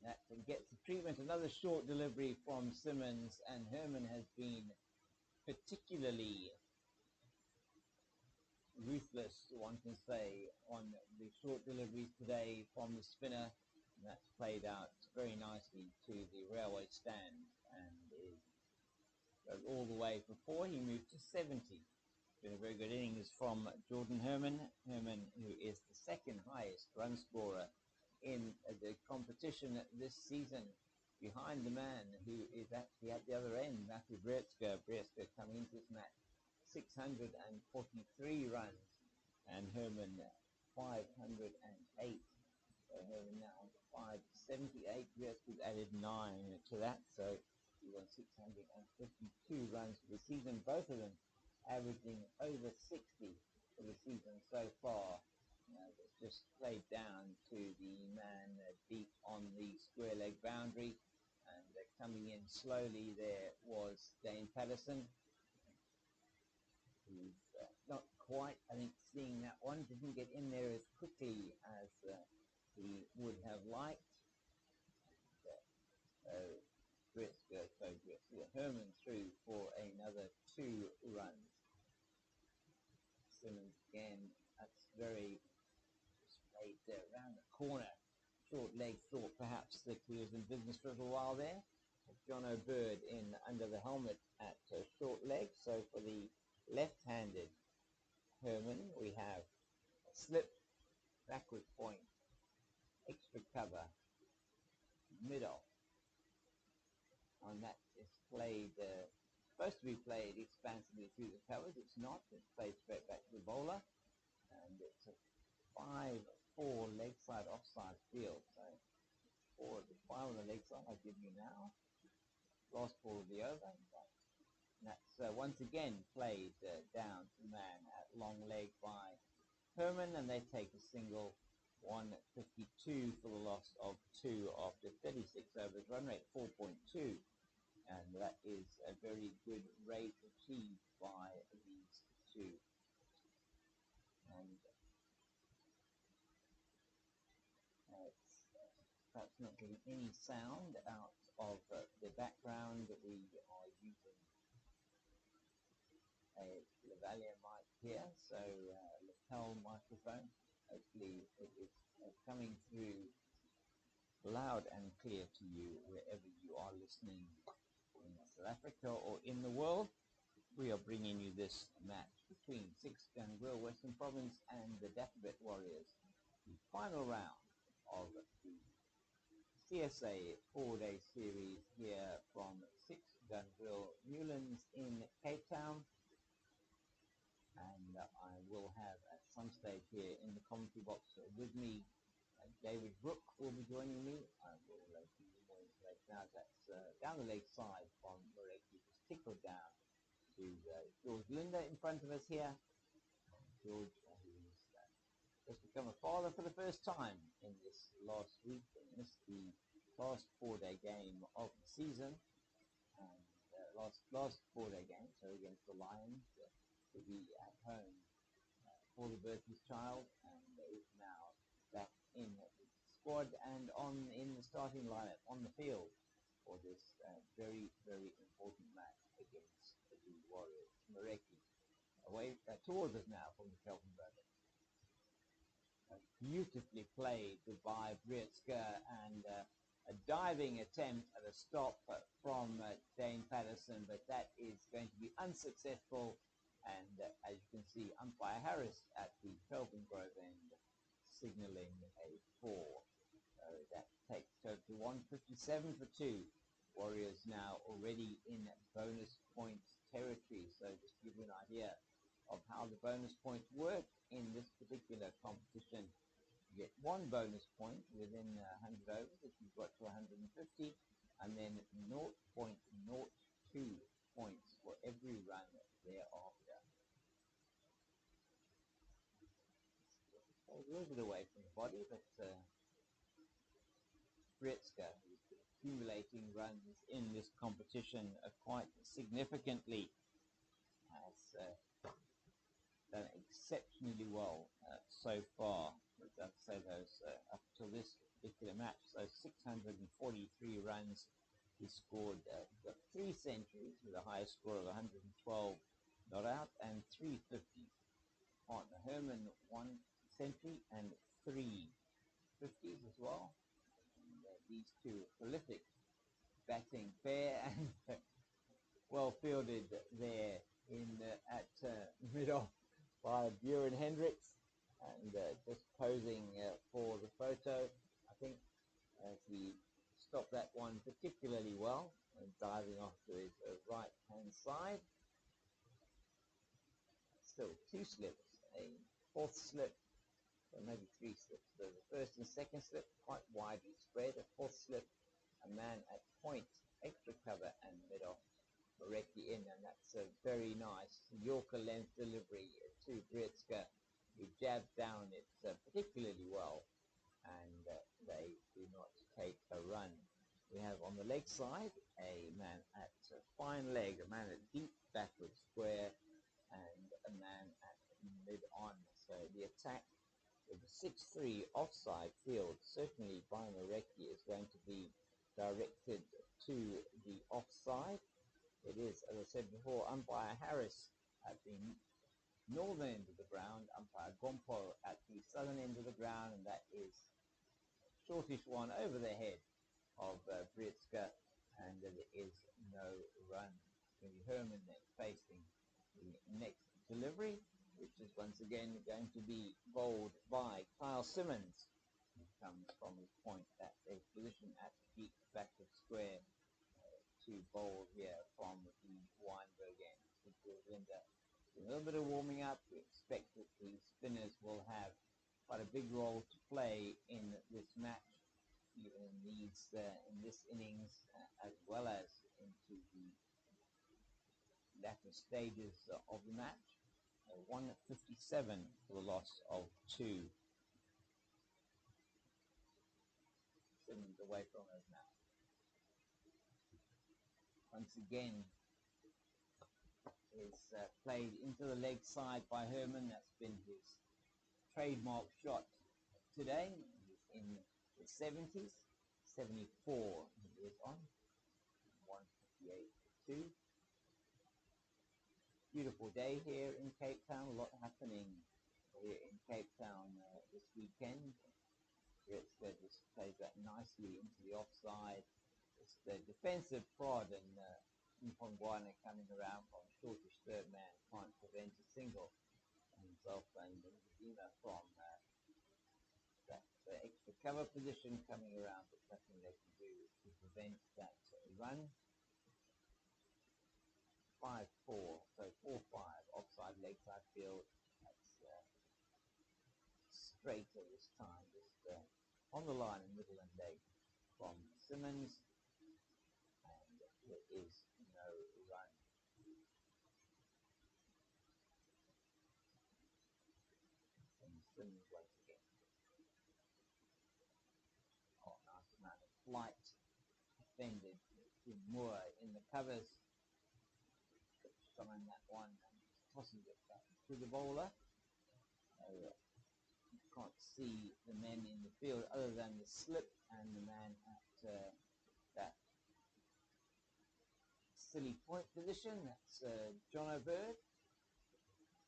That gets the treatment. Another short delivery from Simmons, and Herman has been particularly ruthless, one can say, on the short deliveries today from the spinner. And that's played out very nicely to the railway stand and goes all the way for 4. He moved to 70. Been a very good innings from Jordan Herman. Herman, who is the second highest run scorer in the competition this season, behind the man who is actually at the other end, Matthew Brietzker. Brietzker coming into this match 643 runs, and Herman 508. So Herman now on 578. Brietzker's added 9 to that, so he won 652 runs for the season. Both of them averaging over 60 for the season so far. It's just played down to the man deep on the square leg boundary, and coming in slowly there was Dane Patterson, who's not quite, I think, seeing that one. Didn't get in there as quickly as he would have liked. Herman through for another 2 runs. Simmons again, that's very played around the corner. Short leg, thought perhaps that he was in business for a little while there. John O'Bird in under the helmet at short leg. So for the left-handed Herman, we have slip, backward point, extra cover, middle. And that is played, supposed to be played expansively through the covers. It's not. It's played straight back to the bowler. And it's a 5-4 leg side offside field. So 4 the 5 on the leg side I'll give you now. Last ball of the over. And that's once again played down to the man at long leg by Herman, and they take a single. 152 for the loss of 2 after 36 overs. Run rate 4.2, and that is a very good rate achieved by these two. And it's perhaps not getting any sound out of the background. We are using a lavalier mic here, so lapel microphone. Hopefully it is coming through loud and clear to you wherever you are listening in South Africa or in the world. We are bringing you this match between Six Gun Grill Western Province and the DafaBet Warriors. The final round of the CSA 4-day series here from Six Gun Grill Newlands in Cape Town. And I will have at some stage here in the commentary box with me, David Brook will be joining me. I will give you more information now. That's down the leg side from Morekhi, just tickled down to George Linder in front of us here. George, who's just become a father for the first time in this last week, and missed the last 4-day game of the season. And last 4-day game, so against the Lions. To be at home for the birth of his child, and is now back in the squad and in the starting lineup on the field for this very, very important match against the Warriors. Morekhi away towards us now from the Kelvin Brothers. Beautifully played by Brietzker, and a diving attempt at a stop from Dane Patterson, but that is going to be unsuccessful. And as you can see, umpire Harris at the Kelvin Grove end signalling a 4. So that takes to 157 for 2. Warriors now already in bonus points territory. So just to give you an idea of how the bonus points work in this particular competition, you get 1 bonus point within 100 overs if you've got to 150, and then 0.02 points for every run thereafter. A little bit away from the body, but Brietzker, who's been accumulating runs in this competition quite significantly, has done exceptionally well so far. so those up till this particular match, so 643 runs. He scored got 3 centuries with a highest score of 112 not out and 350. Partner Herman 1 century and 3 50s as well. And, these two prolific batting pair and well fielded there in at mid-off by Buren Hendricks, and just posing for the photo. I think he stopped that one particularly well, and diving off to his right hand side. Still 2 slips, a 4th slip, or maybe 3 slips. So the 1st and 2nd slip quite widely spread, a 4th slip, a man at point, extra cover and mid-off directly in, and that's a very nice Yorker length delivery to Brietzke, who jabbed down it particularly well, and they do not take a run. We have on the leg side a man at fine leg, a man at deep backward square, and a man at mid-on. So the attack with the 6-3 offside field, certainly by Marecki, is going to be directed to the offside. It is, as I said before, umpire Harris at the northern end of the ground, umpire Gompo at the southern end of the ground, and that is a shortish one over the head of Brietzke, and there is no run. Herman then facing the next delivery, which is once again going to be bowled by Kyle Simmons, who comes from his point at a position at the deep backward square to bowl here from the Weinberg end. Linda, a little bit of warming up. We expect that the spinners will have quite a big role to play in this match, even in this innings, as well as into the latter stages of the match. 157 for the loss of 2. Simmons away from us now. Once again, is played into the leg side by Herman. That's been his trademark shot today. He's in the 70s. 74 he is on. 158 for 2. Beautiful day here in Cape Town. A lot happening here in Cape Town this weekend. Brietzke just plays that nicely into the offside. It's the defensive prod, and Mpongwana coming around from shortish third man can't prevent a single himself, and Zima from that extra cover position coming around, but nothing they can do to prevent that run. 5-4, so 4-5 offside leg side field. That's straighter this time, just on the line in middle and leg from Simmons, and there is no run. And Simmons once again. Oh, nice amount of flight defended to Moore in the covers. On that one, and tossing it back to the bowler. You can't see the men in the field other than the slip and the man at that silly point position. That's John O'Bird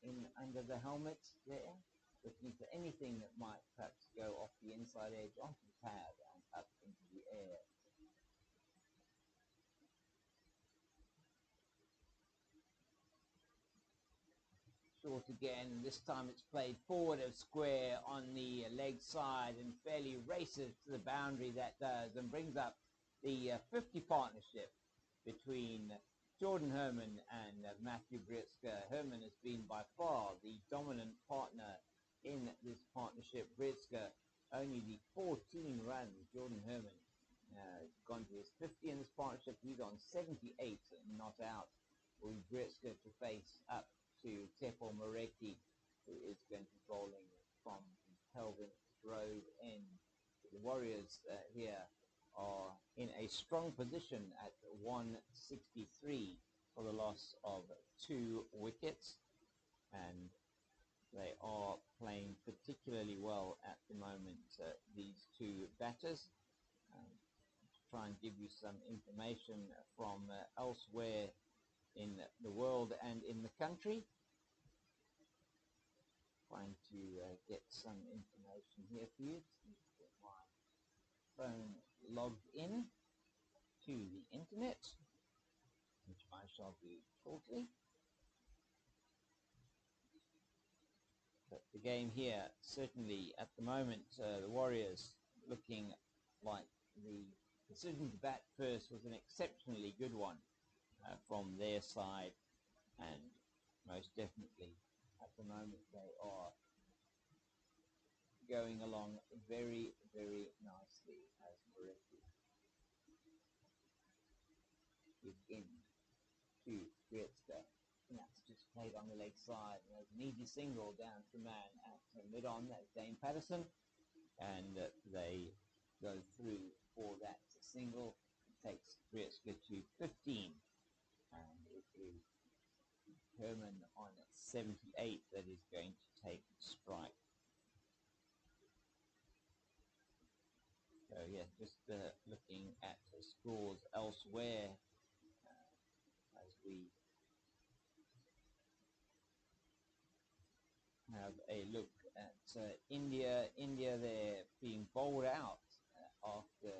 in under the helmet there, looking for anything that might perhaps go off the inside edge onto the pad and up into the air. Short again, and this time it's played forward of square on the leg side and fairly races to the boundary, that does, and brings up the 50 partnership between Jordan Herman and Matthew Brietzke. Herman has been by far the dominant partner in this partnership. Brietzke only the 14 runs. Jordan Herman has gone to his 50 in this partnership. He's on 78 not out. With Brietzke to face up to Tefo Marecki, who is going to be bowling from the Kelvin Grove end. The Warriors here are in a strong position at 163 for the loss of 2 wickets, and they are playing particularly well at the the moment these two batters. Try and give you some information from elsewhere in the world and in the country. Trying to get some information here for you. Get my phone logged in to the internet, which I shall do shortly. But the game here, certainly at the moment, the Warriors looking like the decision to bat first was an exceptionally good one from their side, and most definitely at the moment they are going along very, very nicely as Moretti is in to Gretzky. And that's just played on the leg side. And there's an easy single down to man at mid-on. That's Dane Patterson. And they go through for that single. It takes Gretzky to 15. And it is Herman on 78 that is going to take strike. So yeah, just looking at the scores elsewhere as we have a look at India. India, they're being bowled out after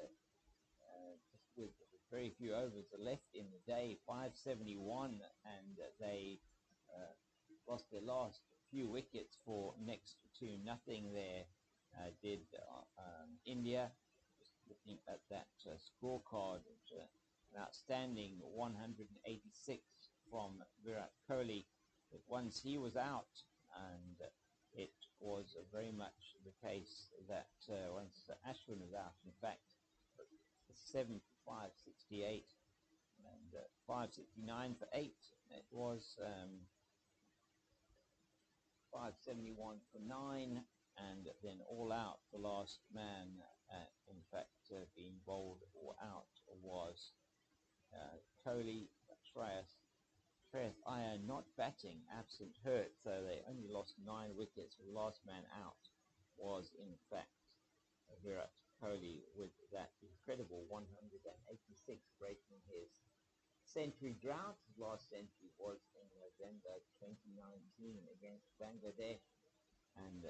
just with very few overs left in the day, 571, and they lost their last few wickets for next to nothing there, did India. Just looking at that scorecard, an outstanding 186 from Virat Kohli. But once he was out, and it was very much the case that once Ashwin was out, in fact, 7 for 568 and 569 for 8. It was 571 for 9, and then all out. The last man, in fact, being bowled or out was Kohli. Shreyas Iyer not batting, absent hurt, so they only lost 9 wickets. The last man out was, in fact, Virat Kohli with that incredible 186, breaking his century drought. His last century was in November 2019 against Bangladesh, and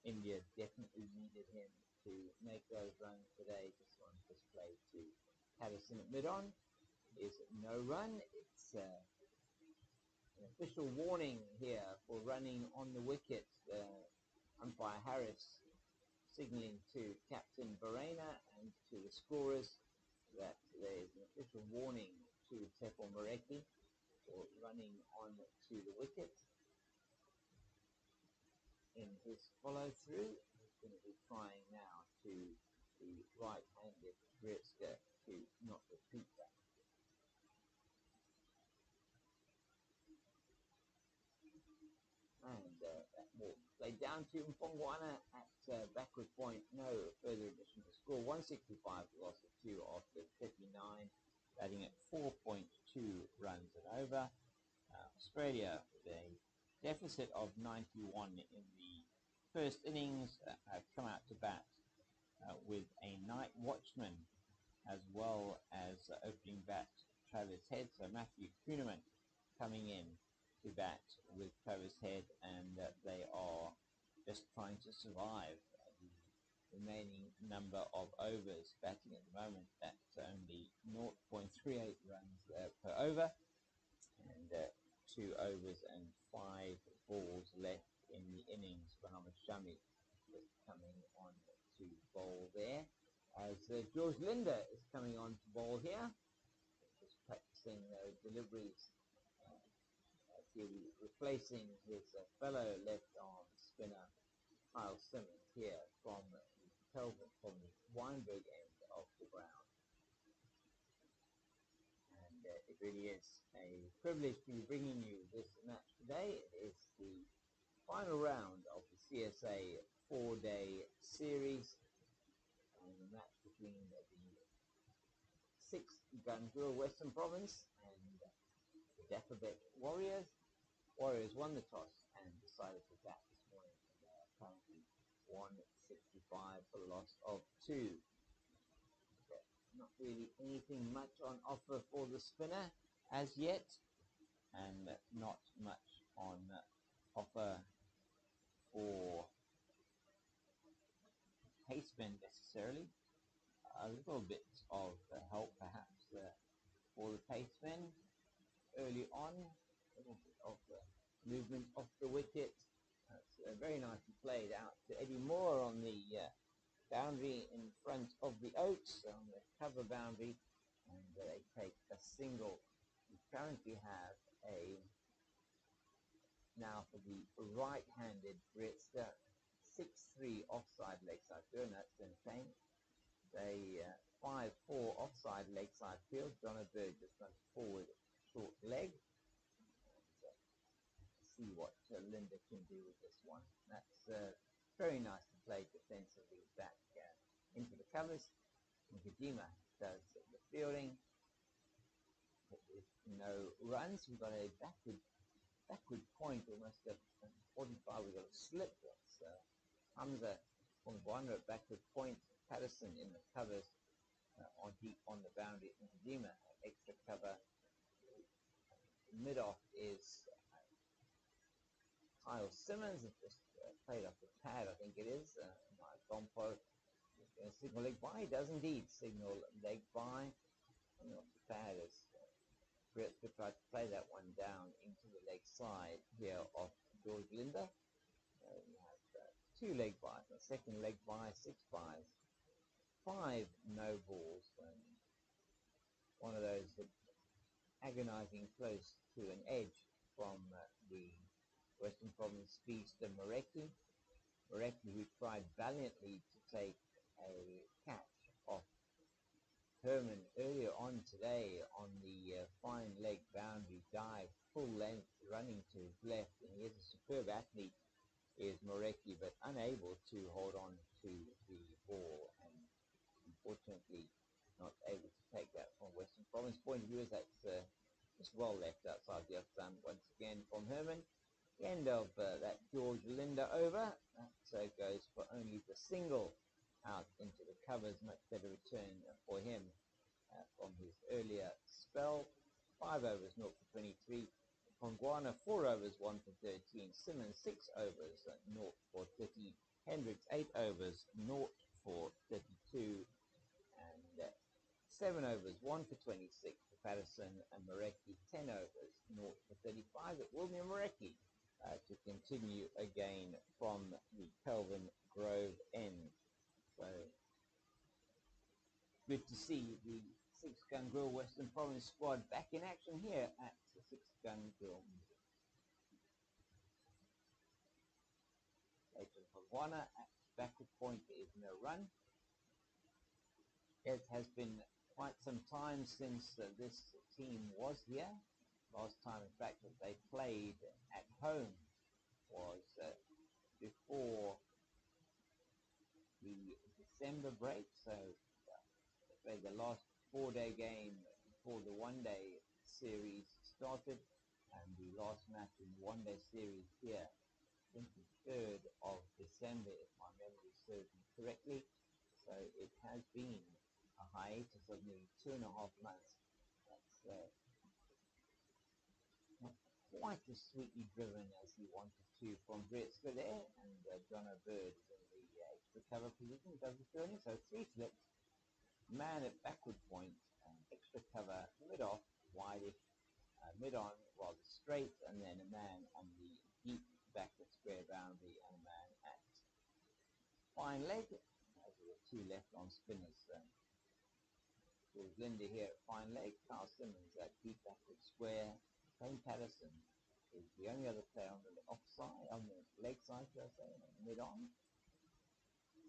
India definitely needed him to make those runs today. This one just played to Patterson at mid-on. Is no run. It's an official warning here for running on the wicket. Umpire Harris signaling to Captain Verena and to the scorers that there is an official warning to Tefo Moretti for running on to the wicket. In his follow-through, he's going to be trying now to the right-handed Gretzky to not repeat that. And that will play down to Mpongwana at backward point. No further addition to score. 165, loss of 2 after 59, batting at 4.2 runs and over. Australia with a deficit of 91 in the first innings, have come out to bat with a night watchman as well as opening bat Travis Head. So Matthew Kuhneman coming in to bat with Travis Head, and they are just trying to survive the remaining number of overs, batting at the moment at only 0.38 runs per over, and 2 overs and 5 balls left in the innings. Mohammad Shami just coming on to bowl there, as George Linder is coming on to bowl here, just practicing those deliveries. He'll be replacing his fellow left-arm spinner, Kyle Simmons, here from the Weinberg end of the ground. And it really is a privilege to be bringing you this match today. It is the final round of the CSA 4-day series, and the match between the 6th Ganjur Western Province and the DafaBet Warriors. Warriors won the toss and decided to bat this morning, and they are currently 165 for a loss of 2. Not really anything much on offer for the spinner as yet, and not much on offer for pace spin necessarily. A little bit of help perhaps for the pace spin early on, a little bit of movement off the wicket. That's very nicely played out to Eddie Moore on the boundary in front of the Oaks, on the cover boundary, and they take a single. We currently have a, now for the right-handed Britster, 6-3 offside legside field, and that's been changed. They 5-4 offside legside field. John O'Bird just runs forward short leg. See what Linda can do with this one. That's very nice to play defensively back into the covers. Nkajima does the fielding. With no runs, we've got a backward point, almost at 45. We've got a slip. That's Hamza Kongwana at backward point. Patterson in the covers on deep on the boundary. Nkajima extra cover. Mid-off is Kyle Simmons. It just played off the pad, I think it is. Gompo signal leg by. He does indeed signal leg by. Coming off the pad as Brett tried to play that one down into the leg side here of George Linder. We have 2 leg buys, a second leg buy, 6 buys, 5 no balls. One of those agonizing close to an edge from the Western Province speedster Morecki, who tried valiantly to take a catch off Herman earlier on today on the fine leg boundary dive, full length, running to his left, and he is a superb athlete, is Morecki, but unable to hold on to the ball, and unfortunately not able to take that from Western Province point of view, as that's just well left outside the off-stump once again from Herman. The end of that George Linder over. That goes for only the single out into the covers. Much better return for him from his earlier spell. 5 overs, 0 for 23. Kongwana, 4 overs, 1 for 13. Simmons, 6 overs, 0 for 30. Hendricks, 8 overs, 0 for 32. And 7 overs, 1 for 26 for Patterson, and Morecki, 10 overs, 0 for 35. It will be Morecki to continue again from the Kelvin Grove end. So good to see the 6-Gun Grill Western Province squad back in action here at the 6-Gun Grill. Leighton Kongwana at backward point, there is no run. It has been quite some time since this team was here. Last time, in fact, that they played at home was before the December break. So they played the last 4-day game before the one-day series started, and the last match in the one-day series here, I think the 3rd of December, if my memory serves me correctly. So it has been a hiatus of nearly 2.5 months. That's not quite as sweetly driven as he wanted to from Britsker there, and John O'Bird is in the extra cover position, does the fielding. So 3 flips, man at backward point, extra cover, mid-off, wide-ish, mid-on, rather straight, and then a man on the deep backward square boundary, and a man at fine leg. Those are the 2 left-on spinners. George Linder here at fine leg, Carl Simmons at deep backward square. Shane Patterson is the only other player on the offside, on the leg side, should I say, mid-on.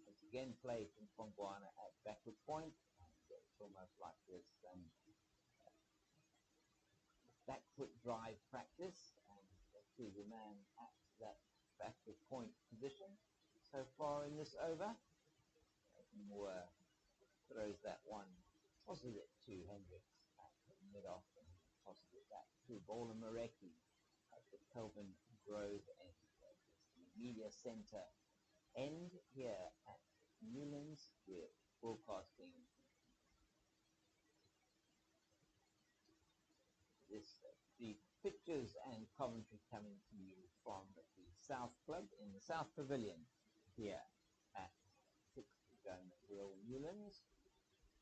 It's again played from Kongwana at backward point. It's almost like this back foot drive practice, and see the man at that backward point position so far in this over. Moore throws that one, tosses it to Hendricks at mid-off, and tosses it back to Bowler Morecki at the Kelvin Grove end. The media centre end here at Newlands. We're broadcasting the pictures and commentary coming to you from the South Club in the South Pavilion here at 6 Will Newlands.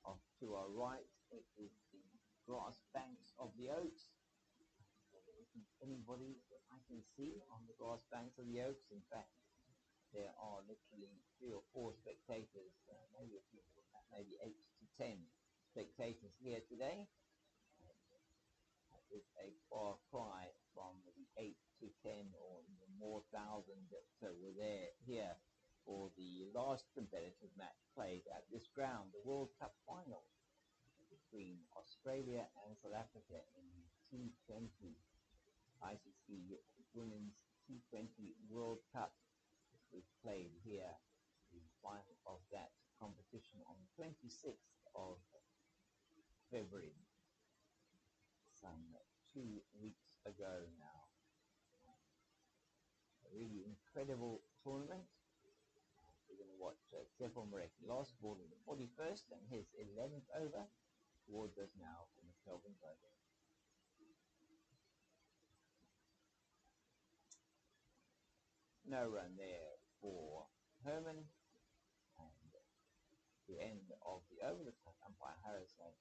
Off to our right, it is the grass banks of the Oaks. There isn't anybody that I can see on the grass banks of the Oaks. In fact, there are literally 3 or 4 spectators, maybe a few more than that, maybe 8 to 10 spectators here today. That is a far cry from the 8 to 10 or even more thousand that were there here for the last competitive match played at this ground, the World Cup final between Australia and South Africa in the T20 ICC Women's T20 World Cup. Was played here, the final of that competition on the 26th of February, some 2 weeks ago now. A really incredible tournament. We're going to watch Stefan Morecki last ball in the 41st and his 11th over towards us now from the Kelvin over. No run there for Herman, and the end of the over. Looks like umpire Harris has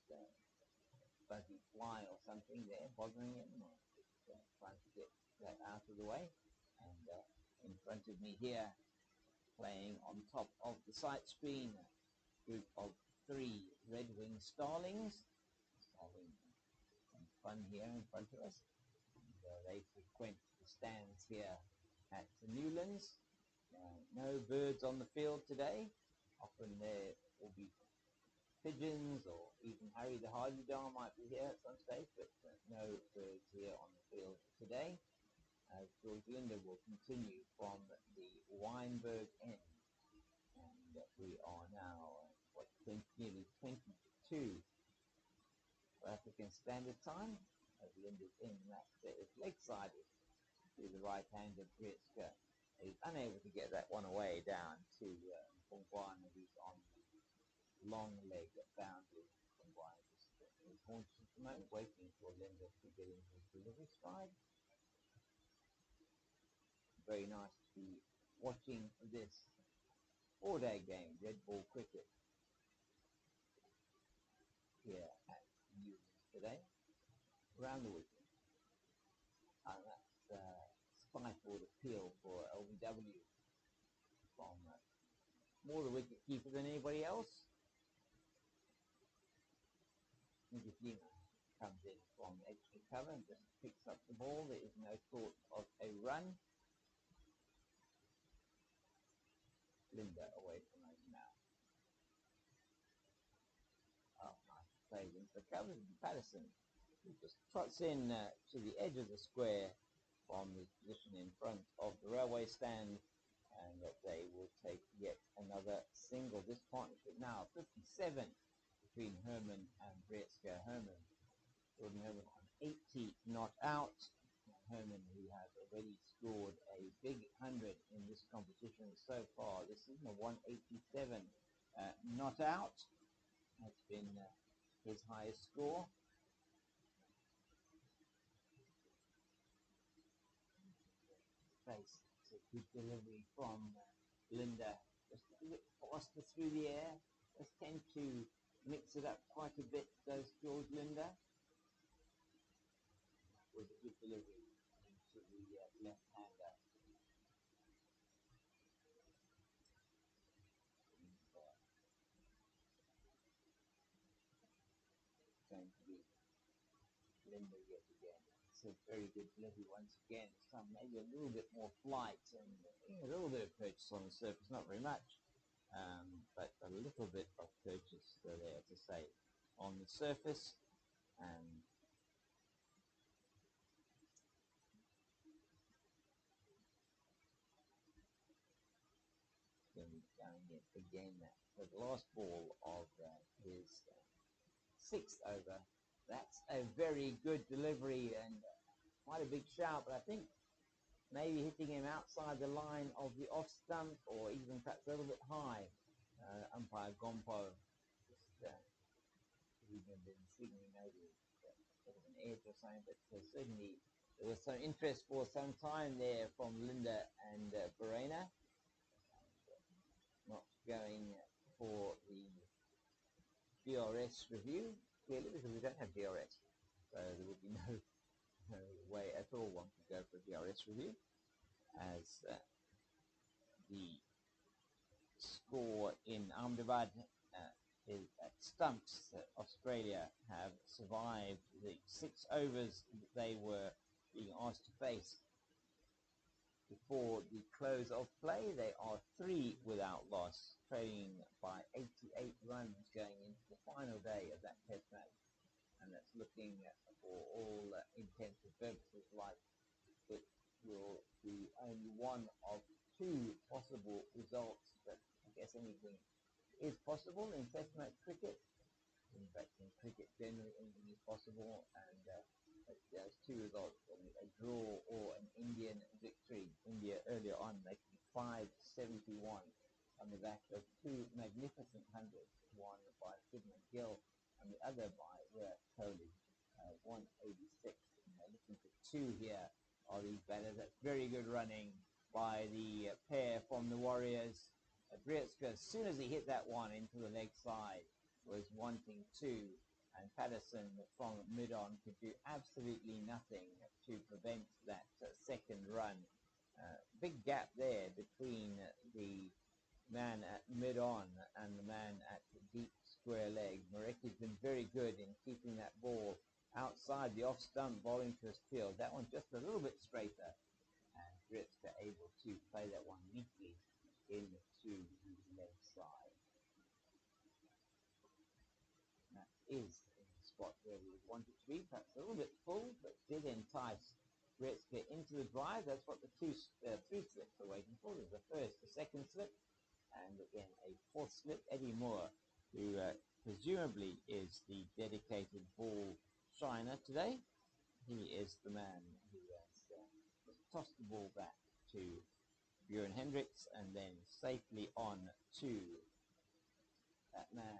fuzzy fly or something there bothering him, or just trying to get that out of the way. And in front of me here, playing on top of the sight screen, a group of 3 Red Wing Starlings. Having some fun here in front of us. And, they frequent the stands here at Newlands. No birds on the field today. Often there will be pigeons, or even Harry the Hardy-Dar might be here at some stage, but no birds here on the field today. George Linder will continue from the Weinberg end, and we are now nearly 22 African Standard Time as Linder's in. That is leg-sided to the right hand of Brietzke. He's unable to get that one away down to Bongwana, who's on the long leg boundary. Bongwana just is haunted at the moment, waiting for Linder to get in his delivery stride. Very nice to be watching this 4-day game, red ball cricket, here at Newlands today, around the weekend. That's spiteful appeal for LBW from more the wicket keeper than anybody else. Nicotina comes in from extra cover and just picks up the ball. There is no thought of a run. Linda away from us now. Oh, nice play into the cover. Patterson, who just trots in to the edge of the square from the position in front of the railway stand, and that they will take yet another single. This partnership now 57 between Herman and Brietzke. Jordan Herman on 80 not out. Herman, who has already scored a big 100 in this competition so far. This isn't a 187 not out. That's been his highest score. Face a good delivery from Linda. Just a bit faster through the air. Just tend to mix it up quite a bit, does George Linder. With a good delivery into the left-hander. Going to be Linder yet again. It's a very good delivery once again. Some maybe a little bit more flight and a little bit of purchase on the surface, not very much, but a little bit of purchase there to say on the surface. And going in again for the last ball of his 6th over. That's a very good delivery and quite a big shout, but I think maybe hitting him outside the line of the off stump, or even perhaps a little bit high. Umpire Gompo just even been signaling maybe sort of an edge or something, but certainly there was some interest for some time there from Linda and Verena. Not going for the DRS review, clearly, because we don't have DRS. So there would be no way at all one could go for a DRS review, as the score in Ahmedabad is at stumps. Australia have survived the 6 overs that they were being asked to face before the close of play. They are 3 without loss, trailing by 88 runs going into the final day of that test match. And that's looking for all intents and purposes like it will be only one of 2 possible results, but I guess anything is possible in test match cricket. In fact, in cricket generally anything is possible, and there's 2 results: a draw or an Indian victory. India earlier on making 571 on the back of 2 magnificent hundreds, one by Sidney Gill and the other by Virat Kohli, 186. And they're looking for 2 here are these batters. That's very good running by the pair from the Warriors. Brietzke, as soon as he hit that one into the leg side, was wanting 2, and Patterson from mid-on could do absolutely nothing to prevent that second run. Big gap there between the man at mid-on and the man at deep square leg. Marecki's been very good in keeping that ball outside the off-stump, bowling to his field. That one just a little bit straighter, and Brietzke able to play that one neatly into the leg side. That is in the spot where we want it to be, perhaps a little bit full, but did entice Brietzke into the drive. That's what the 3 slips are waiting for. There's the first, the second slip, and again a 4th slip. Eddie Moore, who presumably is the dedicated ball shiner today, he is the man who has tossed the ball back to Bjorn Hendricks and then safely on to that man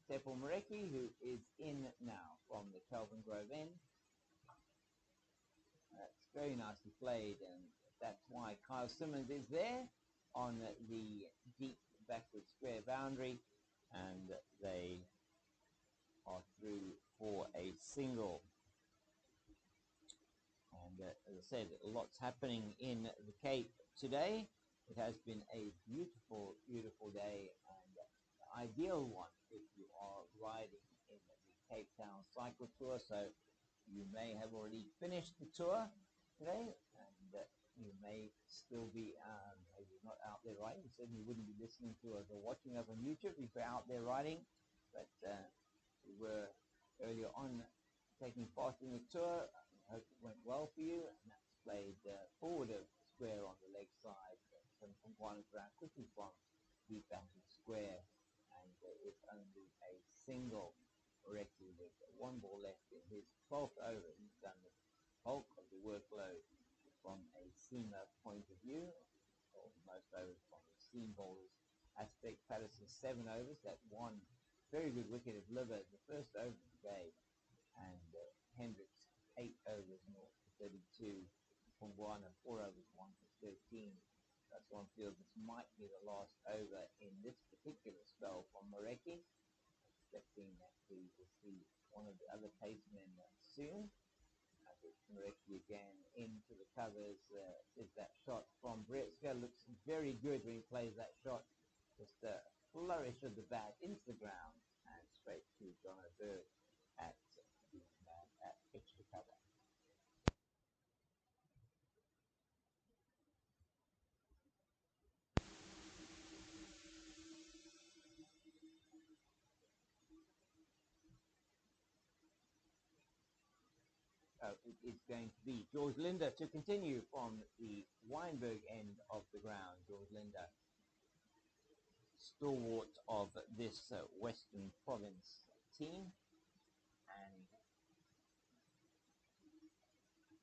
Tepal Marecki, who is in now from the Kelvin Grove end. That's very nicely played, and that's why Kyle Simmons is there on the deep backward square boundary, and they are through for a single. And as I said, lots happening in the Cape today. It has been a beautiful, beautiful day, and an ideal one if you are riding in the Cape Town Cycle Tour. So you may have already finished the tour today, and you may still be maybe not out there riding. You certainly wouldn't be listening to us or watching us on YouTube if you're out there riding, but we were earlier on taking part in the tour. I hope it went well for you, and that's played forward of square on the leg side. From one round quickly from deep back to square, and it's only a single Marecki with 1 ball left in his 12th over. He's done the bulk of the workload from a seamer point of view, or most overs from the seam bowlers aspect. Patterson 7 overs, that 1 very good wicket of Liver, the first over of the day, and Hendricks 8 overs, 0 for 32. Pongwana 4 overs, 1 for 13. That's one feels this might be the last over in this particular spell from Marecki. Expecting that we will see one of the other pacemen soon. Marecki again into the covers. Is that shot from Brietzke. Looks very good when he plays that shot. Just a flourish of the bat into the ground and straight to John O'Bird at the man at extra cover. It is going to be George Linder to continue from the Weinberg end of the ground. George Linder, stalwart of this Western Province team, and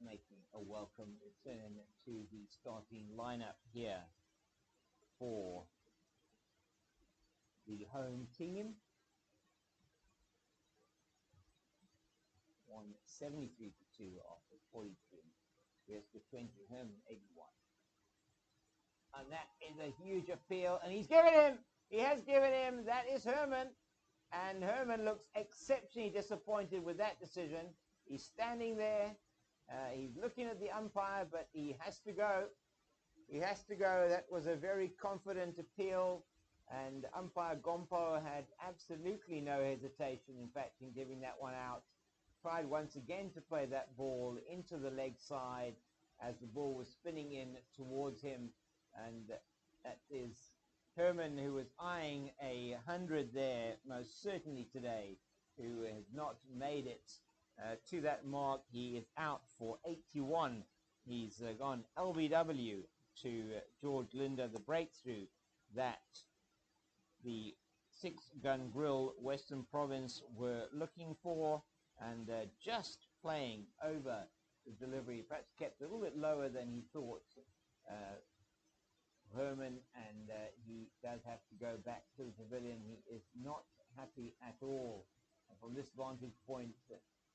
making a welcome return to the starting lineup here for the home team. 173 for 2 after 43. Here's the 20, Herman 81. And that is a huge appeal, and he has given him, that is Herman. And Herman looks exceptionally disappointed with that decision. He's standing there, he's looking at the umpire, but he has to go. He has to go. That was a very confident appeal, and umpire Gompo had absolutely no hesitation, in fact, in giving that one out. Tried once again to play that ball into the leg side as the ball was spinning in towards him, and that is Herman, who was eyeing 100 there most certainly today, who has not made it to that mark. He is out for 81. He's gone LBW to George Linder, the breakthrough that the six-gun grill Western Province were looking for, and just playing over the delivery, perhaps kept a little bit lower than he thought, Herman, and he does have to go back to the pavilion. He is not happy at all. And from this vantage point,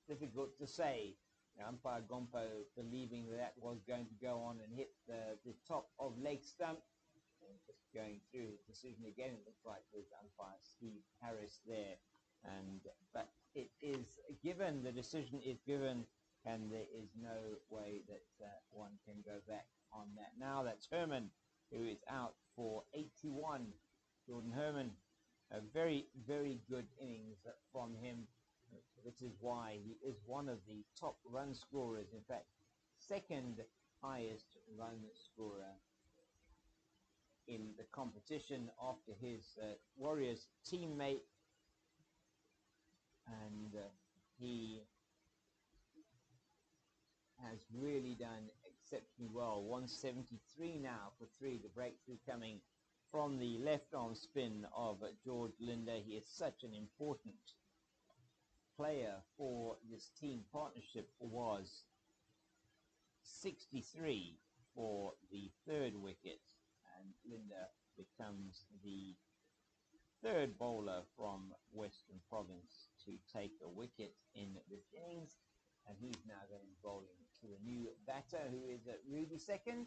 difficult to say. Umpire Gompo believing that was going to go on and hit the top of leg stump. And just going through his decision again, it looks like with umpire Steve Harris there. But it is given, the decision is given, and there is no way that one can go back on that. Now that's Herman, who is out for 81. Jordan Herman, a very, very good innings from him. This is why he is one of the top run scorers. In fact, second highest run scorer in the competition after his Warriors teammate. And he has really done exceptionally well. 173 now for 3. The breakthrough coming from the left arm spin of George Linder. He is such an important player for this team partnership. Was 63 for the third wicket, and Linder becomes the third bowler from Western Province to take a wicket in this innings, and he's now going to be bowling to a new batter, who is Rudy Second,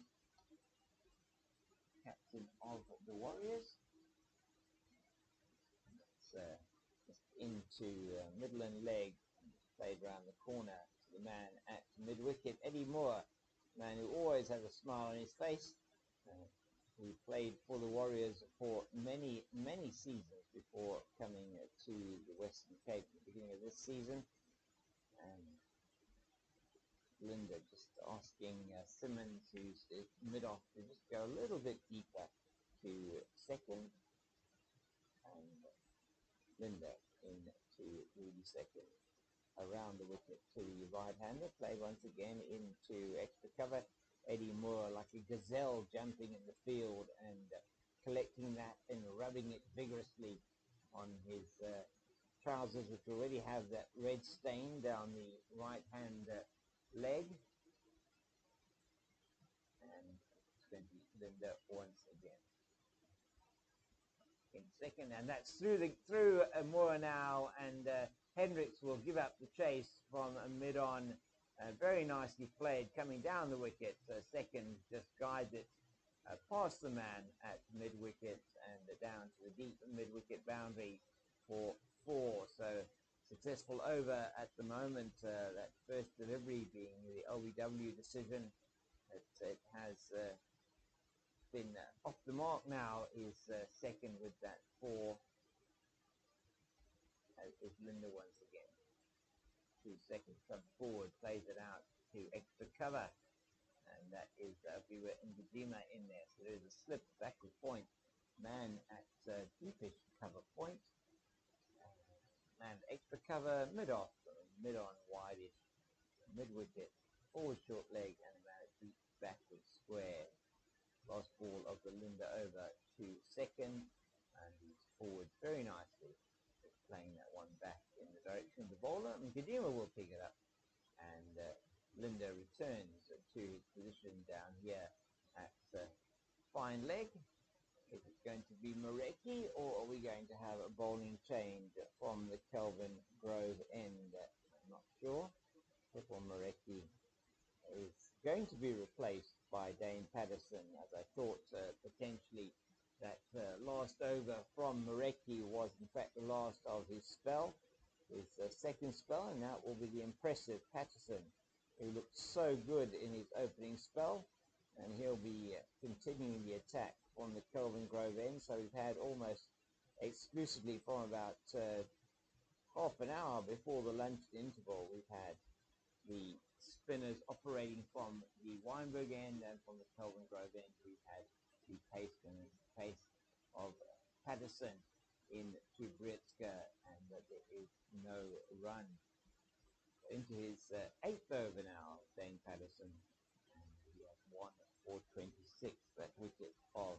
captain of the Warriors. Just into middle and leg, played around the corner to the man at mid-wicket, Eddie Moore, man who always has a smile on his face. He played for the Warriors for many, many seasons before coming to the Western Cape at the beginning of this season. And Linder just asking Simmons, who's mid-off, to just go a little bit deeper to second. And Linder into Rudy Second, around the wicket to the right-hander. Play once again into extra cover. Eddie Moore, like a gazelle, jumping in the field and collecting that and rubbing it vigorously on his trousers, which already have that red stain down the right-hand leg. And it's going to be Linder once again in second, and that's through Moore now, and Hendricks will give up the chase from mid-on. Very nicely played, coming down the wicket. Second just guides it past the man at mid-wicket and down to the deep mid-wicket boundary for 4. So successful over at the moment. That first delivery being the LBW decision. It has been off the mark now. Is second with that 4. Is Linder once again. 2 seconds come forward, plays it out to extra cover, and that is Viva Ndujima in there. So there's a slip backward point, man at deepish cover point, man extra cover, mid-off, mid-on, wide-ish, mid-wicket, forward short leg, and a man at deep backward square. Last ball of the Linder over to second, and he's forward very nicely, just playing that one back in the direction of the bowler, and Kadima will pick it up and Linder returns to his position down here at fine leg. Is it going to be Marecki, or are we going to have a bowling change from the Kelvin Grove end? I'm not sure. Triple Marecki is going to be replaced by Dane Patterson, as I thought potentially that last over from Marecki was in fact the last of his spell, his second spell, and that will be the impressive Patterson, who looked so good in his opening spell, and he'll be continuing the attack from the Kelvin Grove end. So we've had almost exclusively from about half an hour before the lunch interval, we've had the spinners operating from the Weinberg end, and from the Kelvin Grove end we've had the pace of Patterson into Britzka, and that there is no run. Into his eighth over now, Dane Patterson, and he has won 426, that wicket of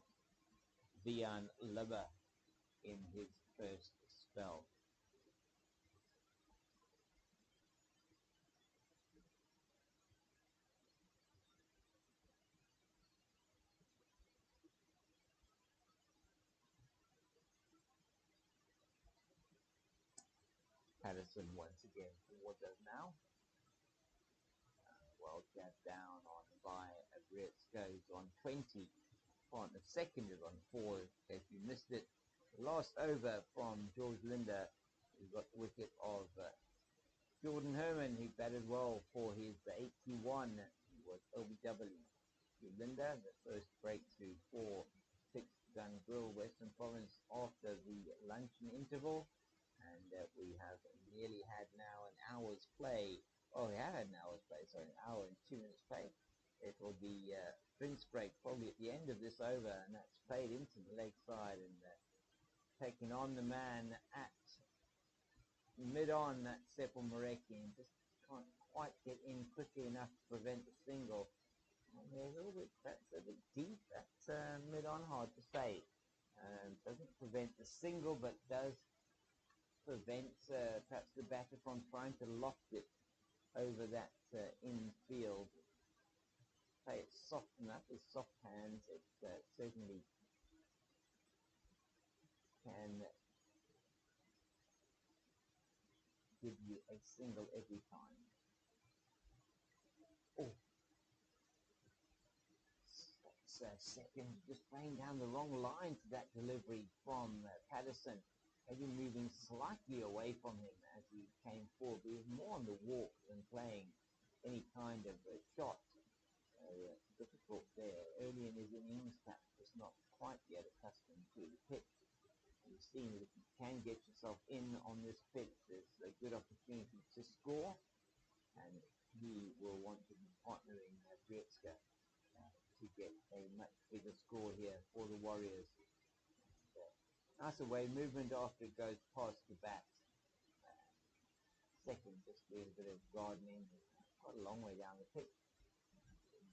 Vian Libber in his first spell. Patterson once again towards us now. Well jabbed down on by Britzka, who's on 20. Partner second is on 4, if you missed it. The last over from George Linder, we've got the wicket of Jordan Herman, who batted well for his 81. He was OBW. Linder, the first breakthrough for 6-gun Grill Western Province after the luncheon interval. And we have nearly had now an hour's play. Oh, we have had an hour's play, sorry, an hour and 2 minutes play. It will be drinks break probably at the end of this over, and that's played into the leg side and taking on the man at mid-on, that Sepul Marecki, and just can't quite get in quickly enough to prevent the single. And a little bit, that's a bit deep, that's mid-on, hard to say. Doesn't prevent the single, but does prevent perhaps the batter from trying to loft it over that infield. Play it soft enough with soft hands. It certainly can give you a single every time. Oh, that's second, just playing down the wrong line to that delivery from Patterson. Maybe moving slightly away from him as he came forward. He was more on the walk than playing any kind of shot. Difficult there. Early in his innings, perhaps was not quite yet accustomed to the pitch. You've seen that if you can get yourself in on this pitch, there's a good opportunity to score, and he will want to be partnering Britzka to get a much bigger score here for the Warriors. Nice away movement after it goes past the bat. Second, just doing a bit of gardening. Quite a long way down the pitch.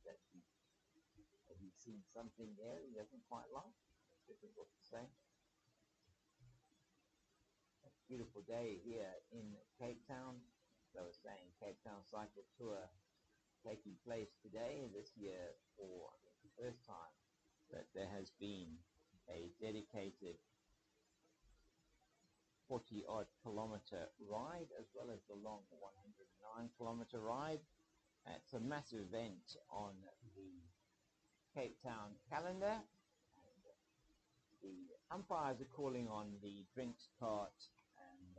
Have you seen something there he doesn't quite like? It's difficult to say. A beautiful day here in Cape Town. As I was saying, Cape Town Cycle Tour taking place today, this year, for I think the first time that there has been a dedicated 40-odd kilometer ride, as well as the long 109-kilometer ride. It's a massive event on the Cape Town calendar. And the umpires are calling on the drinks cart, and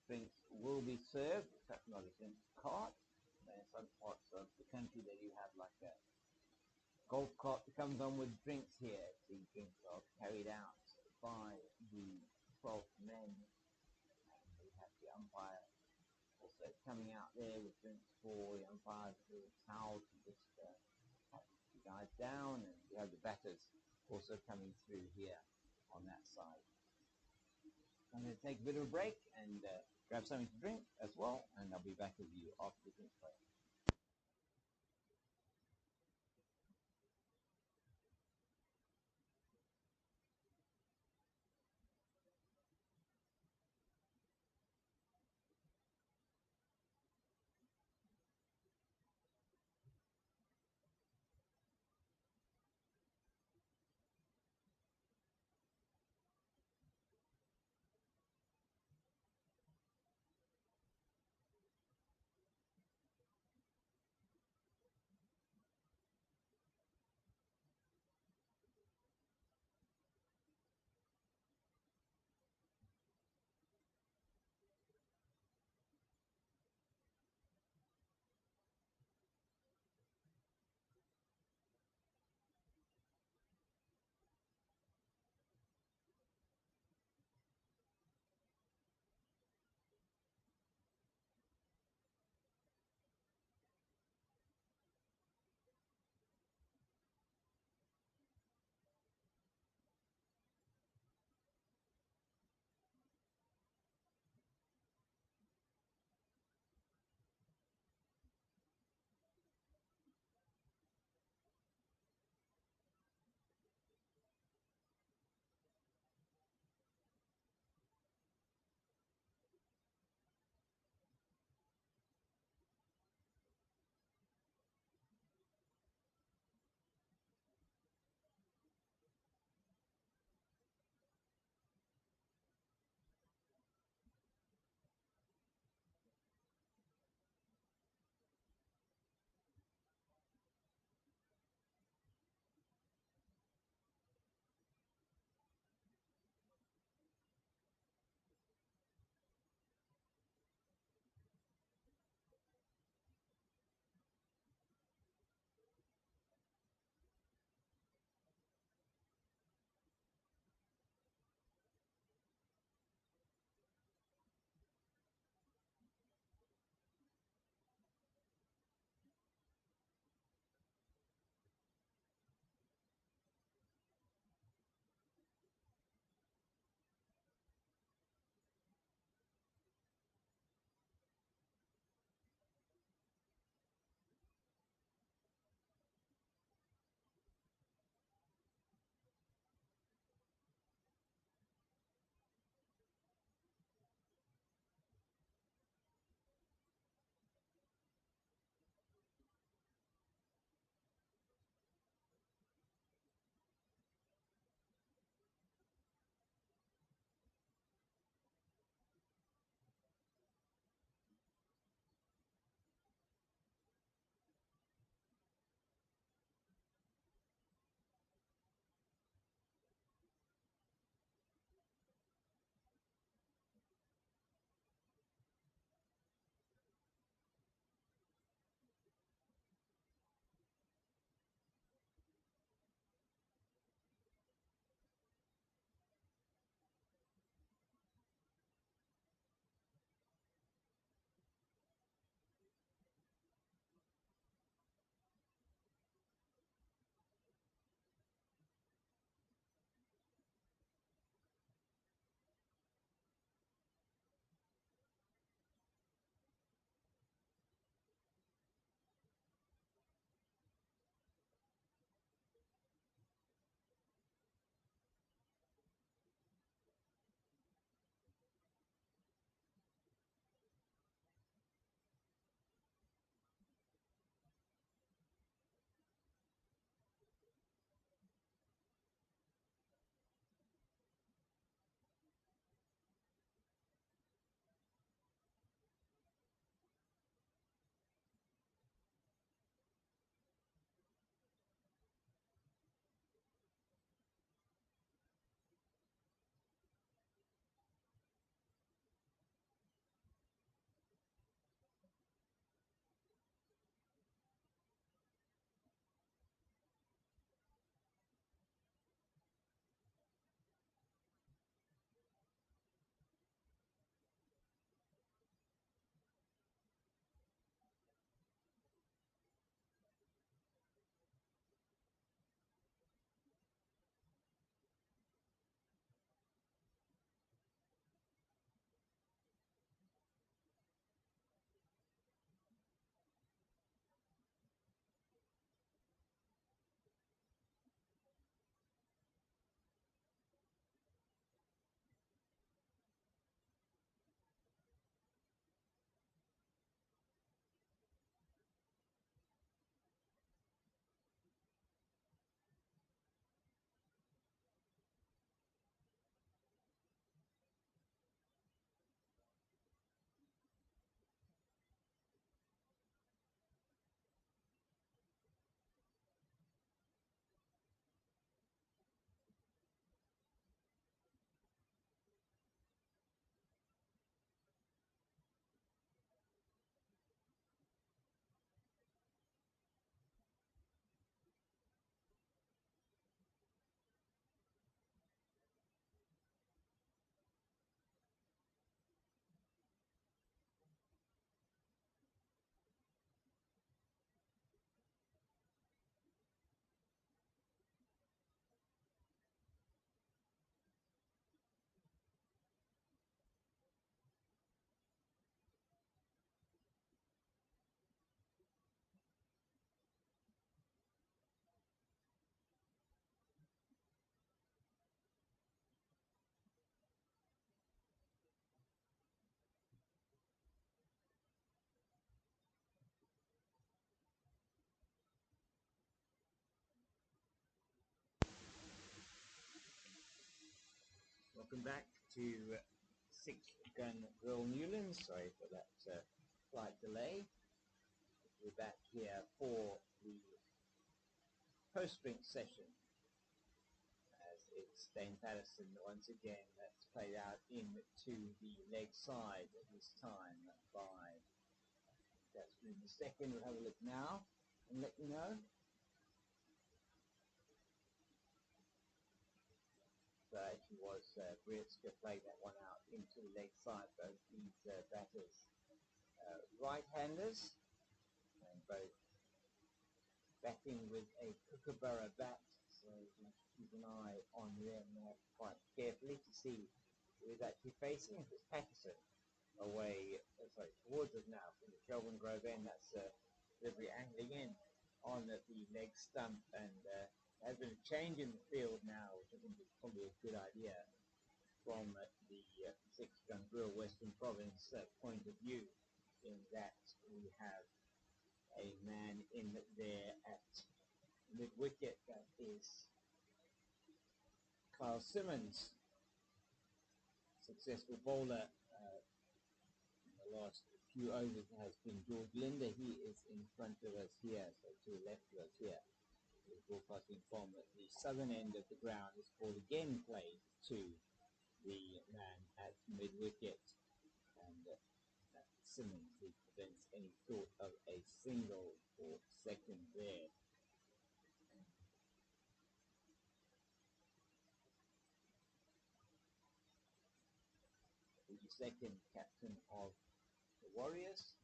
drinks will be served. That's not a drinks cart. In some parts of the country that you have like a golf cart that comes on with drinks here. The drinks are carried out by the 12 men. We have the umpire also coming out there with drinks for the umpires, with a towel to just pat the guys down, and we have the batters also coming through here on that side. I'm going to take a bit of a break and grab something to drink as well, and I'll be back with you after the drink break. Welcome back to Six Gun Grill Newlands. Sorry for that slight delay. We're back here for the post-drink session as it's Dane Patterson once again. That's played out into the leg side this time by that's in the second. We'll have a look now and let you know. So actually was Brietska played that one out into the leg side. Both these batters right-handers, and both batting with a kookaburra bat, so you have to keep an eye on them quite carefully to see who is actually facing. It's Patterson away, towards us now from the Kelvin Grove end. That's delivery angling in on the leg stump, and there has been a change in the field now, which I think is probably a good idea from the Six Gun Grill Western Province point of view, in that we have a man in there at mid-wicket. That is Kyle Simmons, successful bowler. In the last few overs has been George Linder. He is in front of us here, so to the left of us here. We're broadcasting from the southern end of the ground. This ball again played to the man at mid-wicket, and Simmons, who prevents any thought of a single for second there. The second captain of the Warriors,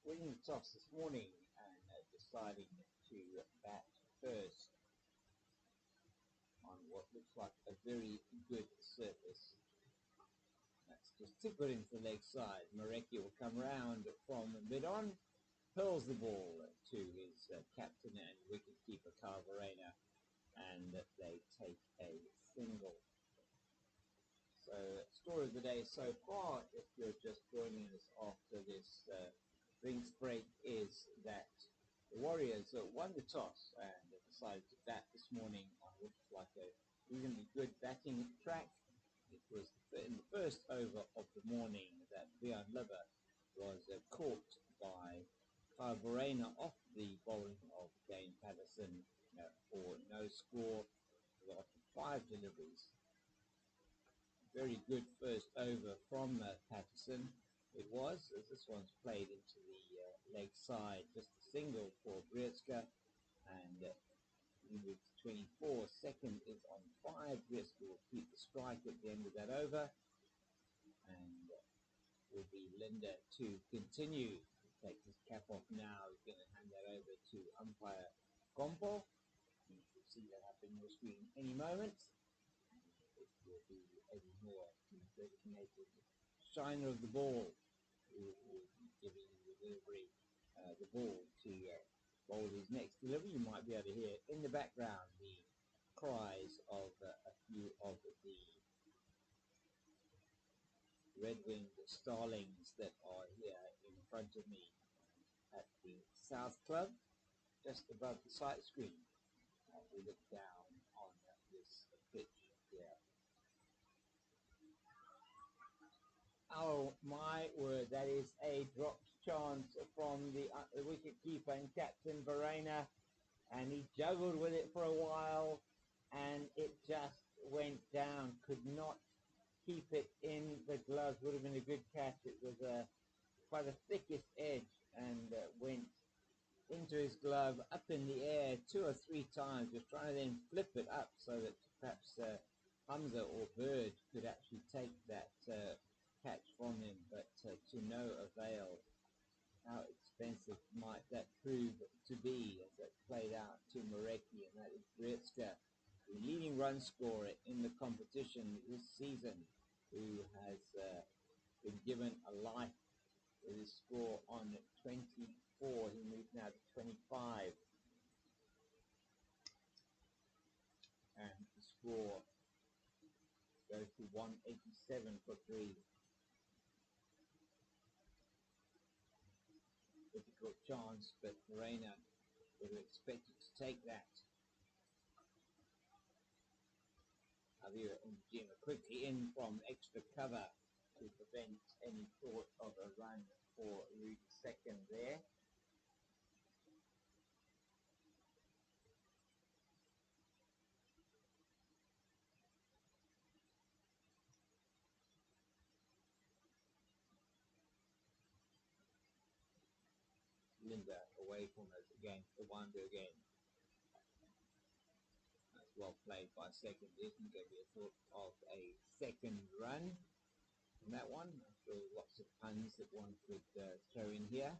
winning the toss this morning and deciding to bat first on what looks like a very good surface. That's just tip it into the leg side. Marecki will come round from mid-on, hurls the ball to his captain and wicketkeeper Carl Verena, and they take a single. So, story of the day so far, if you're just joining us after this drinks break, is that the Warriors won the toss and decided to bat this morning on what looks like a reasonably good batting track. It was in the first over of the morning that Leon Liver was caught by Kyle Verena off the bowling of Dane Patterson for no score after 5 deliveries. Very good first over from Patterson. It was, as this one's played into the leg side, just a single for Brietska, and he moves to 24. Second is on 5. Brietska will keep the strike at the end of that over, and will be Linda to continue. He takes his cap off now. He's going to hand that over to umpire Gompo. You can see that happen on your screen any moment. It will be Eddie Moore, the designated shiner of the ball, who will be giving the delivery, the ball to bowl his next delivery. You might be able to hear in the background the cries of a few of the red-winged starlings that are here in front of me at the South Club, just above the sight screen. We look down on this pitch here. Oh my word, that is a dropped chance from the wicket-keeper and captain Verena, and he juggled with it for a while and it just went down. Could not keep it in the gloves. Would have been a good catch. It was quite a thickish edge and went into his glove, up in the air 2 or 3 times, just trying to then flip it up so that perhaps Hamza or Bird could actually take that catch from him, but to no avail. How expensive might that prove to be as that played out to Marecki, and that is Brietska, the leading run scorer in the competition this season, who has been given a life with his score on 24. He moves now to 25. And the score goes to 187 for 3. Difficult chance, but Verena would have expected to take that. Avira and Jima quickly in from extra cover to prevent any thought of a run for Rudy second there. Linda away from us again, Rwanda again. That's well played by second. Isn't going to be a thought of a second run from that one. I'm sure lots of puns that one could throw in here.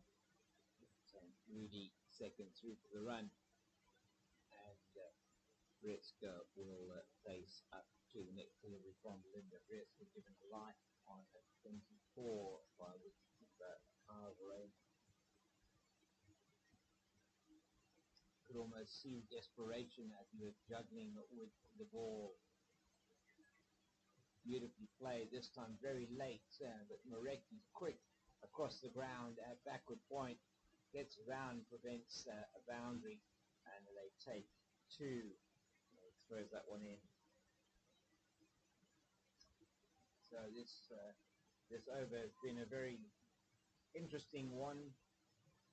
So Rudy second through for the run. And Britzka will face up to the next delivery from Linda. Britzka given a life on 24 by the Harvey. Could almost see desperation as he was juggling with the ball. Beautifully played, this time very late, but Marecki's quick across the ground at backward point, gets around, prevents a boundary, and they take two. Throws that one in. So this over has been a very interesting one.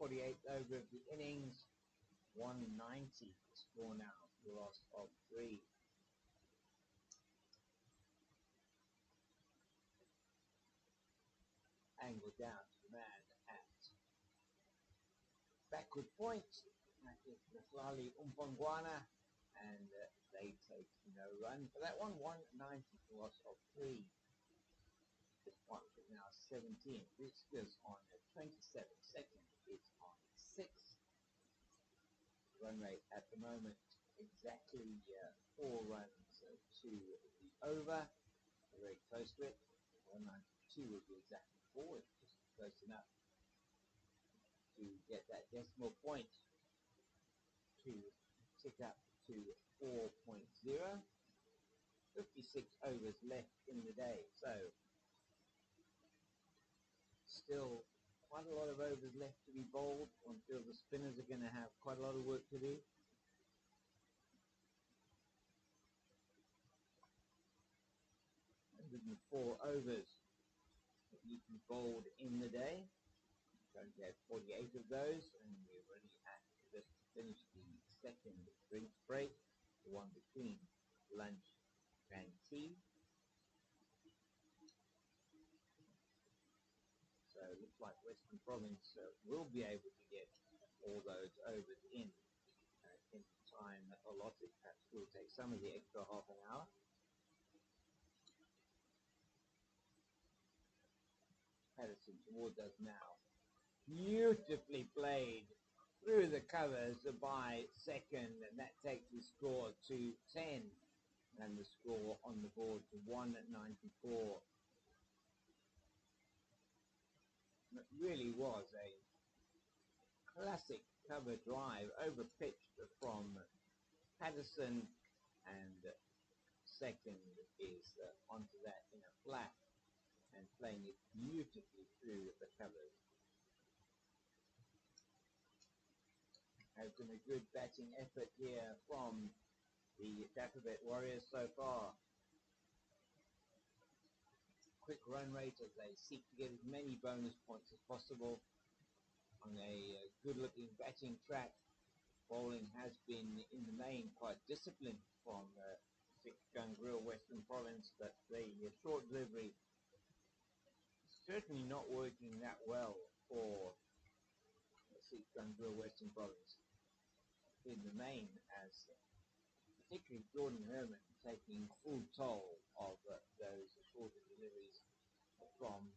48th over of the innings, 190 score now, the loss of 3. Angle down to the man at backward point. That is Naslali Umpongwana, and they take no run for that one. 190 for loss of 3. This point is now 17. Riskers on 27. Second is on 6. Run rate at the moment exactly 4 runs to the over. Very close to it. 192 would be exactly 4. It's just close enough to get that decimal point to tick up to 4.0. 56 overs left in the day, so still quite a lot of overs left to be bowled. One feels the spinners are going to have quite a lot of work to do. 104 overs that you can bowl in the day. Currently have 48 of those, and we're already at just finished the second drink break, the one between lunch and tea. So it looks like Western Province will be able to get all those overs in time allotted. Perhaps we'll take some of the extra half an hour. Patterson towards us now. Beautifully played through the covers by second, and that takes the score to 10, and the score on the board to 194. It really was a classic cover drive, over pitched from Patterson, and second is onto that in a flat and playing it beautifully through the covers. Has been a good batting effort here from the DafaBet Warriors so far. Quick run rate as they seek to get as many bonus points as possible on a good-looking batting track. Bowling has been, in the main, quite disciplined from six-gun grill Western Province, but the short delivery is certainly not working that well for six-gun grill Western Province. In the main, as particularly Jordan Herman taking full toll of those shorter deliveries from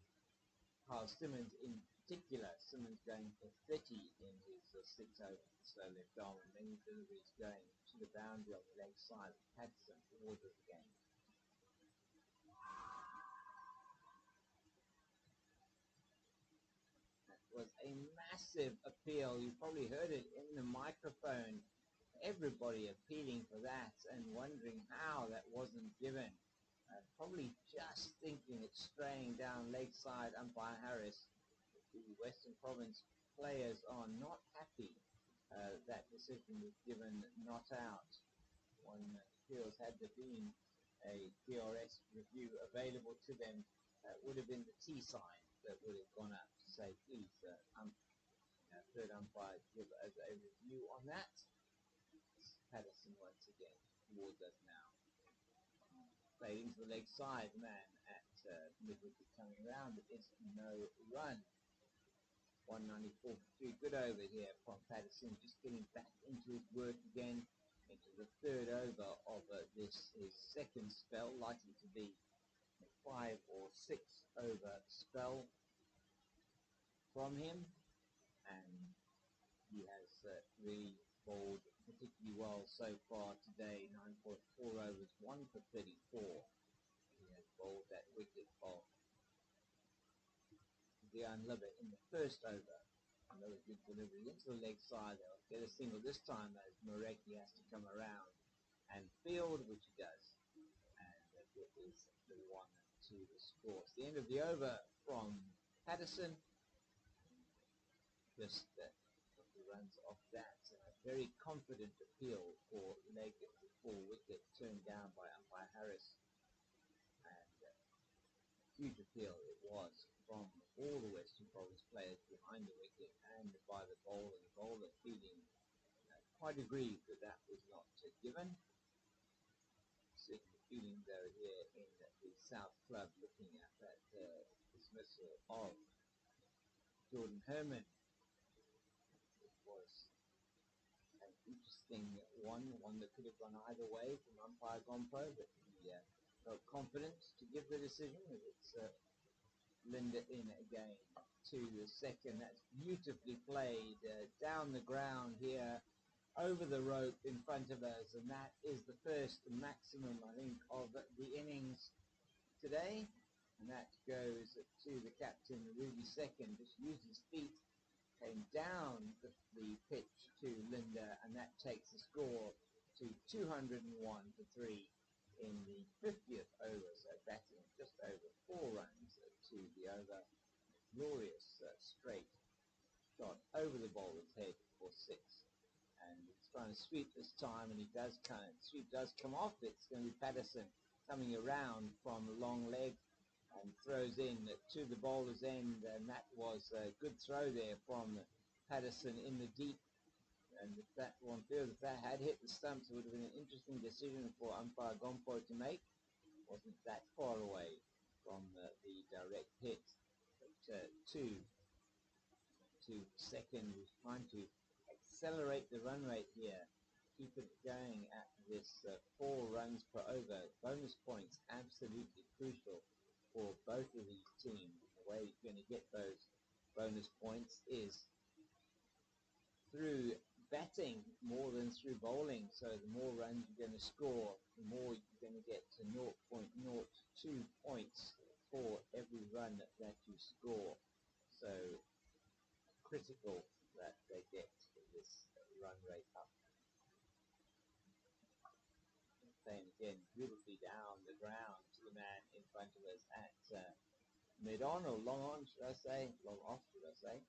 Carl Simmons in particular. Simmons going for 30 in his 6 overs, so left arm, and many deliveries going to the boundary on the leg side of Patterson towards us again. That was a massive appeal. You probably heard it in the microphone. Everybody appealing for that and wondering how that wasn't given. Probably just thinking it's straying down leg side. Umpire Harris, the Western Province players are not happy that decision was given not out. One feels had there been a DRS review available to them, that would have been the T sign that would have gone up to say, please, third umpire, give us a review on that. Patterson once again towards us now. Played into the leg side, man at mid-wicket coming around, but it's no run. 194 for 3, good over here from Patterson, just getting back into his work again, into the third over of this, his second spell, likely to be a 5 or 6 over spell from him, and he has really bowled particularly well so far today. 9.4 overs, 1 for 34. He has bowled that wicket of Dion Liver in the first over. Another good delivery into the leg side. They'll get a single this time as Morecki has to come around and field, which he does. And it is the 1-2 the score. It's the end of the over from Patterson. Just the runs off that. A very confident appeal for leg before wicket, turned down by umpire Harris. And huge appeal it was from all the Western Province players behind the wicket and by the bowler. The bowler feeling quite aggrieved that that was not given. Certainly feeling though here in the South Club, looking at that dismissal of Jordan Herman. It was an interesting one that could have gone either way from umpire Gompo, but he felt confident to give the decision. It's Linda in again to the second. That's beautifully played down the ground here, over the rope in front of us, and that is the first maximum, I think, of the innings today. And that goes to the captain, Ruby Second. Just used his feet, came down the pitch to Linda, and that takes the score to 201 for 3 in the 50th over. So batting just over 4 runs to the over. Glorious straight shot over the bowler's head for 6. And he's trying to sweep this time, and he does sweep does come off. It's going to be Patterson coming around from long leg and throws in to the bowler's end, and that was a good throw there from Patterson in the deep. And if that one field, if that had hit the stumps, it would have been an interesting decision for umpire Gompo to make. Wasn't that far away from the direct hit. But to second, was trying to accelerate the run rate here, keep it going at this 4 runs per over. Bonus points absolutely crucial for both of these teams. The way you're going to get those bonus points is through batting more than through bowling. So the more runs you're going to score, the more you're going to get to 0.02 points for every run that you score. So critical that they get this run rate up. Playing again beautifully down the ground to the man in front of us at mid-on, or long on, should I say, long off, should I say.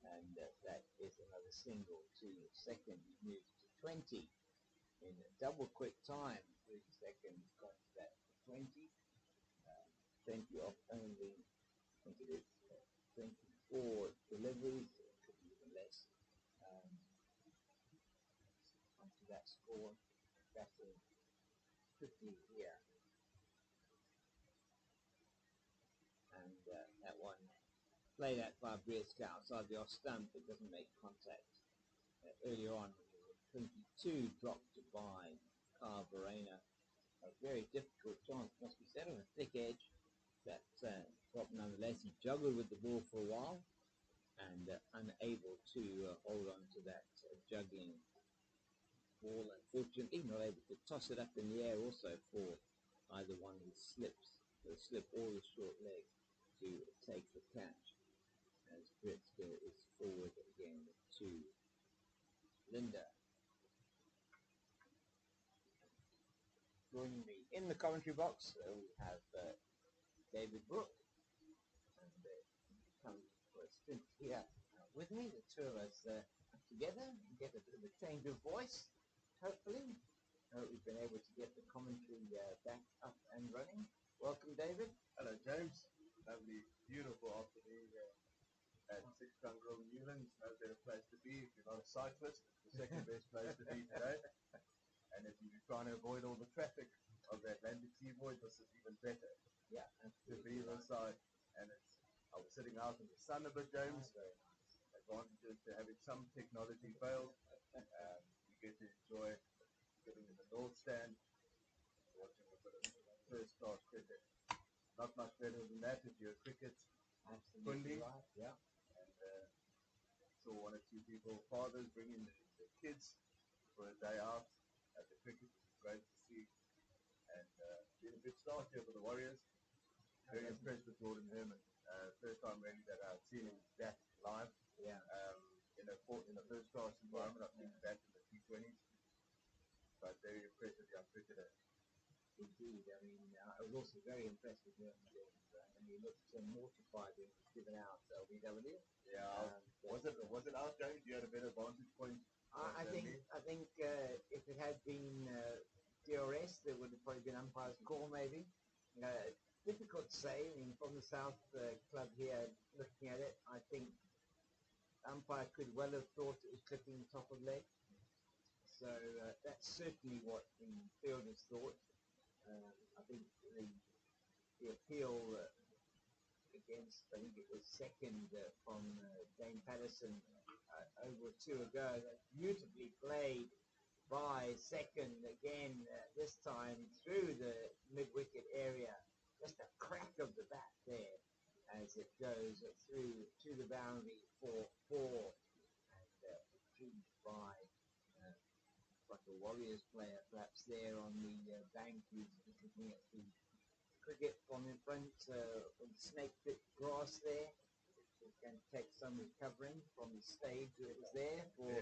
And that is another single to second. He moves to 20 in double quick time. 30 seconds got to that 20. 20 of only, I think it is 24 deliveries, it could be even less. Onto that score, batting 50 here. And that one played at by Brieska outside the off stump, but doesn't make contact. Earlier on, 22 dropped by Carl Verena. A very difficult chance, must be said, on a thick edge. That dropped nonetheless. He juggled with the ball for a while and unable to hold on to that juggling ball. Unfortunately, not able to toss it up in the air also for either one of the slips, the slip or the short leg, to take the catch. As Britska is forward again to Linda. Joining me in the commentary box, we have David Brooke, and he comes for a stint here with me. The two of us together, get a bit of a change of voice, hopefully. I hope we've been able to get the commentary back up and running. Welcome, David. Hello, James. Lovely, beautiful afternoon at Six Gun Grill, Newlands. No better place to be if you're not a cyclist. It's the second best place to be today. And if you're trying to avoid all the traffic of the Atlantic seaboard, this is even better. Yeah, To be this side. And I was sitting out in the sun a bit, James. Very nice. Advantages to having some technology fail. You get to enjoy sitting in the North Stand, watching a bit of first-class cricket. Not much better than that if you're a cricket Absolutely Kundi. right. Yeah. And saw one or two people, fathers bringing their kids for a day out at the cricket, which is great to see. And been a good start here for the Warriors. Very impressed with Jordan Herman. First time really that I've seen him that live. Yeah. In a first class environment. I've seen him back in the T20s. But very impressive young cricketer. Indeed. I mean, I was also very impressed with him. And he looked mortified when he was given out LBW. Yeah. Was it out, James? You had a better vantage point. I think if it had been DRS, there would have probably been umpire's call maybe. Difficult to say. I mean, from the South club here, looking at it, I think umpire could well have thought it was clipping the top of leg. So that's certainly what the fielders thought. I think the appeal against, I think it was second from Dane Patterson over 2 ago, that beautifully played by second again, this time through the mid-wicket area. Just a crack of the bat there as it goes through to the boundary for 4, and retrieved by like a Warriors player perhaps there on the bank who's looking at the cricket from in front of the snake pit grass there. It's going to take some recovering from the stage that was there for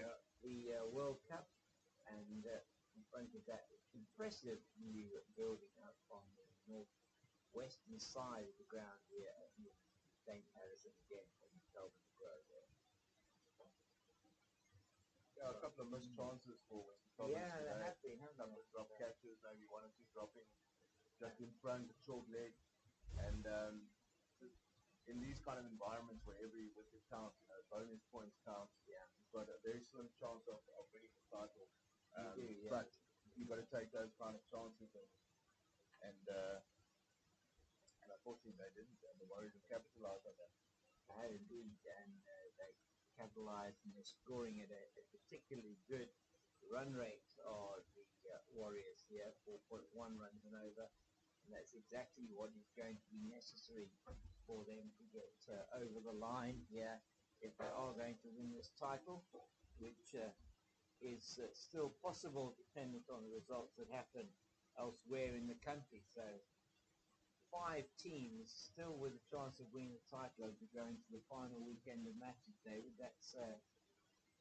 the World Cup, and in front of that impressive new building up on the northwestern side of the ground here at St. Harrison again from the Kelvin Grove there. Yeah, a couple of missed chances for Western Province Yeah, today. there have been, haven't A couple there? of drop catches, maybe one or two dropping just in front, short leg. And in these kind of environments where every wicket counts, bonus points count, you've got a very slim chance of winning the title. You do, yeah. But you've got to take those kind of chances, and unfortunately they didn't, and the Warriors have capitalized on that. They have indeed, and they capitalized and they're scoring at a particularly good run rate of the Warriors here, 4.1 runs and over. And that's exactly what is going to be necessary for them to get over the line here if they are going to win this title, which is still possible dependent on the results that happen elsewhere in the country. So 5 teams still with a chance of winning the title as we go into the final weekend of matches, David. That's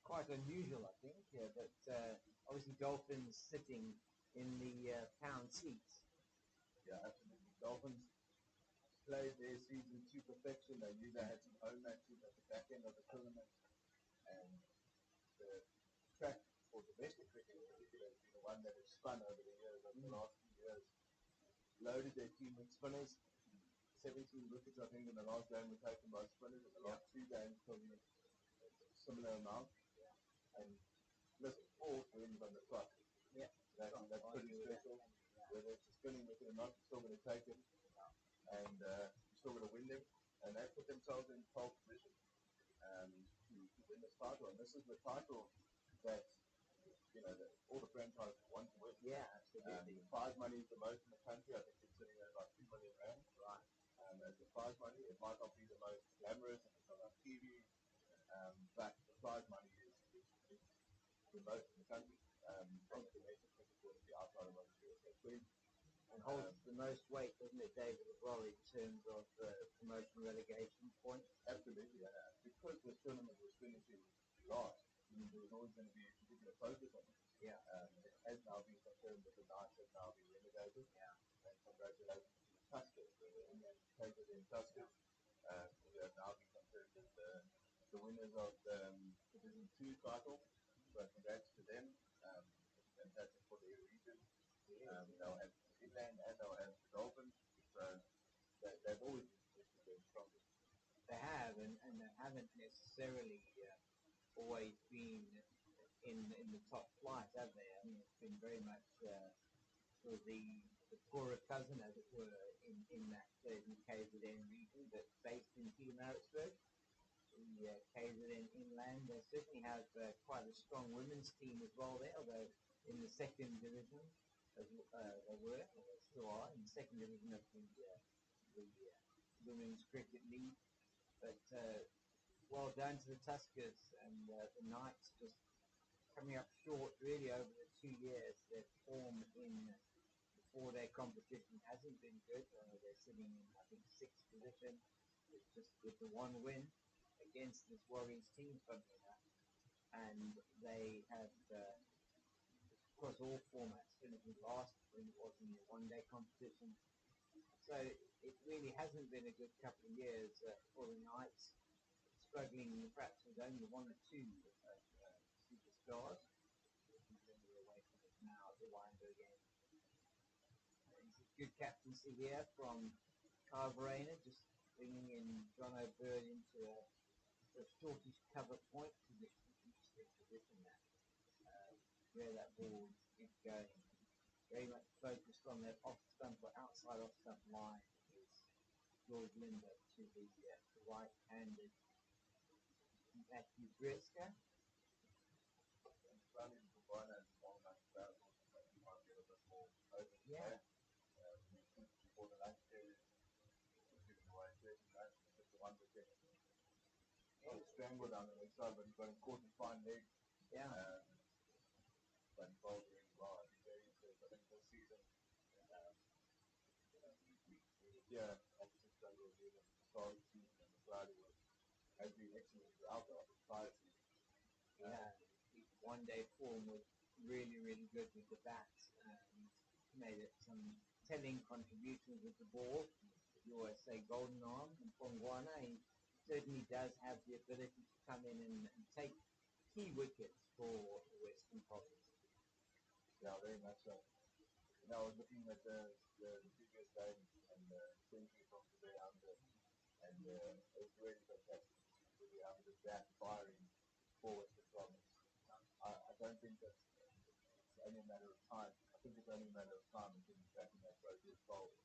quite unusual, I think, but obviously Dolphins sitting in the pound seats. Yeah, absolutely. Dolphins played their season to perfection. They knew they had some home matches at the back end of the tournament, and the track for domestic cricket in particular has been the one that has spun over the years, over the last few years. Loaded their team with spinners. 17 wickets, I think, in the last game were taken by spinners. In the last 2 games, probably a similar amount. And listen, all wins on the clock. Yeah, That's pretty special. Whether it's a spinning wicket or not, you're still going to take them. And you're still going to win them. And they put themselves in pole position to win this title. And this is the title that, that all the franchises want to win. Yeah, absolutely. The prize money is the most in the country. I think it's sitting at about 2 million rand. Right. As the prize money, it might not be the most glamorous and it's not on TV, but the prize money is the most in the country. From the domestic cricket point of view, outside of the CSA. And holds the most weight, doesn't it, David, as well, in terms of promotion relegation points? Absolutely. Because this tournament was finishing last, there was always going to be a particular focus on it. Yeah. It has now been confirmed that the Knights have now been relegated. Yeah. And congratulations to the Tuskers, the Indian takers in Tuskers, who have now been confirmed as the winners of the Division 2 title. So congrats to them. fantastic for their region. They'll have inland and they'll have the Dolphins. So they've always been very strong. They have, and they haven't necessarily always been in the top flight, have they? I mean, it's been very much sort of the poorer cousin, as it were, in that KZN region, but based in Pietermaritzburg. The KZN inland, they certainly have quite a strong women's team as well there, although in the second division, they were, or they still are, in the second division of the Women's Cricket League. But well done to the Tuskers, and the Knights just coming up short really over the 2 years. Their form in the 4-day competition hasn't been good. They're sitting in, I think, 6th position, just with the one win against this Warriors team, funnily enough. And they have, across all formats, finishing last when it was in the 1-day competition. So it really hasn't been a good couple of years for the Knights, struggling perhaps with only 1 or 2 superstars. Away from it now at the Weinberg end. It's a good captaincy here from Carverena, just bringing in John O'Byrne into a shortish cover point position. Interesting position there. Where that ball is going. Very much focused on that off-stump or outside off-stump line is George Linder to the right-handed Matthew Brisker. Probably combine that all night battle, you might get a bit more open. Yeah. Before the last period, giving away 30 runs, just the 1 wicket. Not a strangle down the next side, but he's got a caught and fine leg. Yeah. But he bowled really well. I think very impressive. I think this season, yeah, obviously struggled with the start of the season and the Friday has been excellent throughout the entire season. Yeah, his 1-day form was really, really good with the bat. Made it some telling contributions with the ball. You always say golden arm and Pongwana. He certainly does have the ability to come in and take key wickets for the Western Province. Yeah, very much so. I was looking at the previous game and the century from the under, and it was really fantastic to see the under that firing for Western Province. I don't think that it's only a matter of time. I think it's only a matter of time until he's back in that project bowl.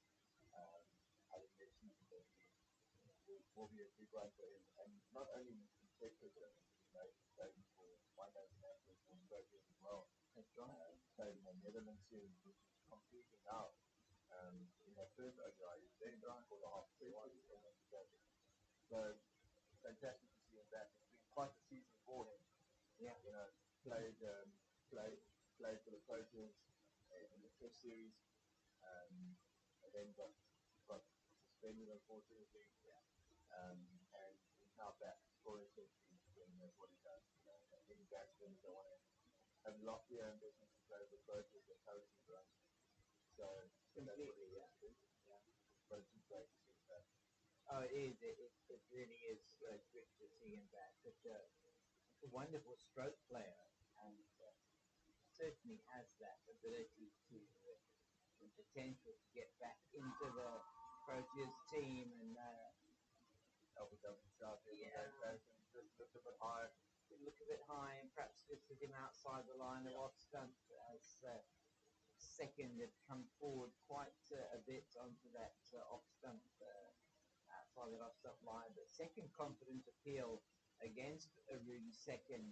I think next season will be a big one for him. And not only in Texas, but he made his debut for 1 day international for Australia as well. That's right. Played in the Netherlands series, which is completing now. In that first ODI, he was then gone for the half century. So fantastic to see him back. It's been quite a season for him. Yeah. Played for the coaches in the Test series, and then got suspended unfortunately. And he's now back scoring centuries, and that's what he does. Any batsmen that want to have loftier ambitions to play with the coaches and coaching runs. So completely, yeah. But it's just great to see him back. Oh, it is. It really is great to see him back. Such a wonderful stroke player, and certainly has that ability to the potential to get back into the Proteas team and Double shot, yeah, just look a bit high. Look a bit high and perhaps just hit him outside the line of off stump as second had come forward quite a bit onto that off stump outside the off stump line. But second confident appeal against Arun second.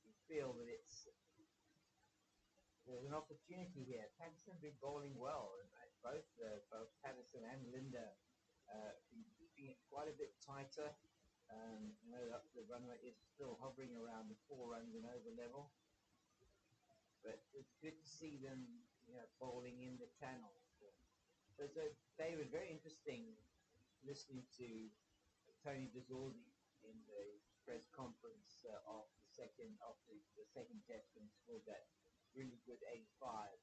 You feel that there's an opportunity here. Patterson been bowling well. Both Patterson and Linda been keeping it quite a bit tighter. The run rate is still hovering around the 4 runs and over level. But it's good to see them bowling in the channel. So David, very interesting listening to Tony DeZorzi in the press conference after the second test when he scored that really good 85,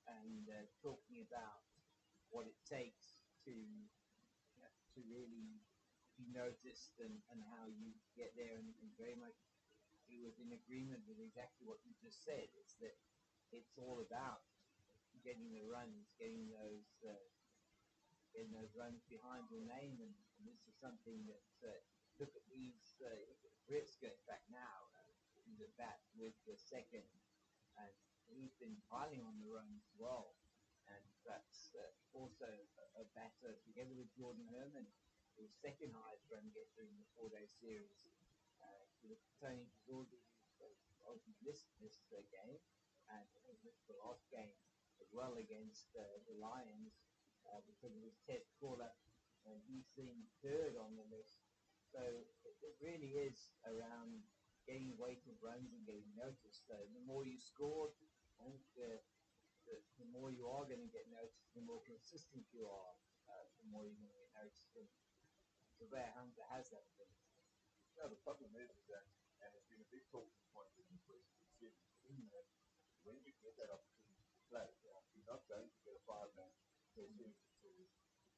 and talking about what it takes to really be noticed and how you get there, and very much he was in agreement with exactly what you just said. It's that it's all about getting the runs, getting those runs behind your name, and this is something that look at these. Britzka back now, he's at bat with the second, and he's been piling on the runs as well. And that's also a batter together with Jordan Herman, who's second highest run getter in the 4-day series. With Tony George, who missed this game, and missed the last game as well against the Lions because of his test caller, and he's seen third on the list. So it really is around getting weighted runs and getting noticed. So the more you score, I think the more you are going to get noticed, the more consistent you are, the more you're going to get noticed. And the rare hunter has that ability. No, the problem is that, and it's been a big talking point in the Western series, that when you get that opportunity to play, you're not going to get a 5-man series to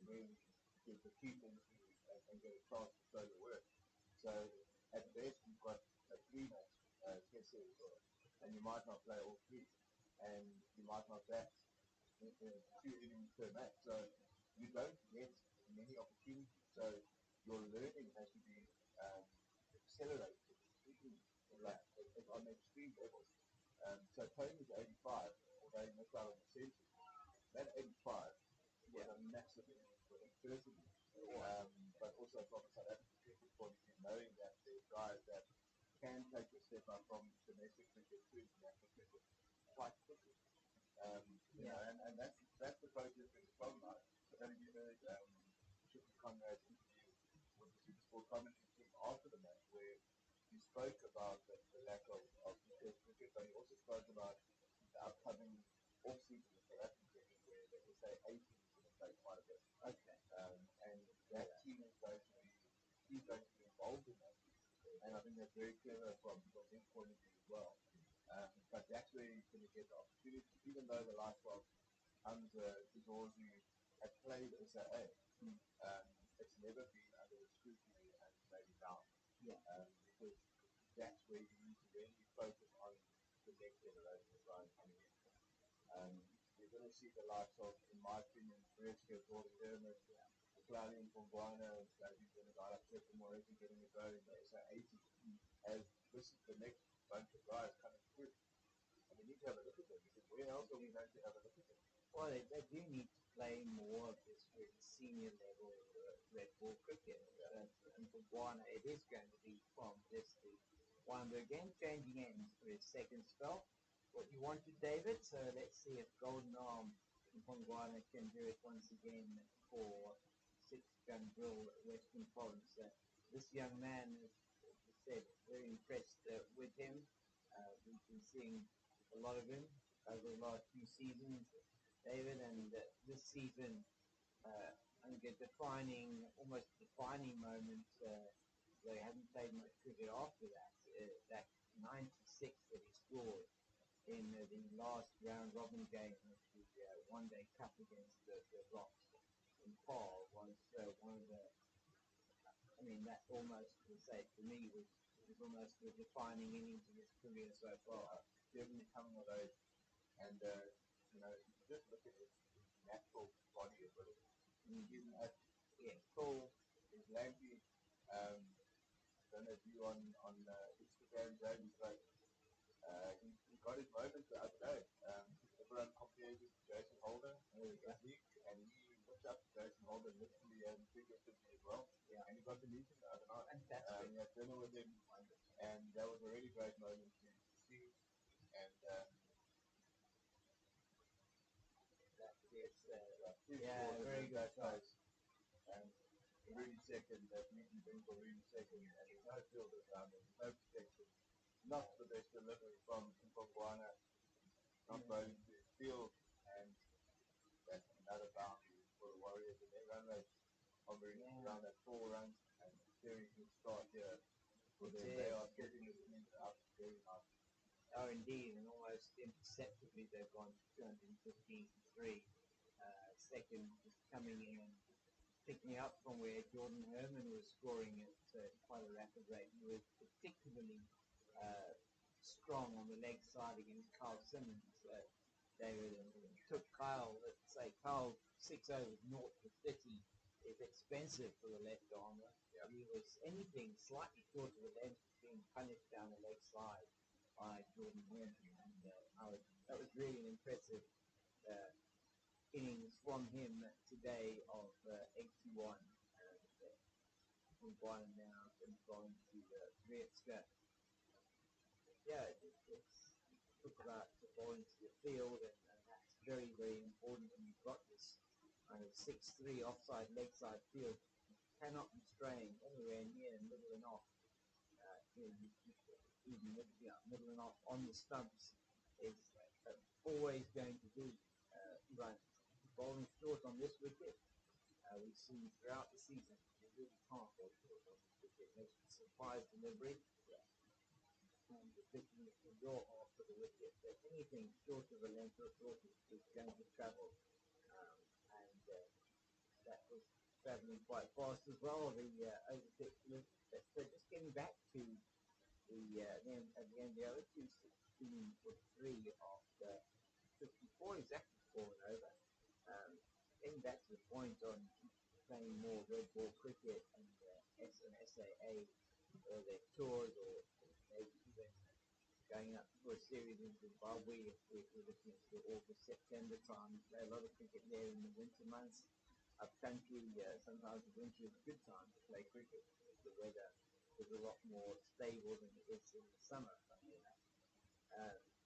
really get the key things and get a chance to show your work. So at best, you've got a 3-match CSA, and you might not play all 3, and you might not bat 2 innings per match. So you don't get many opportunities. So your learning has to be accelerated on the extreme level. So Tony's 85, although he missed out on the century, that 85 was a massive inning for him personally, but also from a South African cricket point of view, knowing that there are guys that can take a step up from domestic cricket to international cricket quite quickly. And that's the process that is problem. I don't know if you heard Chicken Conrad's interview with the Supersport commentary team after the match, where he spoke about the lack of test cricket, but he also spoke about the upcoming off-season in South African cricket, where the SA 18 is going to play quite a bit. Okay. And that team is going to be involved in that. And I think that's very clever from his point of view as well. But that's where he's going to get the opportunity, even though the likes of Hamza, George, have played SAA. It's never been under the scrutiny as maybe now. Because that's where you need to really focus on the next generation of guys coming in. You're going to see the likes of, in my opinion, Britzka, Jordan Herman, Claudio Pongwana, who's going to guide up Clifton Morrison, getting a go in the SA 80. As this is the next bunch of guys coming through. And we need to have a look at them, because where else are we going to have a look at them? Well, they do need to play more of this really senior level red ball cricket. And for Guana, it is going to be from this to Wanda again, changing ends for his second spell. What you wanted, David, so let's see if Golden Arm and Pongwana can do it once again for 6-gun drill at Western Province. This young man, as you said, very impressed with him. We've been seeing a lot of him over the last few seasons, David, and this season, I think almost defining moment. They haven't played much cricket after that. That 96 that he scored in the last round robin game of the one-day cup against the Rocks in Paul was one of the. I mean, that almost, to say, for me, was almost the defining innings of his career so far. Definitely coming of age. And, you just look at his natural body ability. He's an athlete. Yeah, cool. He's lanky. I don't know if you on Instagram, James, but he got his moments the other day. Everyone compares him to Jason Holder in the league, and he looked up to Jason Holder literally and figuratively as well. Yeah. And he got to meet him the other night. Fantastic. He had dinner with him, and that was a really great moment to see. And very good shot. And really second, that meeting brings for really second, and there's no fielders around him, there's no protection. Not the best delivery from Pongwana, not going to his field, and that's another boundary for the Warriors, and their run rate hovering around at 4 runs, and very good start here for them. They are getting the team up very nicely. Oh, indeed, and almost imperceptibly they've gone to 215 to 3. Second, just coming in and picking up from where Jordan Herman was scoring at quite a rapid rate. He was particularly strong on the leg side against Carl Simmons. David, and took Kyle, let's say Kyle 6 overs, 0 to 30 is expensive for the left armer. Yeah. He was anything slightly short of the length being punished down the leg side by Jordan Wynn, and that was really an impressive innings from him today of 81. One now and going to Rietska. Yeah, it's took about the ball into the field, and that's very, very important when you've got this 6-3 offside leg side field. You cannot be straying anywhere near middle and off. Even middle and off on the stumps is always going to be run. Bowling short on this wicket, we've seen throughout the season, you really can't bowl short on this wicket. Makes a surprise delivery. And the pitching in your half of the wicket, but anything short of a length or short is going to travel. And that was traveling quite fast as well. The overtake. So just getting back to then at the end, the other 216 for 3 after 54 is actually fallen over. Getting back to the point on playing more red ball cricket and SAA or their tours, or maybe even going up for a series in Zimbabwe if we're looking to August, September time. Play a lot of cricket there in the winter months. Up country, sometimes the winter is a good time to play cricket. The weather is a lot more stable than it is in the summer.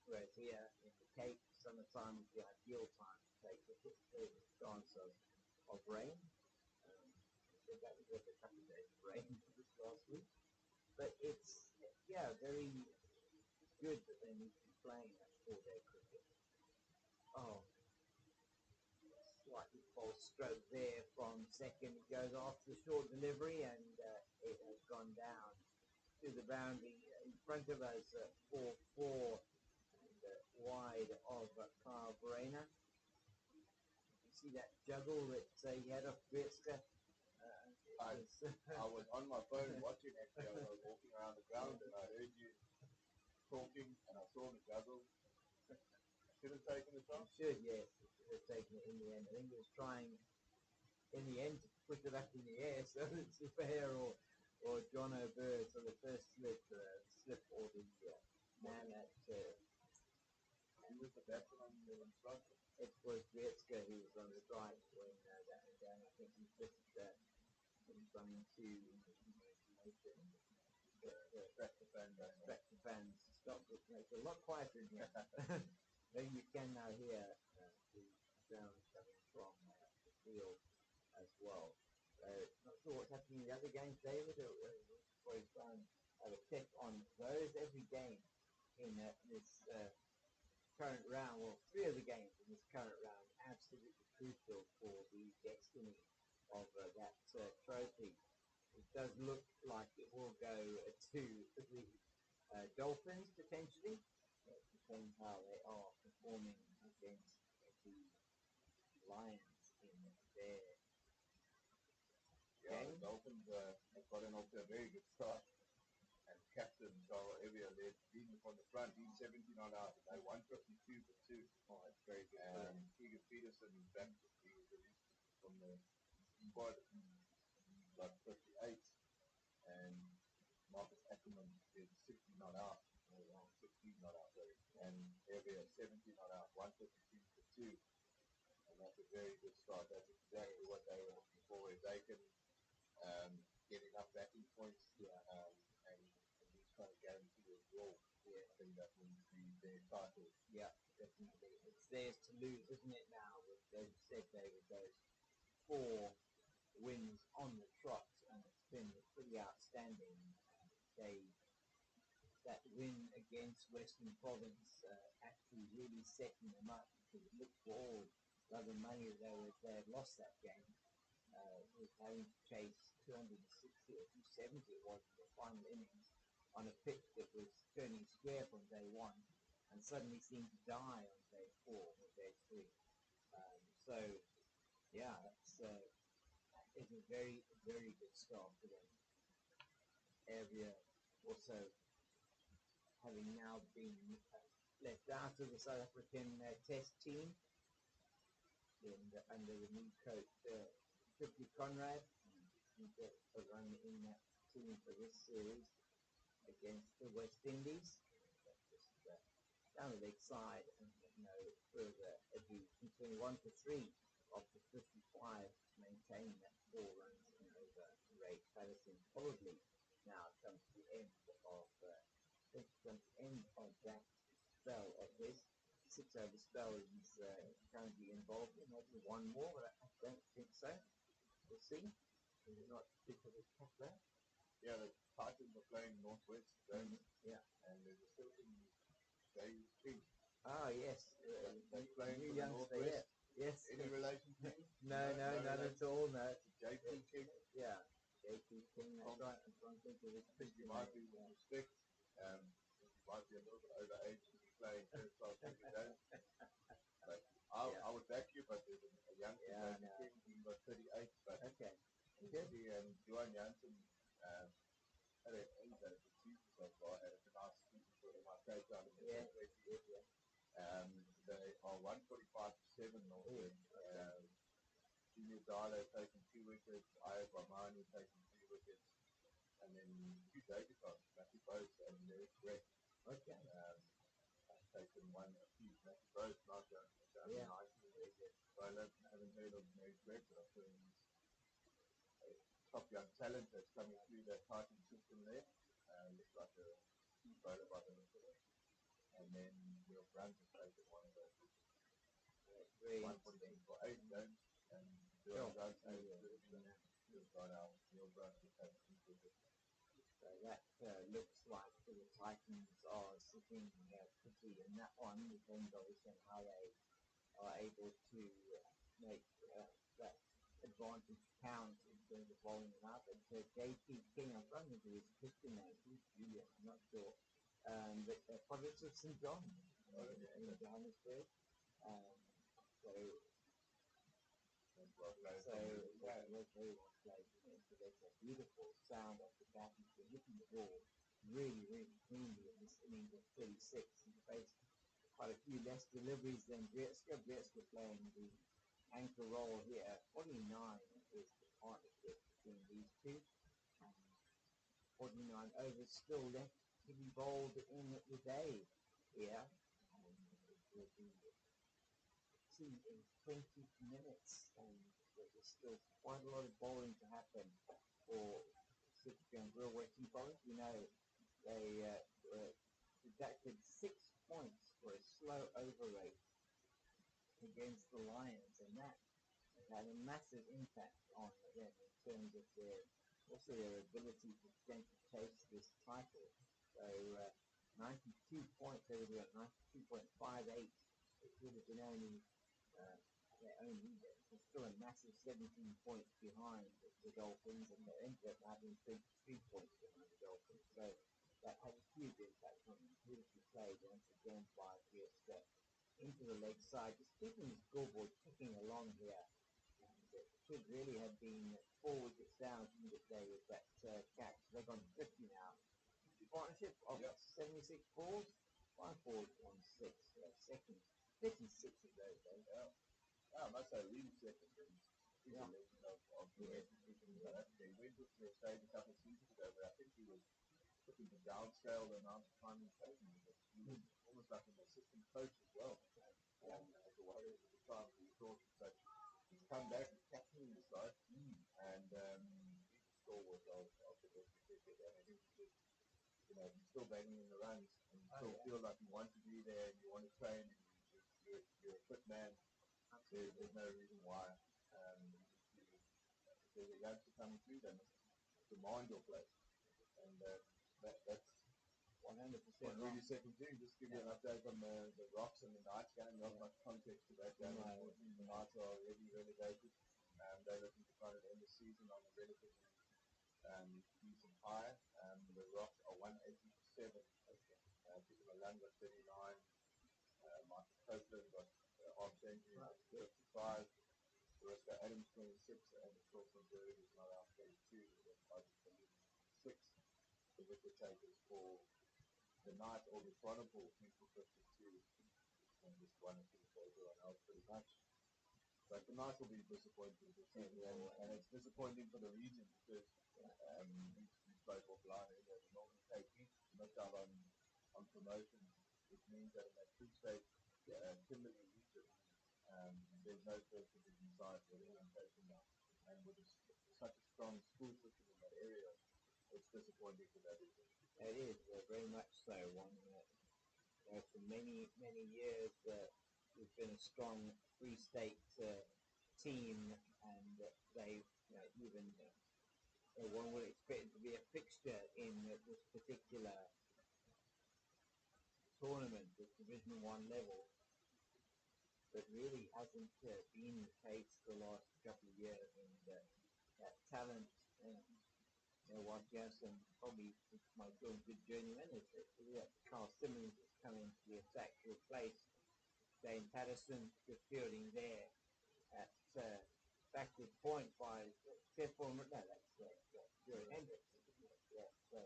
Whereas here in the Cape, summertime is the ideal time to play cricket. There's a chance of rain. So that was just a couple of days of rain this last week. But it's, very good that they need to be playing that 4-day cricket. Oh, slightly false stroke there from second. It goes off the short delivery, and it has gone down to the boundary in front of us, 4-4, and wide of Kyle Verena. You see that juggle that he had off Britzka? I was on my phone watching actually. I was walking around the ground and I heard you talking and I saw the juggle. Should have taken the shot? Should, yes. Should have taken it in the end. I think he was trying in the end to push it up in the air so that Zubair or John O'Bird, so the first slip or the man at Who was the batsman on the strike? it was Britzka who was on the strike when that went down. I think he just running to information. Distract the fan back. Distract the fans. Stop it. It's a lot quieter in here. Maybe you can now hear the sound coming from the field as well. Not sure what's happening in the other games, David. We've done a check on those. Every game in this current round, well, 3 of the games in this current round, absolutely crucial for the destiny of that trophy. It does look like it will go to the Dolphins potentially. Depends how they are performing against the Lions in their Yeah, game. the Dolphins have gotten off to a very good start. And captain Charles Evia led leading from the front. He's 17 on out. They 152 for 2. Oh, that's very good. And Egan Peterson is back. He was released from the squad, like 58. And Marcus Ackerman is 60 not out. 16 not out, sorry. And Evia 17 not out. 152 for 2. And that's a very good start. That's exactly what they were looking for. If they can get enough backing points, and these kind of guarantee a draw, I think that will be their title. Yeah, definitely. It's theirs to lose, isn't it, now? With, as you said, David, those 4 wins on the trot, and it's been pretty outstanding. That win against Western Province actually really setting them up, because it looked for all the other money they had lost that game. Was having to chase 260 or 270 it was in the final innings on a pitch that was turning square from day 1 and suddenly seemed to die on day 4 or day 3. It's a very, very good start for them. Area also having now been left out of the South African Test team under the new coach Trippi Conrad. He got a run in that team for this series against the West Indies. Just down the leg side and no further ado. Between 1 for 3 after 55, maintaining that 4 runs in over Ray Patterson. Probably now comes to the end of that spell of his 6-over spell. He's currently involved in maybe one more, but I don't think so. We'll see. He's not particularly popular. Yeah, the Titans are playing Northwest today. Yeah. And there's a certain Dave King. Ah, yes. They're playing new for the youngster, Northwest. yeah. Yes. Any relation to him? No, not at all, no. JP King. Yeah, JP King, that's right. I'm trying to think of his I think he might be with respect. He might be a little bit overage to be playing first class every day. But I would back you, but there's a youngster, JP King, he's got 38, but okay. he and Johan Janssen had a season so far, had a nice season for them. I played down in the Yeah. They are 145-7 Northwest. Junior Dala taking 2 wickets, Ayaz Rahmani taking 3 wickets, and then 2 Davids, Matthew Bose and Derek Brett. Okay. I've taken 1 apiece. Matthew Bose, not down 19. So I haven't heard of Derek Brett, but I've heard he's a top young talent that's coming through that Titan system there. Looks like a bowler by the look of it. And then Will Brunt has taken 1 of those. 1 for 8 games, and Will Brunt has got out. Will Brunt has taken 2 wickets. So that looks like the Titans are sitting pretty in that one. Depends obviously on how they are able to make that advantage count in terms of bowling them out. But JP King, I'm trying to do his Christian name, who's Julian, I'm not sure. But Province of St. John in Johannesburg. So was very well played. So there's a beautiful sound of the bat. He's hitting the ball really, really cleanly in this innings of 36. He faced quite a few less deliveries than Brietzke. Brietzke playing the anchor role here. 49 is the partnership between these two. 49 overs still left to be bowled in the day here. It will be 2 in 20 minutes, and there's still quite a lot of bowling to happen for Citrian Grill Western Bowlers. You know, they deducted 6 points for a slow over rate against the Lions, and that had a massive impact on them in terms of their ability to potentially chase this title. So 92 points, they would be at 92.58. It would have been only their own leader. It's still a massive 17 points behind the Dolphins, and they ended up having 23 points behind the Dolphins. So that had a huge impact on them. Beautifully played once again by Brietzke into the leg side, just keeping the scoreboard ticking along here. And it should really have been 4 wickets down from the day with that catch. They've gone 50 now. Partnership of 76 balls, 5 balls on 6. Second, 56 of those. I must say, really second. He's a legend of the He went to the stage a couple of seasons ago where I think he was looking to downscale the amount of time he's taking. He was almost like an assistant coach as well. As the Warriors at the time, he thought that he's come back as captain in the side, and he's a stalwart of the best cricket. And he's just, he's still banging in the runs, and you still feel like you want to be there, and you want to train, and you're a fit man. There's no reason why. If there's a youngster coming through, then demand your place. And that's 100% what really second doing. Just to give you an update on the Rocks and the Knights game. Not much context to that game. Unfortunately, the Knights are already relegated. They're looking to kind of end the season on a relatively decent high. The Rocks are 187. Peter Malan got 39. Michael Copeland got half century, 55. Barista Adams 26, and Wilson Bird is not out 22. The wicket takers for the night or the Chronicle people 52, and just one or two for everyone else pretty much. But the night will be disappointing this season, and it's disappointing for the region because we spoke offline earlier. We normally take each missed out on promotion, which means that in that two-state Kimberley region, there's no first division side for anyone taking that. And with such a strong school system in that area, it's disappointing for that region. It is very much so. One for many years, there's been a strong Free State team, and they even one would expect it to be a fixture in this particular tournament at Division 1 level, but really hasn't been the case for the last couple of years. And that talent, while Jason probably might go a good journeyman, is that Carl Simmons is coming to the attack to replace Dane Patterson, just fielding there at backward point by Stefan. No, that's Jerry Hendricks. Yeah, so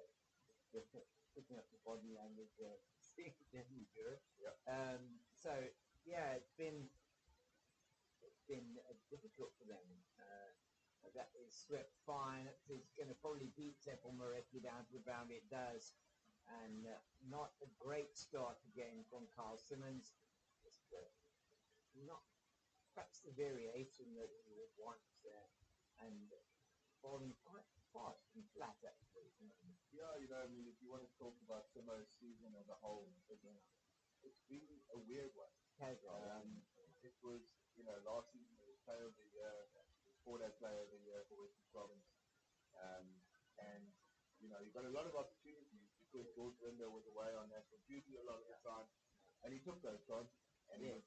just picking up the body language there. Definitely Jerry. Yep. So yeah, it's been difficult for them. That is swept fine. It's going to probably beat Teppel Morecki down to the boundary. It does. And not a great start again from Carl Simmons. Just, not perhaps the variation that he would want, and falling quite fast and flat actually. Yeah, if you want to talk about Simo's season as a whole, it's been a weird one. It was, last season it was Player of the Year, four-day Player of the Year for Western Province, and you got a lot of opportunities because George Linder was away on national duty a lot of the time, and he took those chances, and he was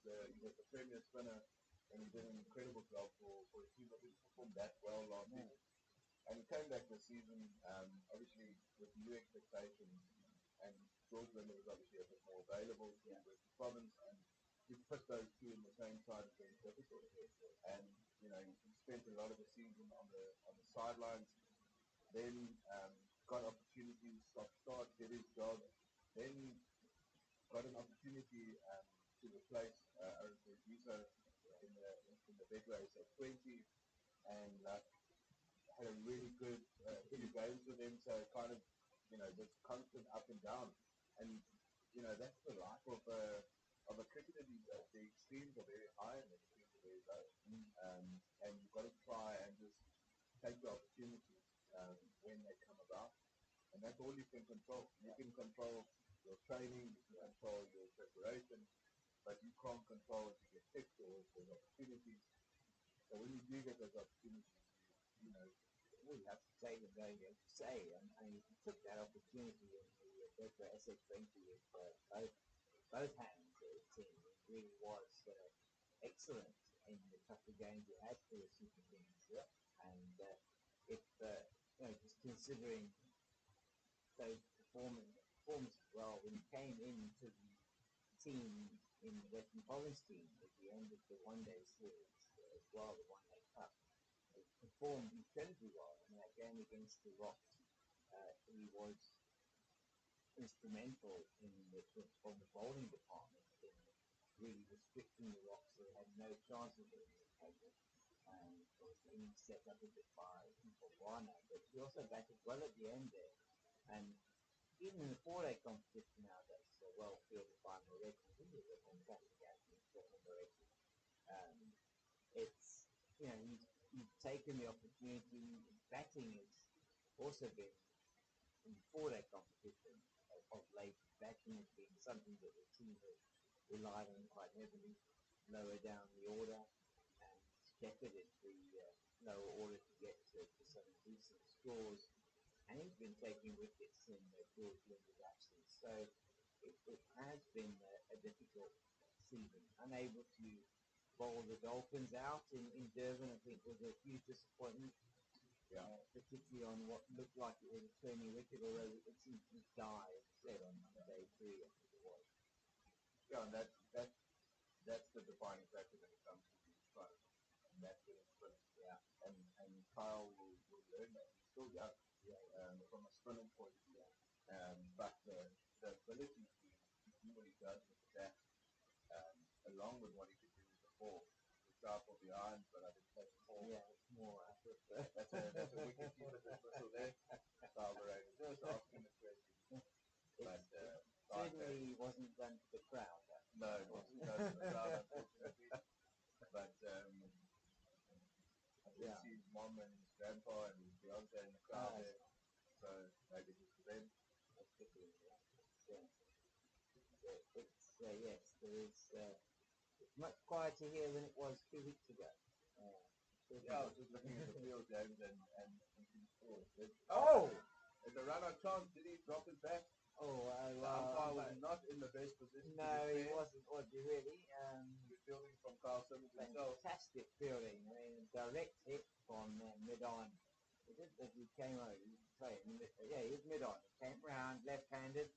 the premier spinner, and he did an incredible job for a team that didn't perform that well last season. And he came back this season, obviously with new expectations, and George Linder was obviously a bit more available in Western Province, and to put those two in the same side is very difficult. And he spent a lot of the season on the sidelines, then got opportunities, start, did his job, then got an opportunity to replace Aaron Perdiso in the big race at 20, and had a really good few games with him, so kind of this constant up and down, and that's the life of a cricketer these days. The extremes are very high and the extremes are very low, and you've got to try and just take the opportunities when they come about, and that's all you can control. You can control your training, you can control your preparation, but you can't control if you get picked or if there's opportunities. So when you do get those opportunities, we have to take it there, you say. And he took that opportunity in the Better SX20 with both hands. It really was excellent in the couple of games he had for the Super Kings. And if just considering those performances as well, when he came into the team in the Western Province team at the end of the one-day series as well, the one-day cup, he performed incredibly well in that game against the Rocks. He was instrumental from the bowling department in really restricting the Rocks, so they had no chance of getting the table. It was being set up a bit by Botswana, but he also batted well at the end there. And even in the four-day competition now, that's well fielded by Morecki. He was a fantastic athlete, Stefan Morecki. It's he's taken the opportunity. Batting has also been in the four-day competition of late. Batting has been something that the team has relied on quite heavily, lower down the order, and shepherded the lower order to get to some decent scores. And he's been taking wickets in George Linder's absence. So it has been a difficult season. Unable to bowl the Dolphins out in Durban, I think, was a huge disappointment. Particularly on what looked like it was a turning wicket, although it seemed to die instead on day 3, I think it was. Yeah, and that's the defining factor when it comes to these runs, and that's when it's spinning. Yeah. And Kyle will learn that. He's still young, from a spinning point of view. But the ability to do what he does with the back, along with what he could do with the ball. The sharp or behind, but I think that's more. Yeah, it's more. That's a wicked keeper dismissal there. Salvador just asking the question. But certainly wasn't done to the crowd. No, it wasn't done to the crowd, unfortunately. But I did see his mom and his grandpa and his fiance in the crowd there. So maybe just for them. Yes, there is much quieter here than it was 2 weeks ago. Yeah, I was just looking at the field, James, and Oh! There's a run on chance. Did he drop his back? Oh, The umpire was not in the best position. No, he wasn't, was he really? He was fielding from Carl Simmons himself. Fantastic fielding. I mean, direct hit from mid-on. He came over, he was mid-on. He came round, left-handed,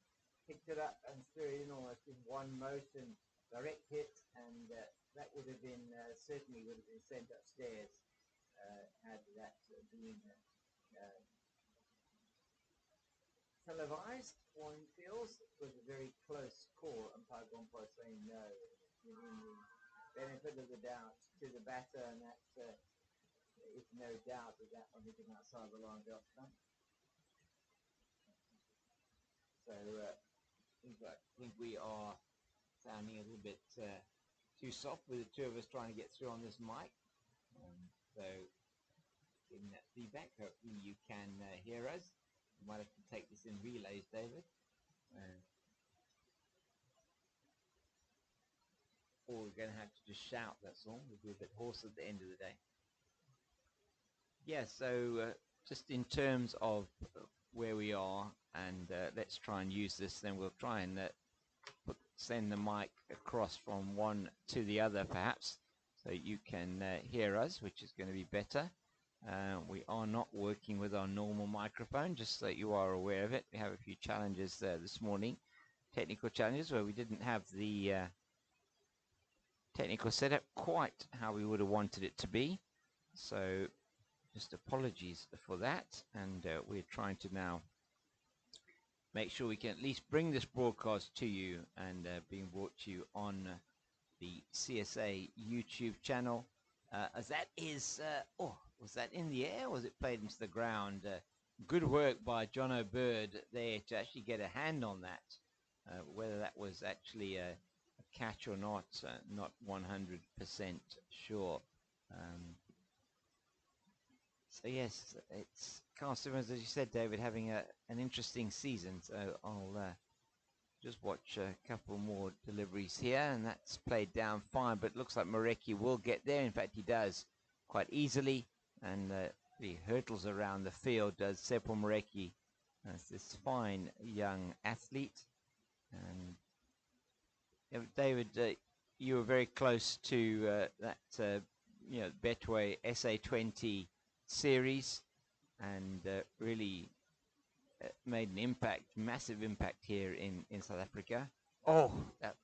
picked it up and threw it in almost in one motion. Direct hit, and that would have been, certainly would have been sent upstairs had that been televised. One feels it was a very close call. Umpire Gompa saying no, giving the benefit of the doubt to the batter, and that is no doubt that one hit him outside the line of stump. So I think we are sounding a little bit too soft with the two of us trying to get through on this mic. So giving that feedback, hopefully you can hear us. You might have to take this in relays, David. Or we're going to have to just shout, that's all. We'll be a bit hoarse at the end of the day. Yeah, so just in terms of where we are, and let's try and use this, then we'll try and send the mic across from one to the other, perhaps, so you can hear us, which is going to be better. We are not working with our normal microphone, just so you are aware of it. We have a few challenges this morning, technical challenges, where we didn't have the technical setup quite how we would have wanted it to be. So just apologies for that, and we're trying to now make sure we can at least bring this broadcast to you, and being brought to you on the CSA YouTube channel. As that is, was that in the air, or was it played into the ground? Good work by Jono Bird there to actually get a hand on that. Whether that was actually a catch or not 100% sure. So yes, it's Carl Simmons, as you said, David, having an interesting season. So I'll just watch a couple more deliveries here, and that's played down fine, but it looks like Mareki will get there. In fact, he does quite easily, and he hurtles around the field, does Seppo Mareki, this fine young athlete. And David, you were very close to that Betway SA20 series, and really made an impact, massive impact here in South Africa. Oh,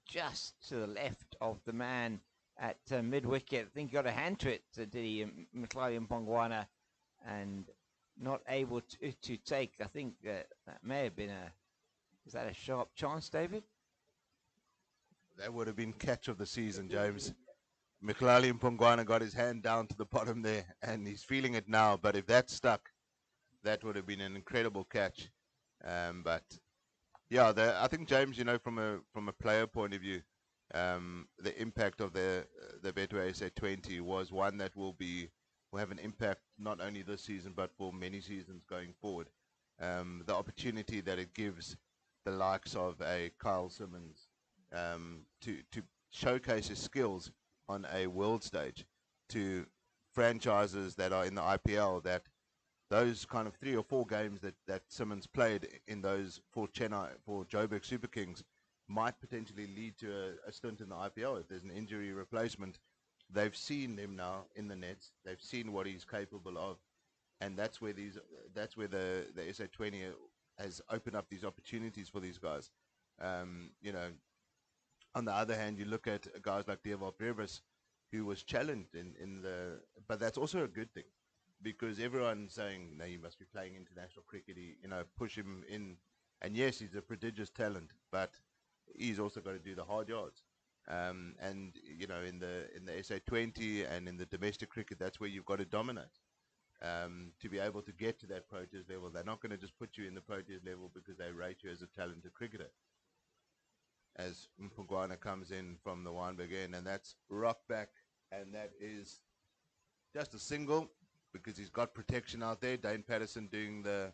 just to the left of the man at mid-wicket. I think he got a hand to it, did he, Mklali Mpongwana, and not able to take, I think that may have been is that a sharp chance, David? That would have been catch of the season, James. Mklali Mpongwana got his hand down to the bottom there, and he's feeling it now. But if that stuck, that would have been an incredible catch. But yeah, I think, James, from a player point of view, the impact of the Betway SA20 was one that will have an impact not only this season but for many seasons going forward. The opportunity that it gives the likes of a Kyle Simmons to showcase his skills on a world stage, to franchises that are in the IPL, that those kind of 3 or 4 games that Simmons played in those for Joburg Super Kings might potentially lead to a stint in the IPL. If there's an injury replacement, they've seen him now in the nets. They've seen what he's capable of, and that's where the SA20 has opened up these opportunities for these guys. On the other hand, you look at guys like Dewald Brevis, who was challenged but that's also a good thing, because everyone's saying, no, you must be playing international cricket, push him in And yes, he's a prodigious talent, but he's also got to do the hard yards. And in the SA20 and in the domestic cricket, that's where you've got to dominate. To be able to get to that Proteas level, they're not going to just put you in the Proteas level because they rate you as a talented cricketer. As Mpongwana comes in from the Weinberg end, and that's rock back, and that is just a single because he's got protection out there. Dane Patterson doing the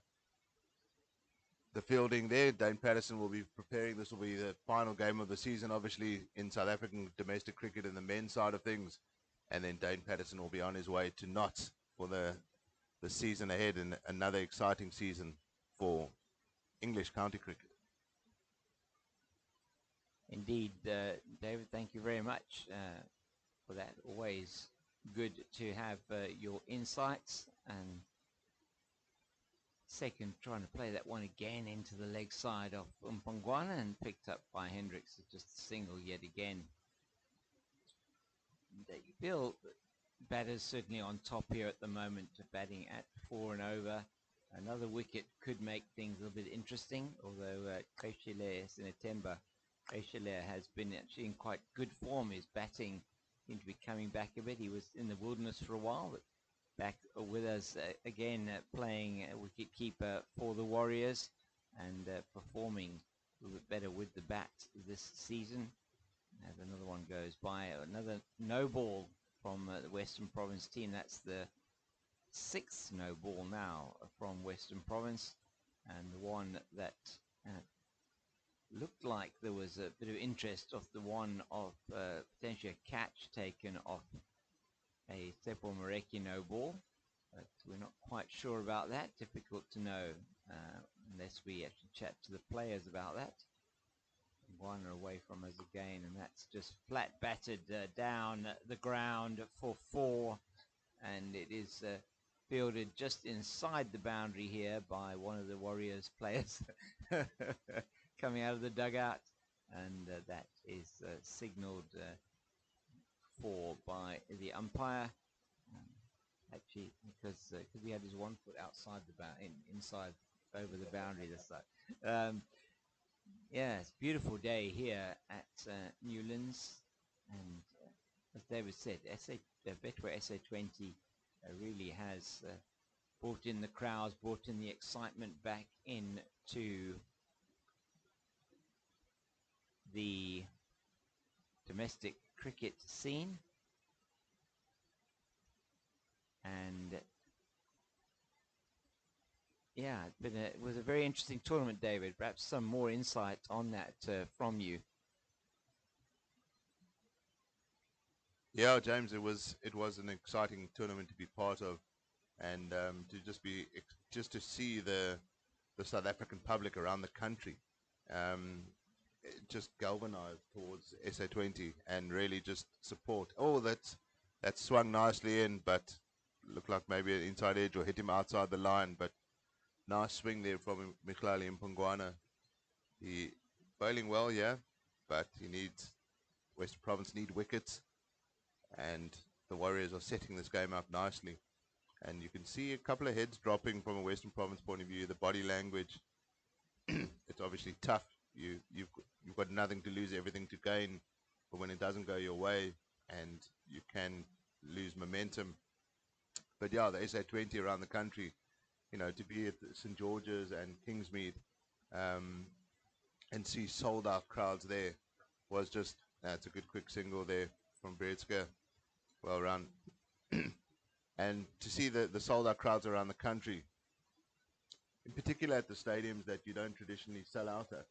fielding there. Dane Patterson will be preparing. This will be the final game of the season, obviously, in South African domestic cricket in the men's side of things. And then Dane Patterson will be on his way to Notts for the season ahead, and another exciting season for English county cricket. Indeed, David, thank you very much for that. Always good to have your insights. And second, trying to play that one again into the leg side of Mpongwana and picked up by Hendricks. Just a single yet again. You feel batters certainly on top here at the moment, batting at 4 and over. Another wicket could make things a little bit interesting, although Keshile Sinetemba has been actually in quite good form. His batting seems to be coming back a bit. He was in the wilderness for a while, but back with us again, playing wicket-keeper for the Warriors and performing a little bit better with the bat this season. As another one goes by, another no ball from the Western Province team. That's the 6th no ball now from Western Province, and the one that looked like there was a bit of interest off the one of potentially a catch taken off a Sepo Mareki no ball, but we're not quite sure about that. Difficult to know unless we actually chat to the players about that. One away from us again, and that's just flat batted down the ground for 4, and it is fielded just inside the boundary here by one of the Warriors players coming out of the dugout, and that is signaled for by the umpire. Actually, because he had his 1 foot outside the inside over the boundary this side. Yeah, it's a beautiful day here at Newlands, and as David said, Betway SA20 really has brought in the crowds, brought in the excitement back into the domestic cricket scene. And yeah, it was a very interesting tournament, David. Perhaps some more insight on that from you. Yeah, James, it was an exciting tournament to be part of, and to see the South African public around the country just galvanized towards SA20 and really just support. Oh, that swung nicely in, but looked like maybe an inside edge or hit him outside the line, but nice swing there from Mihlali Mpongwana. He bowling well, yeah, but Western Province need wickets, and the Warriors are setting this game up nicely. And you can see a couple of heads dropping from a Western Province point of view. The body language, it's obviously tough. You've got nothing to lose, everything to gain. But when it doesn't go your way, and you can lose momentum. But yeah, the SA20 around the country, to be at St. George's and Kingsmead, and see sold out crowds there was just, it's a good quick single there from Bredska. Well run. And to see the sold out crowds around the country, in particular at the stadiums that you don't traditionally sell out at,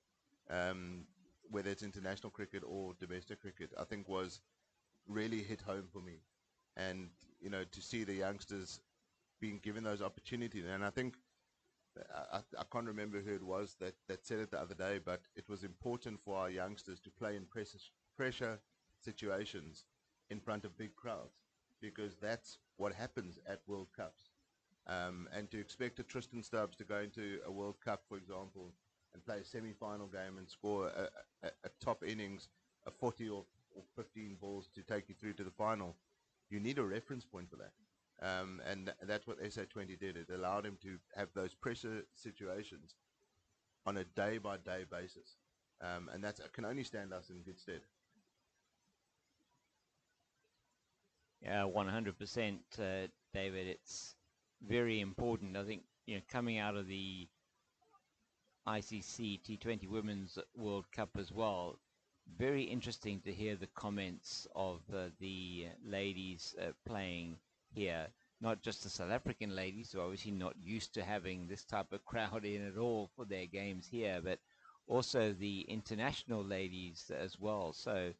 whether it's international cricket or domestic cricket, I think was really hit home for me. And, to see the youngsters being given those opportunities. And I think, I can't remember who it was that said it the other day, but it was important for our youngsters to play in pressure situations in front of big crowds, because that's what happens at World Cups. And to expect a Tristan Stubbs to go into a World Cup, for example, and play a semi-final game and score a top innings, a 40 or 15 balls to take you through to the final, you need a reference point for that. And that's what SA20 did. It allowed him to have those pressure situations on a day-by-day basis. And that can only stand us in good stead. Yeah, 100%, David. It's very important. I think, coming out of the ICC T20 Women's World Cup as well, very interesting to hear the comments of the ladies playing here. Not just the South African ladies, who are obviously not used to having this type of crowd in at all for their games here, but also the international ladies as well. So,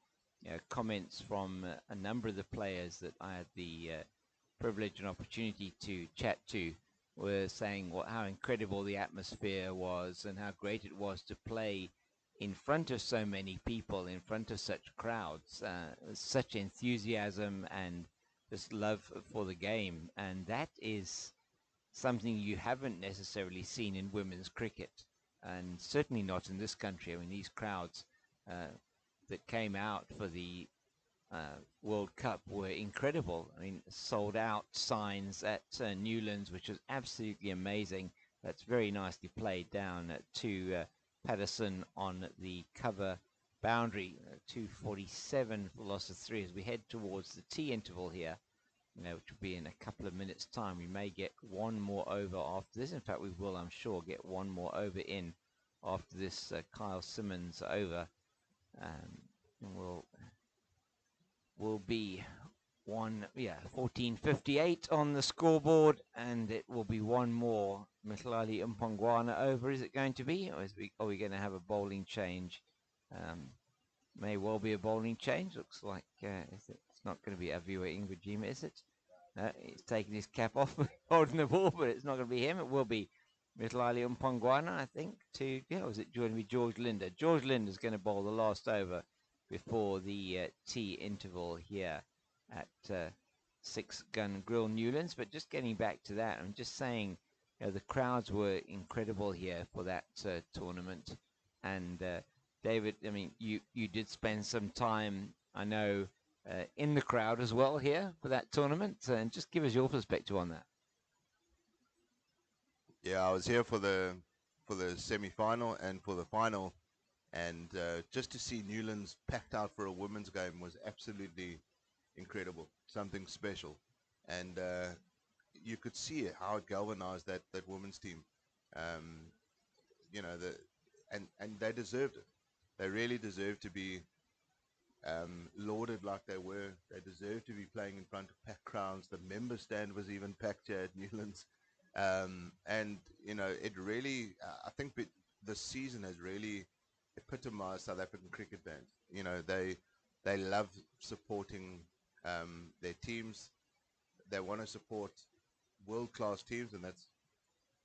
comments from a number of the players that I had the privilege and opportunity to chat to were saying how incredible the atmosphere was and how great it was to play in front of so many people, in front of such crowds, such enthusiasm and this love for the game. And that is something you haven't necessarily seen in women's cricket, and certainly not in this country. I mean, these crowds that came out for the World Cup were incredible. I mean, sold out signs at Newlands, which was absolutely amazing. That's very nicely played down to Patterson on the cover boundary. 247 for loss of 3 as we head towards the tea interval here, which will be in a couple of minutes' time. We may get one more over after this. In fact, we will, I'm sure, get one more over in after this Kyle Simmons over. Will be 14:58 on the scoreboard, and it will be one more Mihlali Mpongwana over. Is it going to be, or are we going to have a bowling change? May well be a bowling change. Looks like it's not going to be Aviwa Ingwajima, is it? He's taking his cap off, holding the ball, but it's not going to be him. It will be Mihlali Mpongwana, I think. Was it going to be George Linder? George Linder's going to bowl the last over before the tea interval here at 6 Gun Grill Newlands. But just getting back to that, I'm just saying, the crowds were incredible here for that tournament. And David, I mean, you did spend some time, I know, in the crowd as well here for that tournament, and just give us your perspective on that. Yeah, I was here for the semi-final and for the final. And just to see Newlands packed out for a women's game was absolutely incredible, something special. And you could see how it galvanized that women's team. And they deserved it. They really deserved to be lauded like they were. They deserved to be playing in front of packed crowds. The member stand was even packed here at Newlands. And, it really, I think the season has really epitomized South African cricket fans. They love supporting their teams. They want to support world-class teams, and that's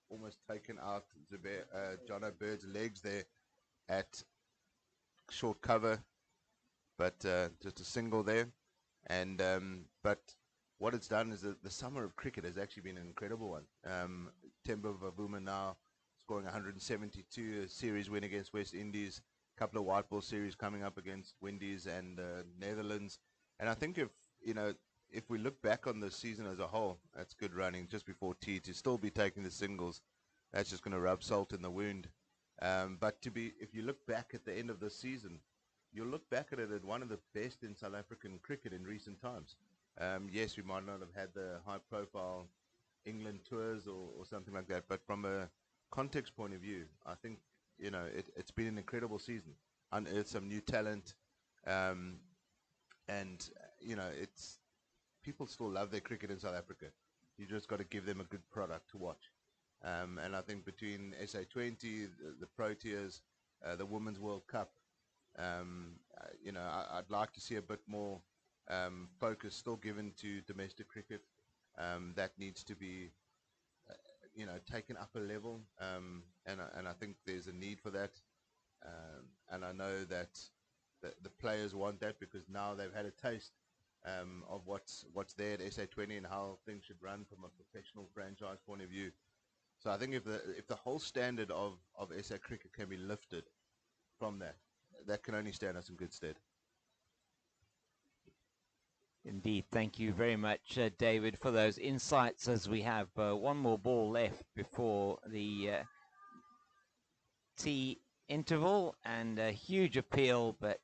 almost taken out Jono Bird's legs there at short cover, but just a single there. And but what it's done is that the summer of cricket has actually been an incredible one. Temba Bavuma now scoring 172, a series win against West Indies, a couple of white ball series coming up against Windies and Netherlands. And I think if we look back on the season as a whole, that's good running just before tea. To still be taking the singles, that's just going to rub salt in the wound. But if you look back at the end of the season, you'll look back at it as one of the best in South African cricket in recent times. Yes, we might not have had the high-profile England tours or something like that, but from a context point of view, I think it's been an incredible season. Unearthed some new talent, and it's people still love their cricket in South Africa. You just got to give them a good product to watch. And I think between SA20, the Proteas, the Women's World Cup, I'd like to see a bit more focus still given to domestic cricket. That needs to be, taken up a level, and I think there's a need for that. And I know that the players want that because now they've had a taste of what's there at SA20 and how things should run from a professional franchise point of view. So I think if the whole standard of SA cricket can be lifted from that can only stand us in good stead. Indeed. Thank you very much, David, for those insights, as we have one more ball left before the T interval and a huge appeal, but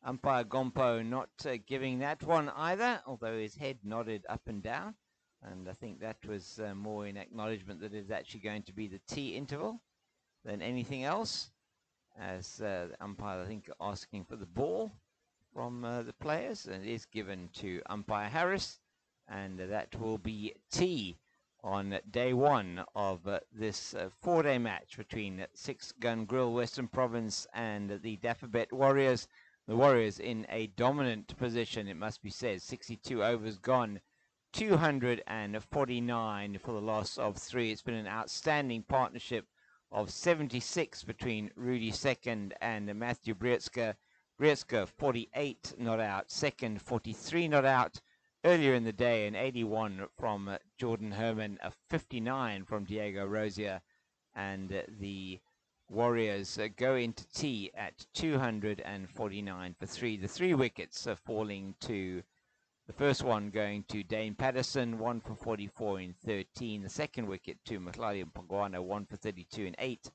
umpire Gompo not giving that one either, although his head nodded up and down. And I think that was more in acknowledgement that it's actually going to be the T interval than anything else, as the umpire, I think, asking for the ball from the players, and it is given to umpire Harris, and that will be T on day one of this 4-day match between Six Gun Grill Western Province and the DafaBet Warriors. The Warriors in a dominant position, it must be said. 62 overs gone, 249 for the loss of 3. It's been an outstanding partnership of 76 between Rudy Second and Matthew Brietzke. Brietzke 48 not out, Second 43 not out. Earlier in the day, an 81 from Jordan Herman, a 59 from Diego Rosier, and the Warriors go into tea at 249 for 3. The 3 wickets are falling to the first one going to Dane Patterson, 1 for 44 in 13. The second wicket to Mhlali Mpongwana, 1 for 32 in 8.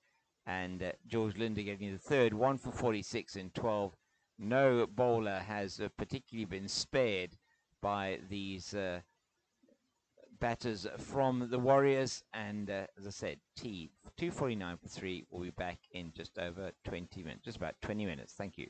And George Linder getting the third, 1 for 46 in 12. No bowler has particularly been spared by these batters from the Warriors. And as I said, T 249 for 3. We'll be back in just over 20 minutes, just about 20 minutes. Thank you.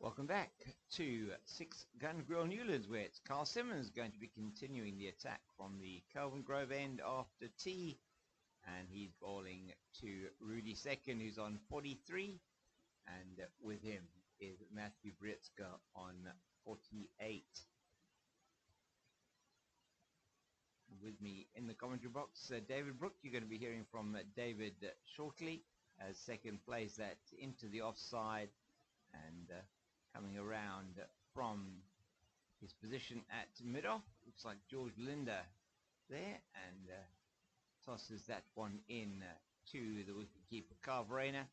Welcome back to Six Gun Grill Newlands, where it's Carl Simmons going to be continuing the attack from the Kelvin Grove end after tea. And he's bowling to Rudy Second, who's on 43. And with him is Matthew Brietzke on 48. With me in the commentary box, David Brook. You're going to be hearing from David shortly as second plays that into the offside and coming around from his position at mid-off. Looks like George Linder there and tosses that one in to the wicketkeeper Carverena.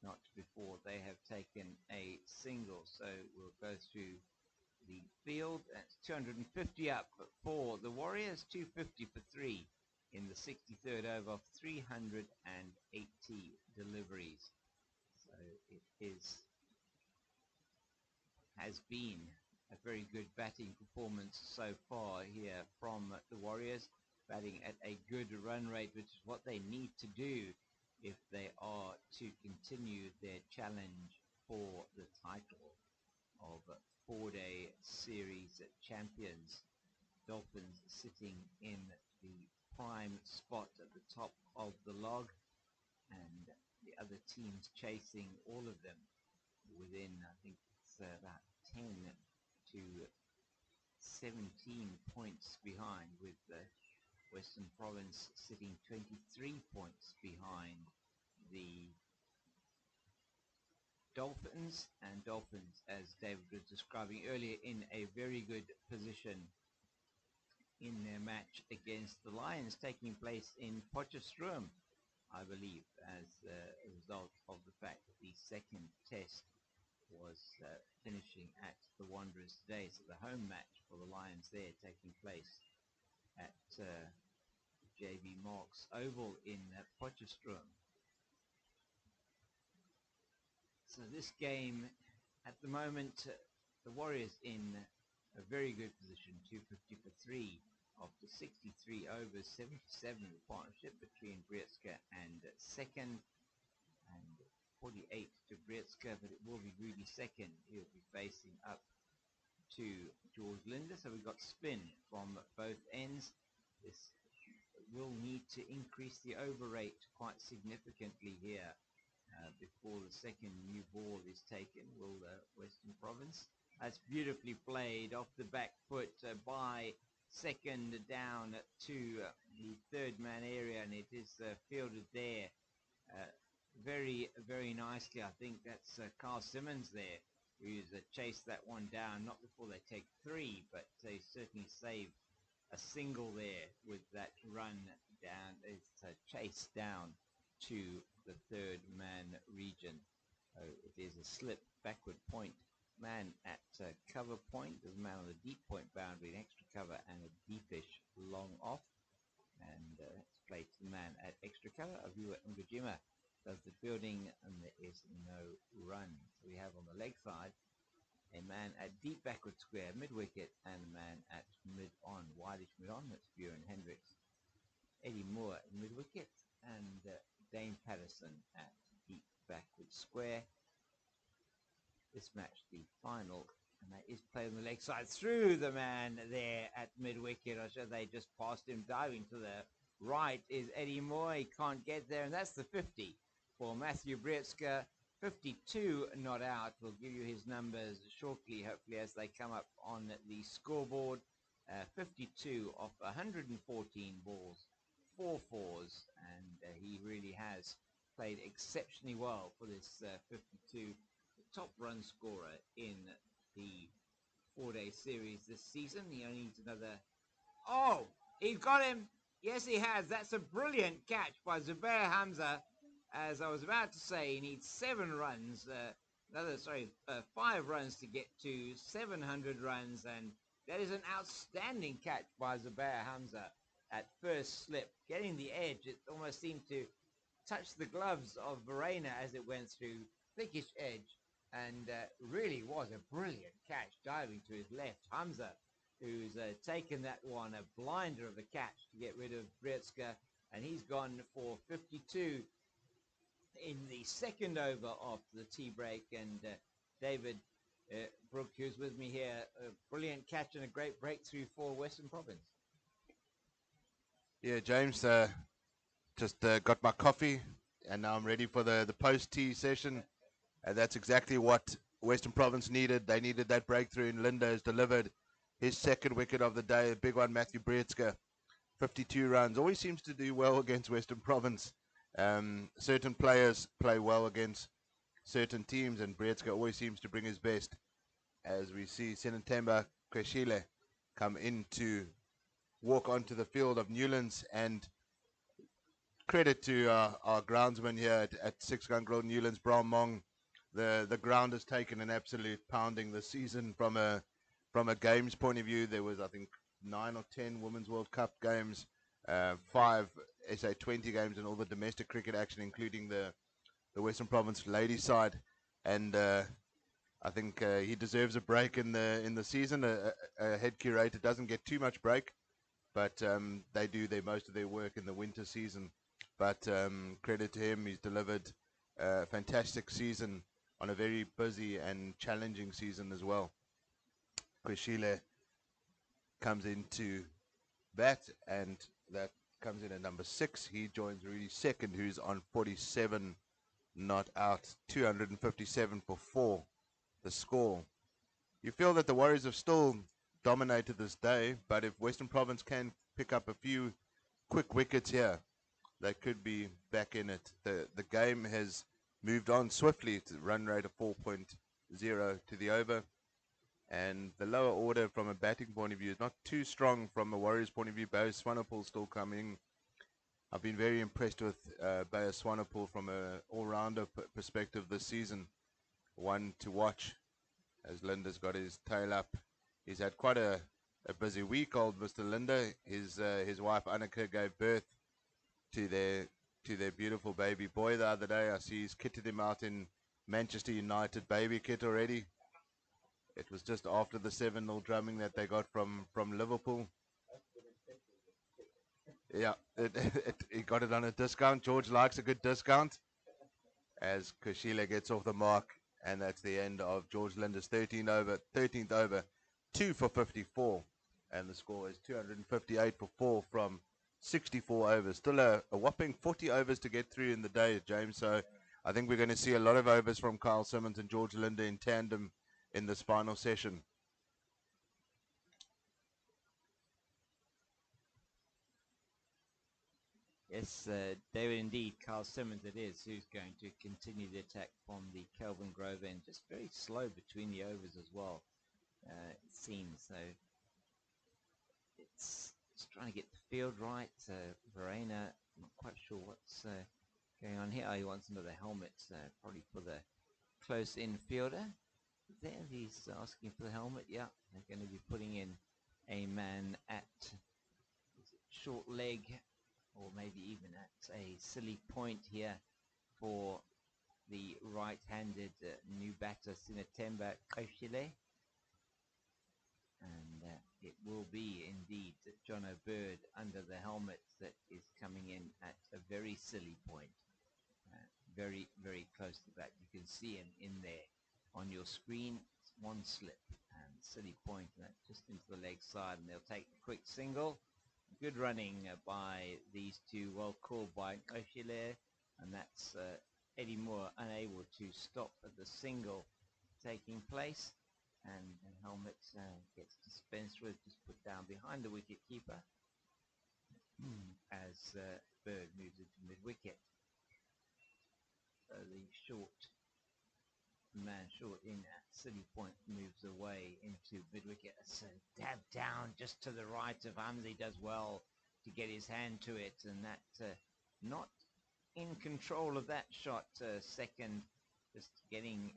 Not before they have taken a single. So we'll go through the field. That's 250 up for the Warriors, 250 for 3 in the 63rd over of 380 deliveries. So it has been a very good batting performance so far here from the Warriors, batting at a good run rate, which is what they need to do if they are to continue their challenge for the title of 4-day series champions. Dolphins sitting in the prime spot at the top of the log, and the other teams chasing all of them within, I think it's about 10 to 17 points behind, with Western Province sitting 23 points behind the Dolphins, and Dolphins, as David was describing earlier, in a very good position in their match against the Lions, taking place in Potchefstroom, I believe, as a result of the fact that the second test was finishing at the Wanderers today. So the home match for the Lions there taking place at JB Marks Oval in Potchefstroom. So this game, at the moment, the Warriors in a very good position, 250 for 3 after 63 overs, 77 the partnership between Brietzke and Second, and 48 to Brietzke, but it will be Rudy Second. He'll be facing up to George Linder. So we've got spin from both ends. This will need to increase the over rate quite significantly here before the second new ball is taken. Will Western Province? That's beautifully played off the back foot by Second down to the third man area, and it is fielded there very, very nicely. I think that's Carl Simmons there, who's chased that one down, not before they take 3, but they certainly saved a single there with that run down. It's chase down to the third man region. So it is a slip backward point. Man at cover point. There's a man on the deep point boundary, an extra cover, and a deepish long off. And it's played to the man at extra cover. Aviwa Ngujima does the fielding, and there is no run. So we have on the leg side a man at deep backward square, mid-wicket, and a man at mid-on, wideish mid-on. That's Buren Hendricks. Eddie Moore at mid-wicket, and Dane Patterson at deep backward square. This match, the final, and that is played on the leg side through the man there at mid-wicket. I said they just passed him. Diving to the right is Eddie Moore. He can't get there, and that's the 50 for Matthew Brietzke. 52 not out. We'll give you his numbers shortly, hopefully, as they come up on the scoreboard. 52 off 114 balls, 4 fours, and he really has played exceptionally well for this 52. The top run scorer in the 4-day series this season. He only needs another... Oh, he got him. Yes, he has. That's a brilliant catch by Zubair Hamza. As I was about to say, he needs 7 runs. 5 runs to get to 700 runs, and that is an outstanding catch by Zubair Hamza at first slip. Getting the edge, it almost seemed to touch the gloves of Verena as it went through. Thickish edge, and really was a brilliant catch, diving to his left. Hamza, who's taken that one, a blinder of a catch to get rid of Brietzke, and he's gone for 52 in the second over after the tea break. And David, Brooke, who's with me here, a brilliant catch and a great breakthrough for Western Province. Yeah, James, just got my coffee, and now I'm ready for the post-tea session. And that's exactly what Western Province needed. They needed that breakthrough, and Linda has delivered his second wicket of the day. A big one, Matthew Breetzke, 52 runs. Always seems to do well against Western Province. Certain players play well against certain teams, and Breetzke always seems to bring his best. As we see Senentemba Kweshile come in to walk onto the field of Newlands, and credit to our groundsman here at Six Gun Grill Newlands, Bram Mong. The ground has taken an absolute pounding this season from a games point of view. There was, I think, 9 or 10 Women's World Cup games, 5 SA20 games, and all the domestic cricket action, including the Western Province ladies side. And I think he deserves a break in the season. A head curator doesn't get too much break, but they do most of their work in the winter season. But credit to him, he's delivered a fantastic season on a very busy and challenging season as well. Kweshile comes into bat, and that comes in at number 6. He joins Rudy second, who's on 47 not out, 257 for 4, the score. You feel that the Warriors have still dominated this day, but if Western Province can pick up a few quick wickets here, they could be back in it. The game has moved on swiftly to run rate of 4.0 to the over, and the lower order from a batting point of view is not too strong from a Warriors point of view. Bayer Swanepoel still coming. I've been very impressed with Bayer Swanepoel from an all-rounder perspective this season. One to watch, as Linda's got his tail up. He's had quite a busy week, old Mr. Linda. His wife Annika gave birth to their beautiful baby boy the other day. I see he's kitted him out in Manchester United baby kit already. It was just after the 7-0 drumming that they got from Liverpool. Yeah, he got it on a discount. George likes a good discount. As Kweshile gets off the mark, and that's the end of George Linda's 13th over, 2 for 54, and the score is 258 for 4 from 64 overs. Still a whopping 40 overs to get through in the day, James. So I think we're going to see a lot of overs from Kyle Simmons and George Linda in tandem in this final session. Yes, David, indeed, Carl Simmons it is, who's going to continue the attack from the Kelvin Grove end. Just very slow between the overs as well, it seems. So it's trying to get the field right. Verena, I'm not quite sure what's going on here. Oh, he wants another helmet, probably for the close infielder. There, he's asking for the helmet. Yeah, they're going to be putting in a man at short leg, or maybe even at a silly point here for the right-handed new batter Senentemba Kweshile. And it will be indeed John O'Bird under the helmet that is coming in at a very silly point. Very, very close to the bat. You can see him in there on your screen. It's one slip and silly point, and that just into the leg side, and they'll take a quick single. Good running by these two, well called by Kweshile, and that's Eddie Moore unable to stop at the single taking place, and the helmet gets dispensed with, just put down behind the wicket keeper as Bird moves into mid-wicket. So the man short in at silly point moves away into mid-wicket. So dab down just to the right of Hamzi, does well to get his hand to it, and that not in control of that shot. Second, just getting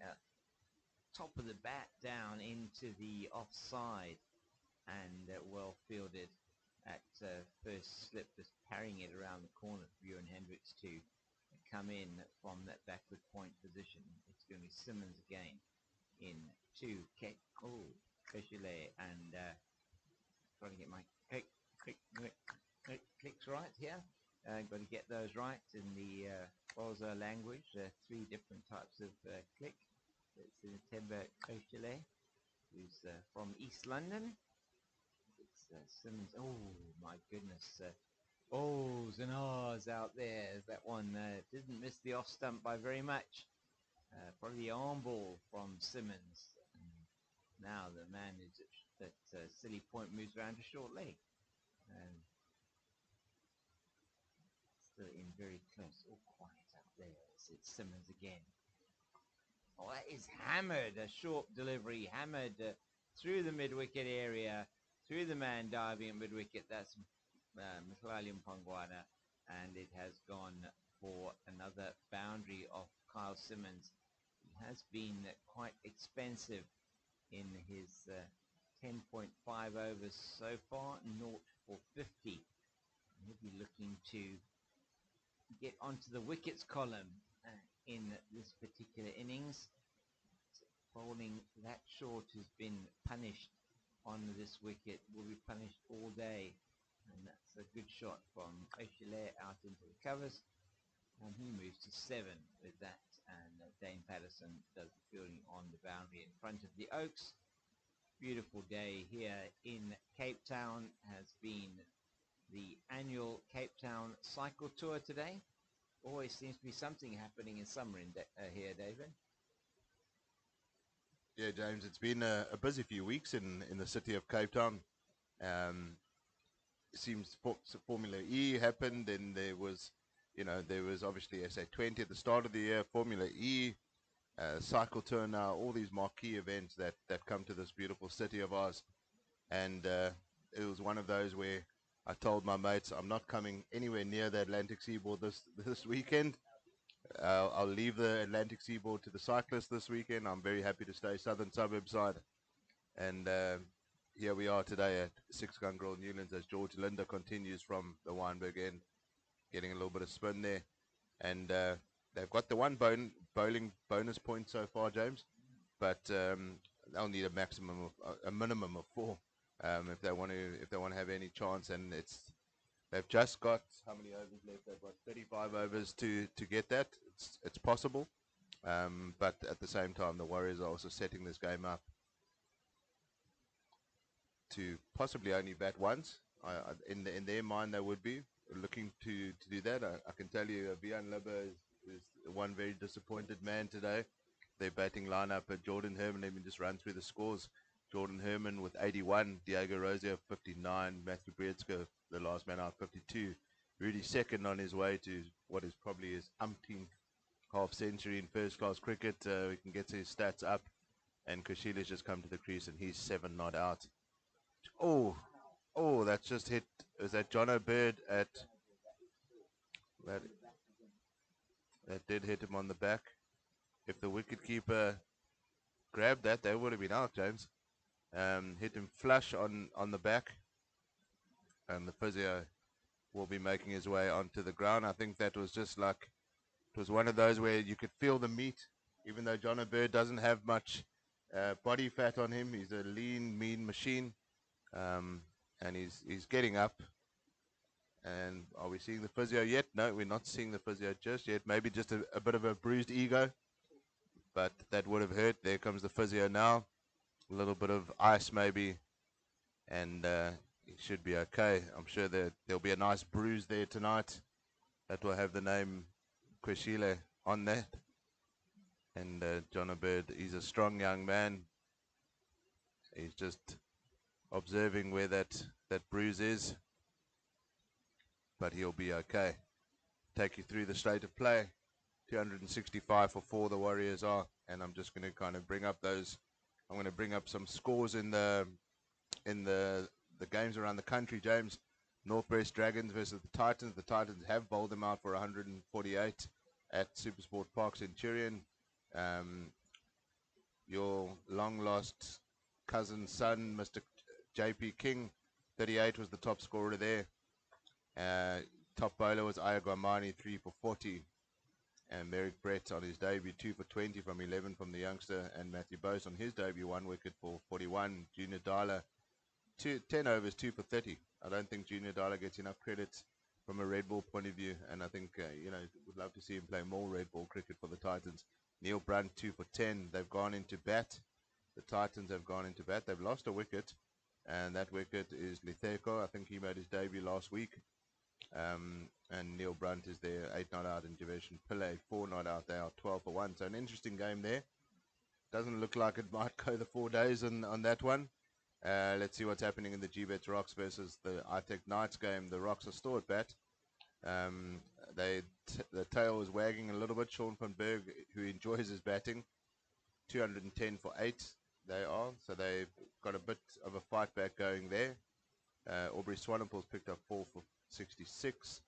top of the bat down into the offside, and well fielded at first slip, just parrying it around the corner for Ewan Hendricks to come in from that backward point position. It's going to be Simmons again in 2. Kweshile, and trying to get my clicks right here. Got to get those right in the Xhosa language. 3 different types of click. It's Timber Oshile, who's from East London. It's Simmons. Oh my goodness. Ohs and ahs out there. That one didn't miss the off stump by very much. Probably the arm ball from Simmons. And now the man is at silly point moves around to short leg. Still in very close. All quiet out there. It's Simmons again. Oh, that is hammered. A short delivery. Hammered through the mid-wicket area. Through the man diving at mid-wicket. That's Mhlali Mpongwana. And it has gone for another boundary of Kyle Simmons. He has been quite expensive in his 10.5 overs so far. 0 for 50. He'll be looking to get onto the wickets column in this particular innings. Bowling that short has been punished on this wicket, will be punished all day, and that's a good shot from Oshile out into the covers, and he moves to 7 with that, and Dane Patterson does the fielding on the boundary in front of the Oaks. Beautiful day here in Cape Town. Has been the annual Cape Town cycle tour today. Always seems to be something happening in summer here, David. Yeah, James, it's been a busy few weeks in the city of Cape Town. It seems Formula E happened, and there was obviously SA20 at the start of the year, Formula E, cycle tour now, all these marquee events that come to this beautiful city of ours. And it was one of those where I told my mates I'm not coming anywhere near the Atlantic seaboard this weekend. I'll leave the Atlantic seaboard to the cyclists this weekend. I'm very happy to stay southern suburb side. And here we are today at Six Gun Grill Newlands as George Linder continues from the Wynberg end, getting a little bit of spin there. And they've got the one bowling bonus point so far, James, but they'll need a minimum of 4 if they want to have any chance. And they've just got how many overs left? They've got 35 overs to get that. It's possible, but at the same time, the Warriors are also setting this game up to possibly only bat once. In their mind, they would be looking to do that. I can tell you, Vian Libba is one very disappointed man today. Their batting lineup at Jordan Herman. Let me just run through the scores. Jordan Herman with 81, Diego Rosier 59, Matthew Breedska, the last man out, 52. Rudy second on his way to what is probably his umpteenth half century in first class cricket. We can get his stats up. And Kushila's just come to the crease and he's 7 not out. Oh, that's just hit. Is that Jono Bird at that did hit him on the back. If the wicketkeeper grabbed that, they would have been out, James. Hit him flush on the back, and the physio will be making his way onto the ground. I think that was just like, it was one of those where you could feel the meat, even though Jono Bird doesn't have much body fat on him. He's a lean, mean machine, and he's getting up. And are we seeing the physio yet? No, we're not seeing the physio just yet. Maybe just a bit of a bruised ego, but that would have hurt. There comes the physio now. A little bit of ice maybe, and he should be okay. I'm sure that there'll be a nice bruise there tonight that will have the name Kweshile on that. And Jono Bird, he's a strong young man. He's just observing where that bruise is, but he'll be okay. Take you through the state of play. 265 for 4 the Warriors are, and I'm just going to kind of bring up those. I'm going to bring up some scores in the games around the country, James. Northwest Dragons versus the Titans. The Titans have bowled them out for 148 at Supersport Park Centurion. Your long-lost cousin son, Mr. J.P. King, 38 was the top scorer there. Top bowler was Ayagwamani, 3 for 40. And Merrick Brett on his debut, 2 for 20 from 11 from the youngster. And Matthew Bose on his debut, 1 wicket for 41. Junior Dala, 10 overs, 2 for 30. I don't think Junior Dala gets enough credit from a red ball point of view. And I think, would love to see him play more red ball cricket for the Titans. Neil Brunt 2 for 10. They've gone into bat. The Titans have gone into bat. They've lost a wicket, and that wicket is Litheko. I think he made his debut last week. And Neil Brunt is there, 8 not out in division. Pillay 4 not out. They are 12 for 1. So an interesting game there. Doesn't look like it might go the 4 days on that one. Let's see what's happening in the G-Bet Rocks versus the iTech Knights game. The Rocks are still at bat. The tail is wagging a little bit. Sean van Berg, who enjoys his batting, 210 for 8. They are, so they've got a bit of a fight back going there. Aubrey Swanepoel's picked up 4 for 66.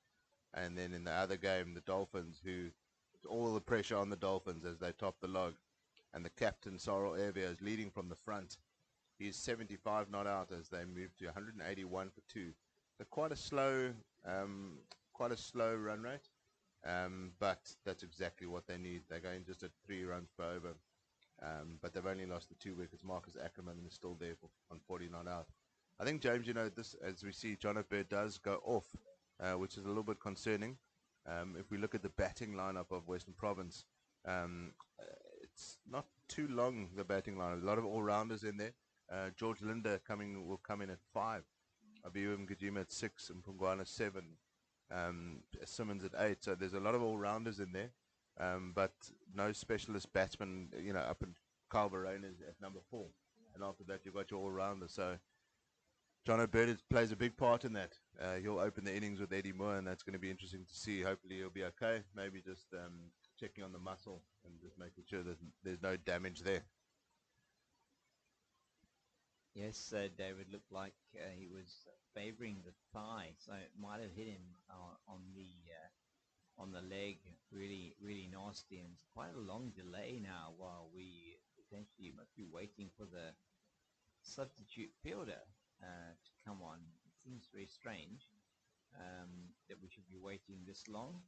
And then in the other game, the Dolphins, who all the pressure on the Dolphins as they top the log. And the captain, Sorrel Evia, is leading from the front. He's 75 not out as they move to 181 for 2. So quite a slow run rate. But that's exactly what they need. They're going just at 3 runs per over. But they've only lost the 2 wickets. Marcus Ackerman is still there on 40 not out. I think, James, this, as we see, John O'Bear does go off, which is a little bit concerning. If we look at the batting lineup of Western Province, it's not too long, the batting lineup. A lot of all-rounders in there. George Linder will come in at 5. Abiu Mgijima at 6, and Pungwana 7. Simmons at 8. So there's a lot of all-rounders in there. But no specialist batsman, up in Carl Varane is at number 4. And after that, you've got your all-rounder. So John O'Bear plays a big part in that. He'll open the innings with Eddie Moore, and that's going to be interesting to see. Hopefully he'll be okay. Maybe just checking on the muscle and just making sure that there's no damage there. Yes, David looked like he was favouring the thigh, so it might have hit him on the leg. Really, really nasty, and it's quite a long delay now while we potentially must be waiting for the substitute fielder to come on. It seems very strange that we should be waiting this long.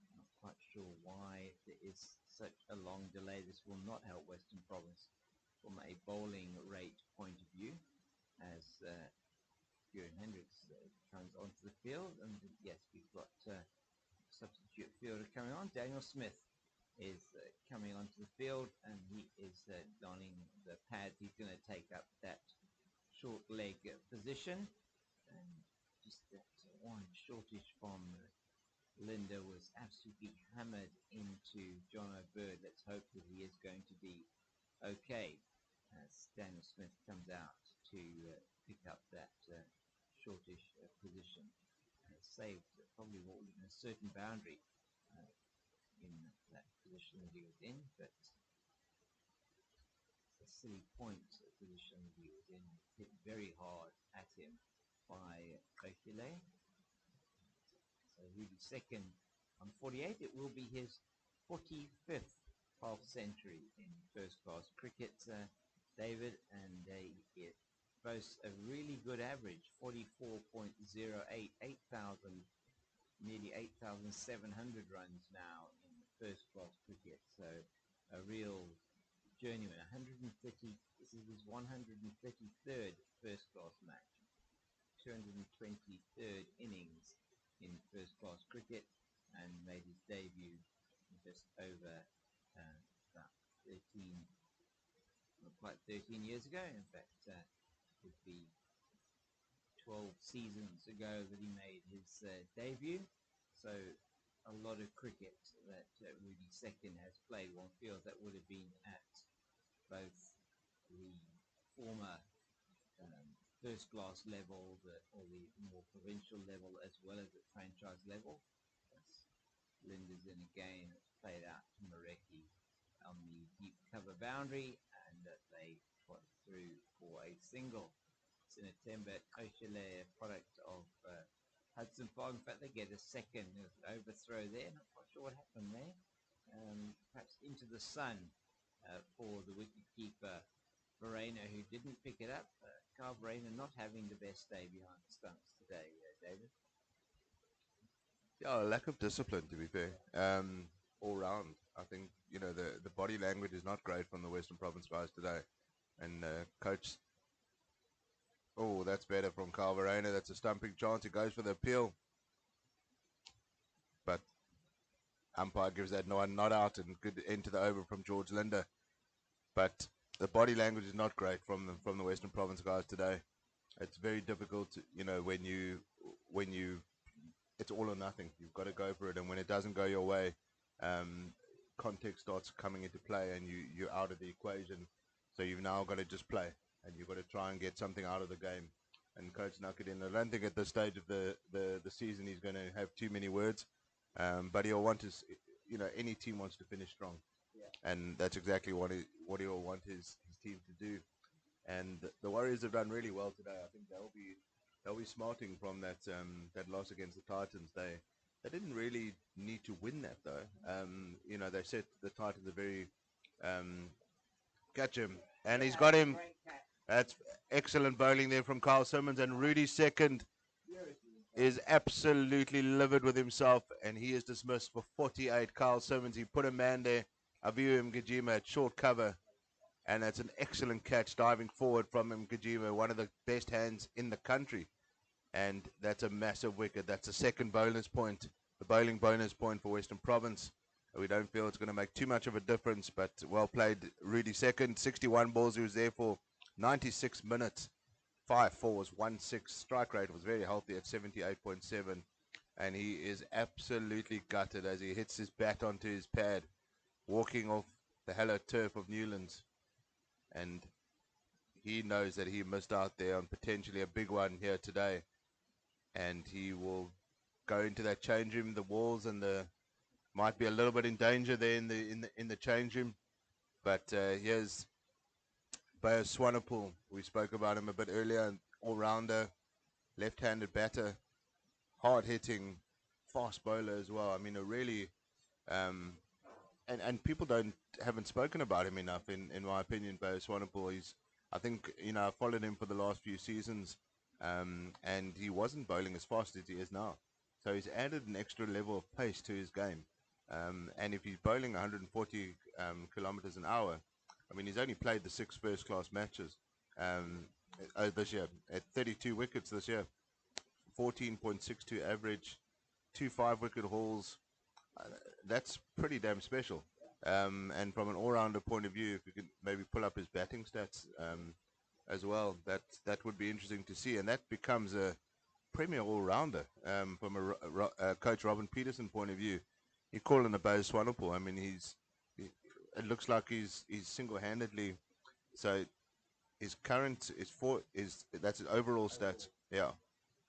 I'm not quite sure why there is such a long delay. This will not help Western Province from a bowling rate point of view, as Kieran Hendricks comes onto the field. And yes, we've got substitute fielder coming on. Daniel Smith is coming onto the field, and he is donning the pads. He's going to take up that short leg position, and just that one shortish from Linda was absolutely hammered into John O'Bird. Let's hope that he is going to be okay as Daniel Smith comes out to pick up that shortish position. Saved probably more than a certain boundary in that position that he was in, but it's a silly point position that he was in. Hit very hard at him by Kokile. So he'll be second on 48. It will be his 45th half century in first class cricket, David, and it boasts a really good average, 44.08, nearly 8,700 runs now in first class cricket. So a real journeyman. 130. This is his 133rd first class match, 223rd innings in first class cricket, and made his debut just over about 13 years ago. In fact, it would be 12 seasons ago that he made his debut. So a lot of cricket that Rudy Second has played. One feels that would have been at both the former first class level or the more provincial level, as well as at franchise level. Linda's in a game that's played out to Mareki on the deep cover boundary, and they got through for a single. Sinatemba Koshele, a product of Hudson Fog. In fact, they get a second. There was an overthrow there. Not quite sure what happened there. Perhaps into the sun for the wicketkeeper Verena, who didn't pick it up. Carl Verena not having the best day behind the stumps today, David. Yeah, a lack of discipline, to be fair. All round. I think, the body language is not great from the Western Province guys today. And coach, that's better from Carl Verena. That's a stumping chance. He goes for the appeal. But umpire gives that one not out, and good end to the over from George Linder. But the body language is not great from the Western Province guys today. It's very difficult, when you it's all or nothing. You've got to go for it, and when it doesn't go your way, context starts coming into play, and you're out of the equation. So you've now got to just play, and you've got to try and get something out of the game. And Coach Nakadin, I don't think at this stage of the season he's going to have too many words, but he'll want his, any team wants to finish strong, and that's exactly what he'll want his team to do. And the Warriors have done really well today. I think they'll be smarting from that loss against the Titans. They didn't really need to win that though. They set the Titans a very catch him, and he's got him. That's excellent bowling there from Carl Simmons, and Rudy's second is absolutely livid with himself, and he is dismissed for 48. Carl Simmons, he put a man there. Aviu Mgijima at short cover, and that's an excellent catch diving forward from Mgijima, one of the best hands in the country, and that's a massive wicket. That's a second bonus point, the bowling bonus point for Western Province. We don't feel it's going to make too much of a difference, but well played, Rudy second. 61 balls, he was there for 96 minutes. 5-4 was 1-6. Strike rate was very healthy at 78.7, and he is absolutely gutted as he hits his bat onto his pad, walking off the hello turf of Newlands, and he knows that he missed out there on potentially a big one here today, and he will go into that change room. The walls and the might be a little bit in danger there in the change room, but here's Bayo Swanepoel. We spoke about him a bit earlier, an all-rounder, left-handed batter, hard-hitting, fast bowler as well. I mean, a really and people haven't spoken about him enough in my opinion. Bayo Swanepoel, I think I followed him for the last few seasons, and he wasn't bowling as fast as he is now, so he's added an extra level of pace to his game. And if he's bowling 140 kilometers an hour, I mean, he's only played the 6 first-class matches this year, at 32 wickets this year, 14.62 average, 2 5-wicket hauls. That's pretty damn special. And from an all-rounder point of view, if you could maybe pull up his batting stats as well, that would be interesting to see. And that becomes a premier all-rounder from a Coach Robin Peterson point of view. You call him a Bayo Swanepoel. I mean, it looks like he's single-handedly. So his current that's his overall stats. Yeah,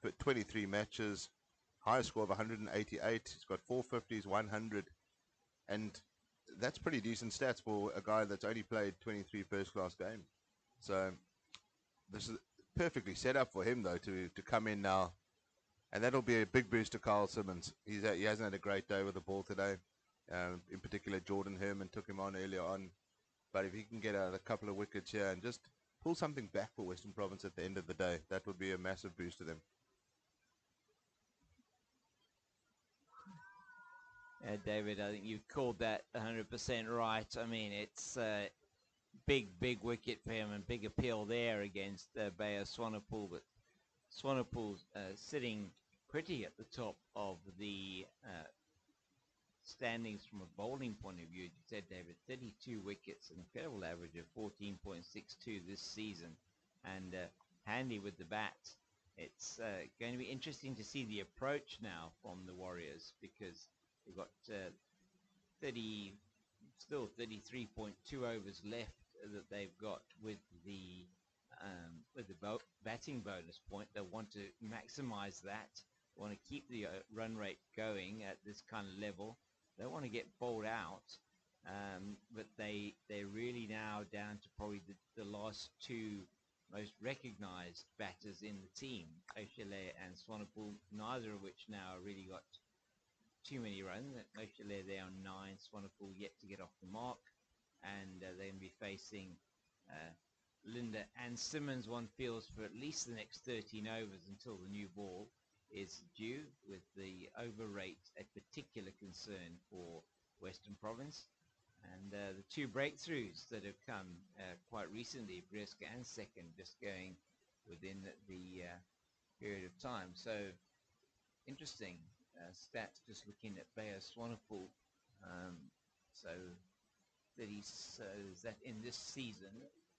but 23 matches, highest score of 188. He's got 450s, 100, and that's pretty decent stats for a guy that's only played 23 first-class games. So this is perfectly set up for him though to come in now. And that'll be a big boost to Carl Simmons. He hasn't had a great day with the ball today. In particular, Jordan Herman took him on earlier on. But if he can get out a couple of wickets here and just pull something back for Western Province at the end of the day, that would be a massive boost to them. David, I think you've called that 100% right. I mean, it's big wicket for him and big appeal there against Bayo Swanepoel. But Swanepoel's sitting pretty at the top of the standings from a bowling point of view. You said, David, 32 wickets, an incredible average of 14.62 this season, and handy with the bat. It's going to be interesting to see the approach now from the Warriors, because they've got 33.2 overs left that they've got with the batting bonus point. They want to maximize that. They want to keep the run rate going at this kind of level. They want to get bowled out, but they're really now down to probably the last 2 most recognized batters in the team, O'Shea and Swanepoel, neither of which now really got too many runs. O'Shea there on 9, Swanepoel yet to get off the mark, and they're going to be facing Linder and Simmons, one feels, for at least the next 13 overs until the new ball is due, with the over rate a particular concern for Western Province. And the 2 breakthroughs that have come quite recently, Brisk and second, just going within the period of time. So interesting stats, just looking at Bayo Swanepoel So 30. So is that in this season?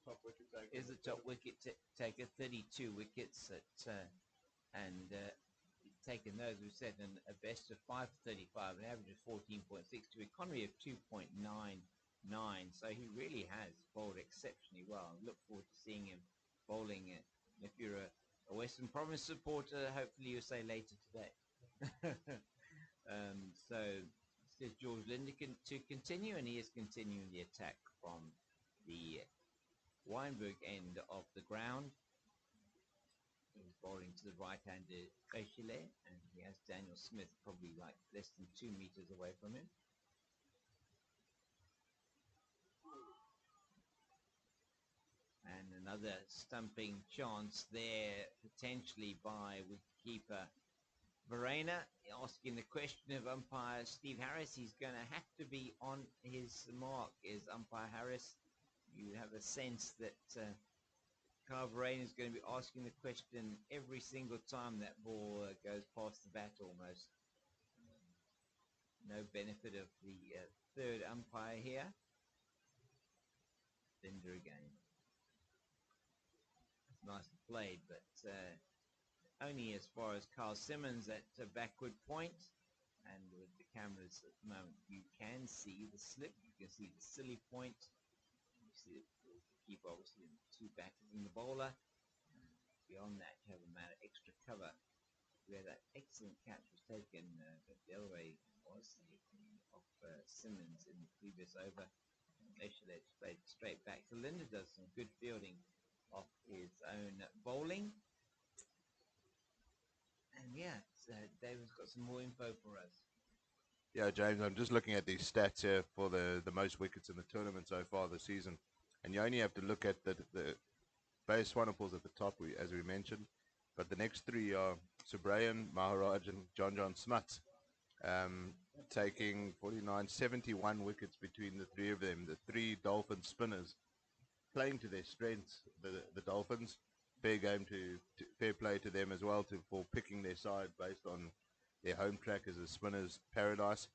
Top wicket taker. Is the top wicket taker, 32 wickets at, and he's taken those. We said a best of 5 for 35, an average of 14.6 to economy of 2.99. So he really has bowled exceptionally well. I look forward to seeing him bowling. If you're a Western Province supporter, hopefully you'll say later today. So says George Linder to continue, and he is continuing the attack from the Weinberg end of the ground. He's bowling to the right-handed Ochile, and he has Daniel Smith probably like less than 2 meters away from him. And another stumping chance there, potentially by wicketkeeper Verena, asking the question of umpire Steve Harris. He's going to have to be on his mark, is umpire Harris. You have a sense that Kyle Verena is going to be asking the question every single time that ball goes past the bat almost. No benefit of the third umpire here. Linder again. It's nicely played, but only as far as Carl Simmons at backward point. And with the cameras at the moment, you can see the slip, you can see the silly point. You see the keeper obviously the 2 batters in the bowler. Beyond that, you have a matter extra cover where that excellent catch was taken, but the other way was off Simmons in the previous over. Actually, played straight back. So Linder does some good fielding off his own bowling. And yeah, David's got some more info for us. Yeah, James, I'm just looking at these stats here for the most wickets in the tournament so far this season. And you only have to look at the base Swanepoel's at the top, as we mentioned. But the next 3 are Subrayan, Maharaj, and John Smuts, taking 49, 71 wickets between the 3 of them. The 3 Dolphin spinners playing to their strengths. The Dolphins, fair play to them as well for picking their side based on their home track as a spinner's paradise.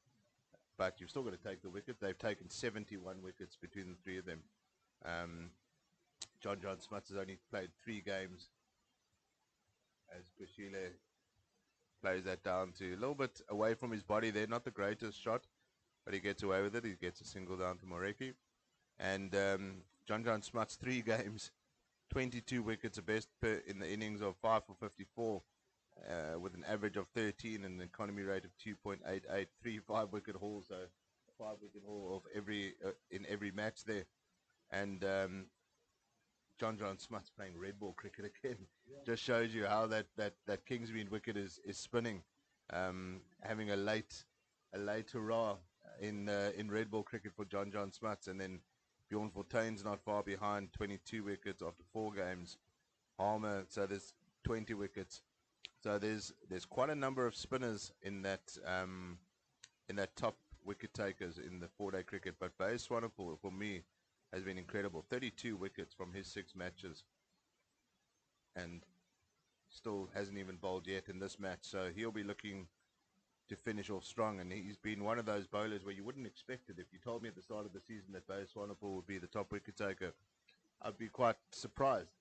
But you've still got to take the wicket. They've taken 71 wickets between the 3 of them. John Smuts has only played 3 games, as Kushile plays that down to a little bit away from his body there. Not the greatest shot, but he gets away with it. He gets a single down to Moreki. And John Smuts, 3 games, 22 wickets, a best in the innings of 5 for 54, with an average of 13 and an economy rate of 2.88, 3 5-wicket hauls, so 5-wicket haul of in every match there. And John Smuts playing red ball cricket again. Just shows you how that Kingsmead wicket is spinning, having a late hurrah in red ball cricket for John Smuts. And then Bjorn Fortuyn's not far behind, 22 wickets after 4 games. Harmer, so there's 20 wickets. So there's quite a number of spinners in that top wicket takers in the 4-day cricket. But Base Swanepoel, for me, has been incredible. 32 wickets from his 6 matches, and still hasn't even bowled yet in this match. So he'll be looking to finish off strong. And he's been one of those bowlers where you wouldn't expect it. If you told me at the start of the season that Base Swanepoel would be the top wicket taker, I'd be quite surprised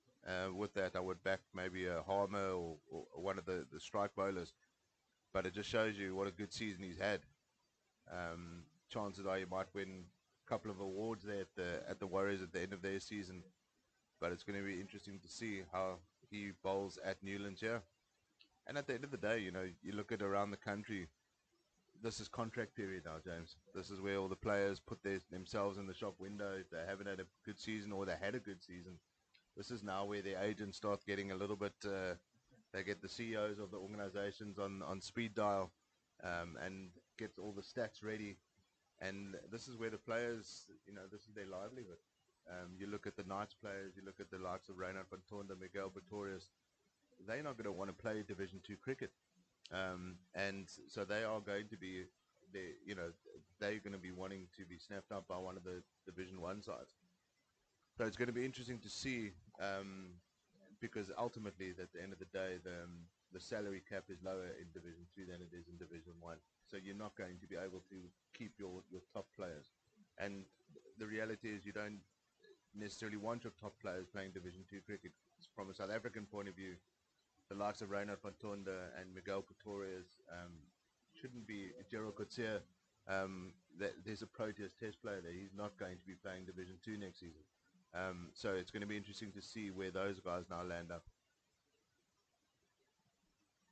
with that. I would back maybe a Harmer or one of the strike bowlers. But it just shows you what a good season he's had. Chances are he might win couple of awards there at the Warriors at the end of their season, but it's going to be interesting to see how he bowls at Newlands here. And at the end of the day, you look at around the country, this is contract period now, James. This is where all the players put themselves in the shop window if they haven't had a good season or they had a good season. This is now where the agents start getting a little bit, they get the CEOs of the organizations on speed dial, and get all the stats ready. And this is where the players, this is their livelihood. You look at the Knights players, you look at the likes of Reynard van Tonda, Miguel Pretorius, they're not going to want to play Division 2 cricket. And so they are going to be, they're going to be wanting to be snapped up by one of the Division 1 sides. So it's going to be interesting to see because ultimately, at the end of the day, the salary cap is lower in Division 2 than it is in Division 1. So you're not going to be able to keep your top players. And the reality is you don't necessarily want your top players playing Division 2 cricket. From a South African point of view, the likes of Reynard Matonda and Miguel Pretorius shouldn't be. Gerald Coetzee, there's a Proteas test player there. He's not going to be playing Division 2 next season. So it's going to be interesting to see where those guys now land up.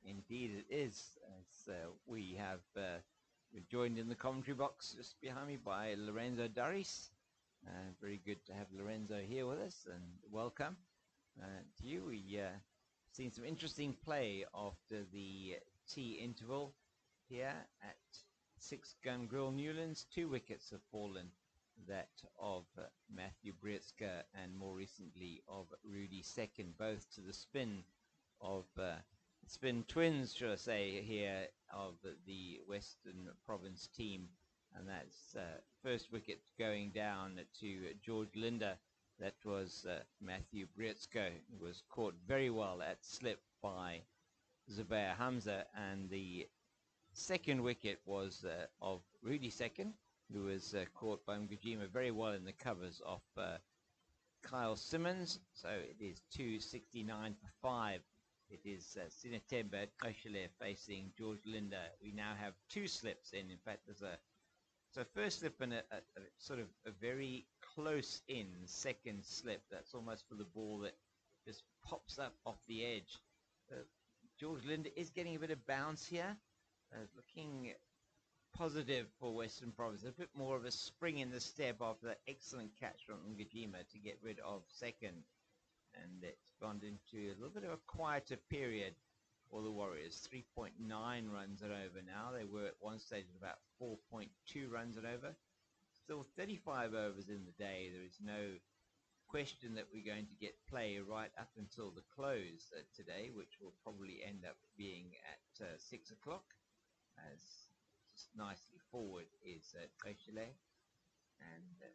Indeed, it is. As, we have we're joined in the commentary box just behind me by Lorenzo Daris. Very good to have Lorenzo here with us, and welcome to you. We seen some interesting play after the tea interval here at 6 Gun Grill Newlands. 2 wickets have fallen, that of Matthew Brietzke and more recently of Rudy Second, both to the spin of spin twins, should I say, here of the Western Province team. And that's first wicket going down to George Linder. That was Matthew Brietzke, who was caught very well at slip by Zubair Hamza. And the second wicket was of Rudy Second, who was caught by Mgujima very well in the covers of Kyle Simmons. So it is 269 for 5. It is Sinetemba Koshele facing George Linder. We now have 2 slips in. In fact, there's a first slip and a sort of a very close in second slip. That's almost for the ball that just pops up off the edge. George Linder is getting a bit of bounce here. Looking positive for Western Province. A bit more of a spring in the step after that excellent catch from Ngajima to get rid of second. And it's gone into a little bit of a quieter period for the Warriors. 3.9 runs and over now. They were at one stage at about 4.2 runs and over. Still 35 overs in the day. There is no question that we're going to get play right up until the close today, which will probably end up being at 6 o'clock. As just nicely forward is Koshele. And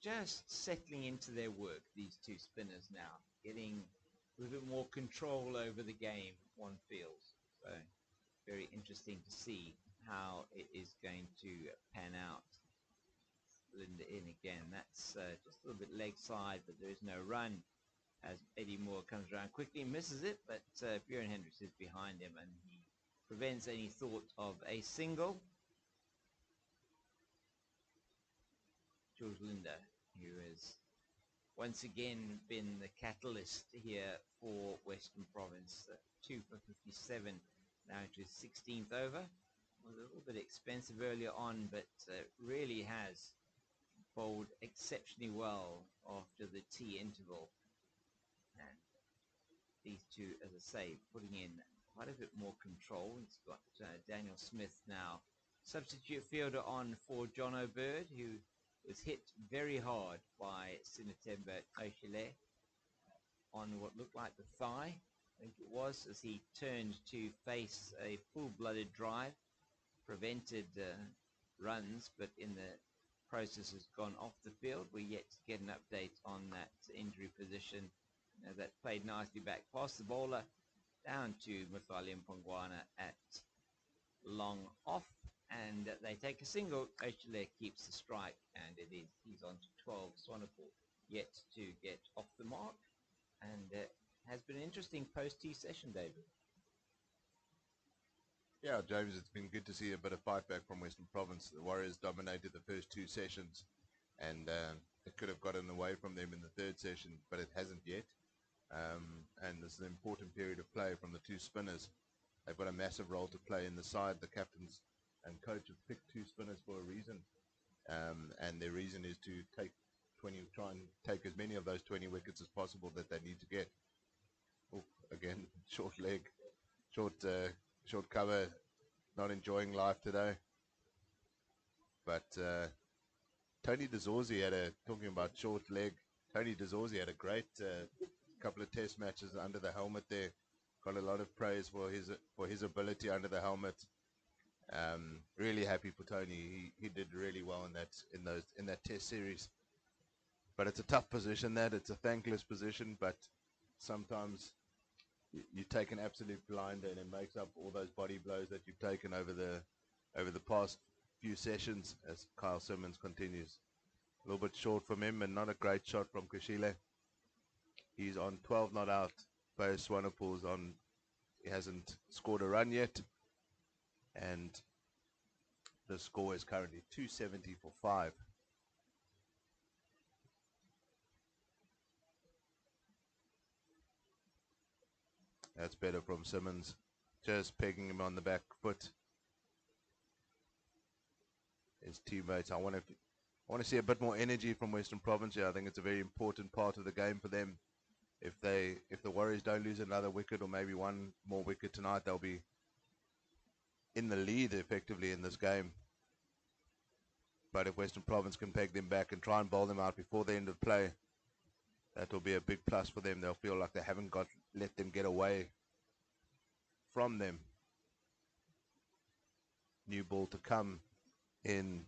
just settling into their work, these 2 spinners now, getting a little bit more control over the game, one feels. So very interesting to see how it is going to pan out. Linda in again. That's just a little bit leg side, but there is no run as Eddie Moore comes around quickly, misses it, but Bjorn Hendricks is behind him and he prevents any thought of a single. George Linder, who has once again been the catalyst here for Western Province. 2 for 57, now into his 16th over. Was a little bit expensive earlier on, but really has bowled exceptionally well after the tea interval. And these 2, as I say, putting in quite a bit more control. He's got Daniel Smith now, substitute fielder on for John O'Bird, who was hit very hard by Sinetemba Koshele on what looked like the thigh, I think it was, as he turned to face a full-blooded drive, prevented runs, but in the process has gone off the field. We're yet to get an update on that injury position. That played nicely back past the bowler down to Mufali Mpongwana at long off, and they take a single. Koshele keeps the strike, and he's on to 12. Swanepoel yet to get off the mark, and has been an interesting post-tea session, David. Yeah, James, it's been good to see a bit of fight back from Western Province. The Warriors dominated the first 2 sessions, and it could have gotten away from them in the 3rd session, but it hasn't yet. And this is an important period of play from the 2 spinners. They've got a massive role to play in the side. The captains and coach have picked 2 spinners for a reason, and their reason is to try and take as many of those 20 wickets as possible that they need to get. Oh, again, short leg, short cover, not enjoying life today. But Tony DeZorzi talking about short leg, Tony DeZorzi had a great couple of test matches under the helmet there. Got a lot of praise for his ability under the helmet. Really happy for Tony. He did really well in that test series. But it's a tough position. It's a thankless position. But sometimes you take an absolute blinder, and it makes up all those body blows that you've taken over the past few sessions. As Kyle Simmons continues, a little bit short from him, and not a great shot from Kushile. He's on 12 not out. Both Swanepoel's on. He hasn't scored a run yet, and the score is currently 270 for 5. That's better from Simmons, just pegging him on the back foot. His teammates. I want to see a bit more energy from Western Province here. I think it's a very important part of the game for them. If the Warriors don't lose another wicket or maybe one more wicket tonight, they'll be in the lead effectively in this game. But if Western Province can peg them back and try and bowl them out before the end of play, that will be a big plus for them. They'll feel like they haven't let them get away from them. New ball to come in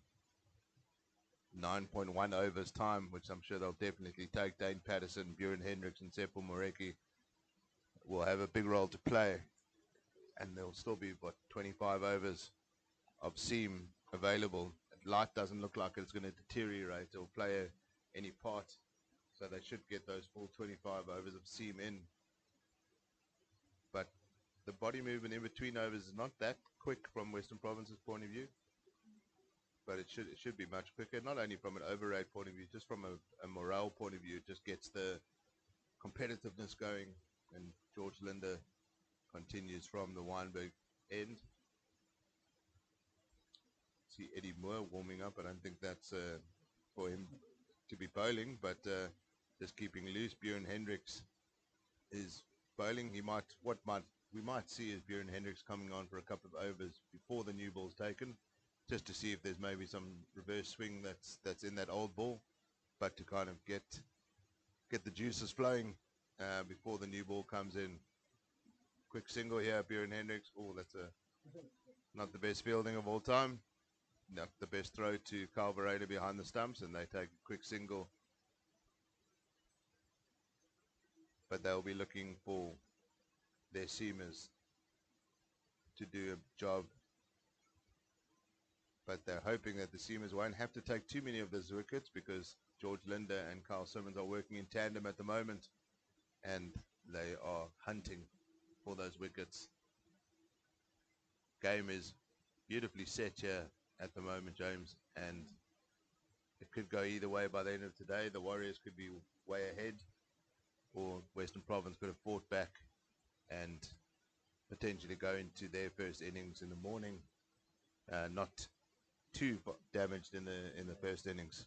9.1 overs time, which I'm sure they'll definitely take. Dane Patterson, Buren Hendricks, and Seppo Moreki will have a big role to play. And there'll still be, 25 overs of seam available. Light doesn't look like it's going to deteriorate or play any part. So they should get those full 25 overs of seam in. But the body movement in between overs is not that quick from Western Province's point of view. But it should be much quicker, not only from an over rate point of view, just from a morale point of view. It just gets the competitiveness going. And George Linder continues from the Weinberg end. See Eddie Moore warming up. I don't think that's for him to be bowling, but just keeping loose. Buren Hendricks is bowling. We might see is Buren Hendricks coming on for a couple of overs before the new ball's taken, just to see if there's maybe some reverse swing that's in that old ball, but to kind of get the juices flowing before the new ball comes in. Quick single here, Buren Hendricks. Oh, that's not the best fielding of all time. Not the best throw to Kyle Vareda behind the stumps, and they take a quick single. But they'll be looking for their seamers to do a job. But they're hoping that the seamers won't have to take too many of those wickets, because George Linder and Kyle Simmons are working in tandem at the moment, and they are hunting for those wickets. Game is beautifully set here at the moment, James, and it could go either way by the end of today. The Warriors could be way ahead, or Western Province could have fought back and potentially go into their first innings in the morning, not too damaged in the first innings.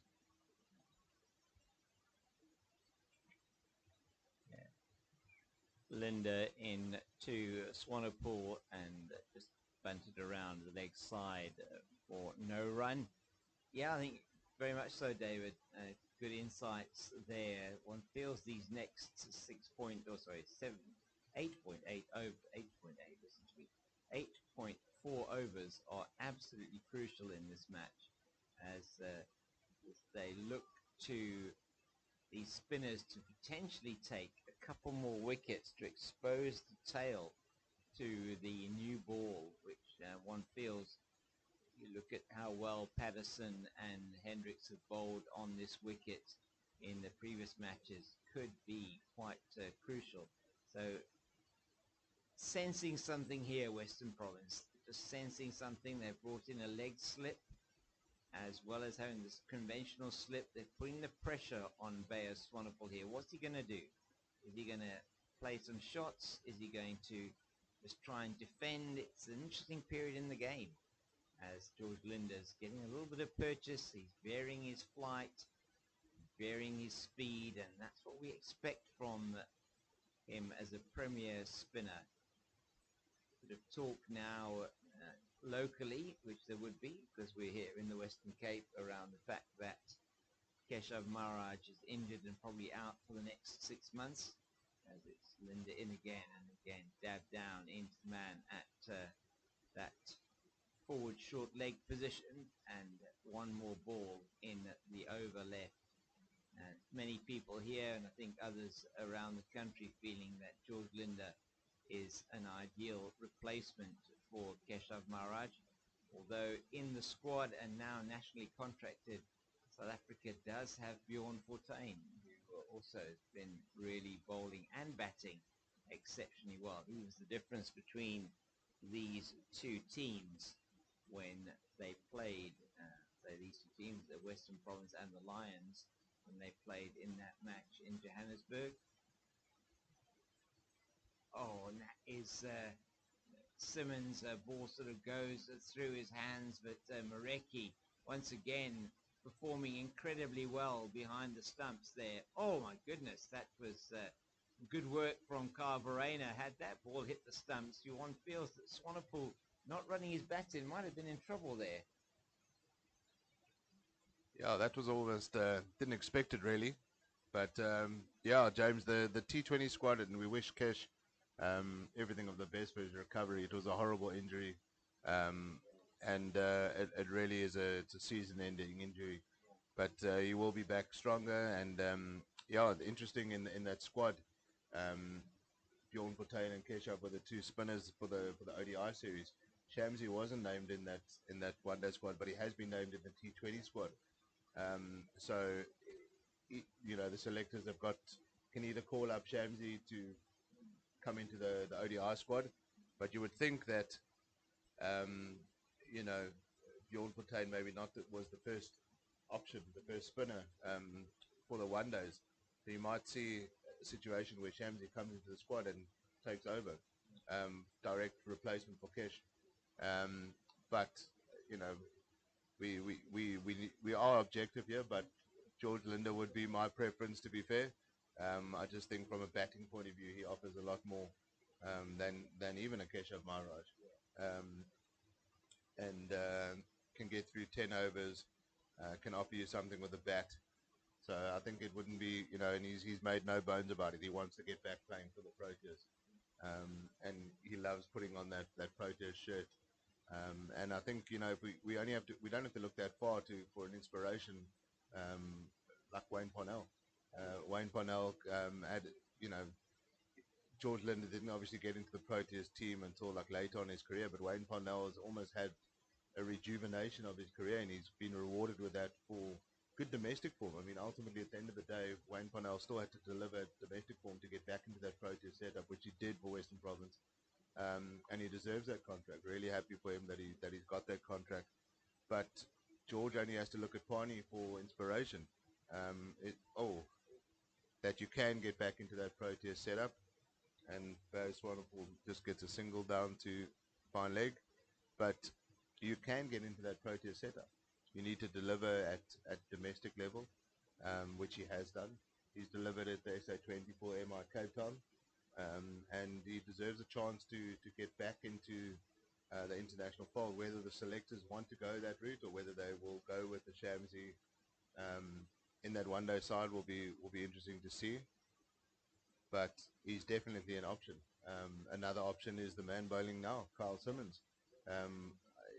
Linda in to Swanepoel and just bunted around the leg side for no run. Yeah, I think very much so, David. Good insights there. One feels these next 8.8 over 8.8. Listen to me. 8.4 overs are absolutely crucial in this match, as they look to these spinners to potentially take a couple more wickets to expose the tail to the new ball, which one feels, you look at how well Patterson and Hendricks have bowled on this wicket in the previous matches, could be quite crucial. So sensing something here, Western Province, just sensing something. They've brought in a leg slip as well as having this conventional slip. They're putting the pressure on Bayer Swanepoel here. What's he going to do? Is he going to play some shots? Is he going to just try and defend? It's an interesting period in the game, as George Linder's getting a little bit of purchase. He's varying his flight, varying his speed, and that's what we expect from him as a premier spinner. Bit of talk now locally, which there would be, because we're here in the Western Cape, around the fact that Keshav Maharaj is injured and probably out for the next 6 months, as it's Linder in again and again, dab down into the man at that forward short leg position, and one more ball in the over left. Many people here, and I think others around the country, feeling that George Linder is an ideal replacement for Keshav Maharaj. Although in the squad and now nationally contracted, South Africa does have Bjorn Fortuin, who also has been really bowling and batting exceptionally well. He was the difference between these two teams when they played, these two teams, the Western Province and the Lions, when they played in that match in Johannesburg. Oh, and that is Simmons' ball sort of goes through his hands, but Mareki once again performing incredibly well behind the stumps there. Oh my goodness, that was good work from Kyle Verreynne. Had that ball hit the stumps, one feels that Swanepoel, not running his bat in, might have been in trouble there. Yeah, that was almost didn't expect it really, but yeah, James, the T20 squad, and we wish Kesh everything of the best for his recovery. It was a horrible injury, and it really is it's a season-ending injury, but he will be back stronger. And yeah, interesting in that squad. Bjorn Fortuin and Keshav were the two spinners for the ODI series. Shamsi wasn't named in that one-day squad, but he has been named in the T20 squad. So, the selectors can either call up Shamsi to come into the ODI squad, but you would think that, you know, Bjorn Fortuin maybe was the first option, the first spinner for the one days. So you might see a situation where Shamsi comes into the squad and takes over, direct replacement for Kesh. But you know, we are objective here, but George Linder would be my preference, to be fair. I just think from a batting point of view, he offers a lot more than even a Keshav Maharaj, and can get through 10 overs, can offer you something with a bat. So I think it wouldn't be, and he's made no bones about it. He wants to get back playing for the Proteas, and he loves putting on that Proteas shirt. And I think, if we don't have to look that far for an inspiration, like Wayne Parnell. Wayne Parnell had, George Linder didn't obviously get into the Proteas team until like later on in his career, but Wayne Parnell has almost had a rejuvenation of his career, and he's been rewarded with that for good domestic form. I mean, ultimately, at the end of the day, Wayne Parnell still had to deliver domestic form to get back into that Proteas setup, which he did for Western Province. And he deserves that contract. Really happy for him that he's got that contract. But George only has to look at Pani for inspiration. That you can get back into that Proteas setup, and Barry Swanepoel just gets a single down to fine leg. But you can get into that Proteas setup. You need to deliver at domestic level, which he has done. He's delivered at the SA24 MI Cape Town. And he deserves a chance to get back into the international fold. Whether the selectors want to go that route or whether they will go with the Shamsi in that one-day side will be interesting to see. But he's definitely an option. Another option is the man bowling now, Kyle Simmons.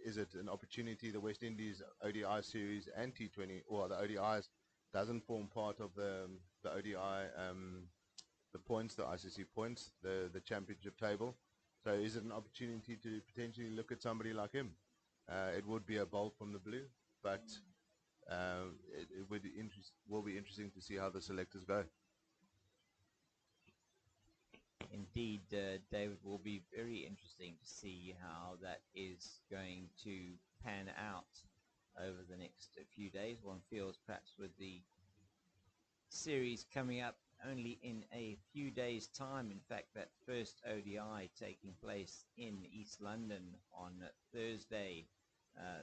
Is it an opportunity? The West Indies ODI series and T20, or the ODIs, doesn't form part of the ODI. The points, the ICC points, the championship table. So is it an opportunity to potentially look at somebody like him? It would be a bolt from the blue, but it will be interesting to see how the selectors go. Indeed, David, will be very interesting to see how that is going to pan out over the next few days. One feels perhaps with the series coming up only in a few days' time. In fact, that first ODI taking place in East London on Thursday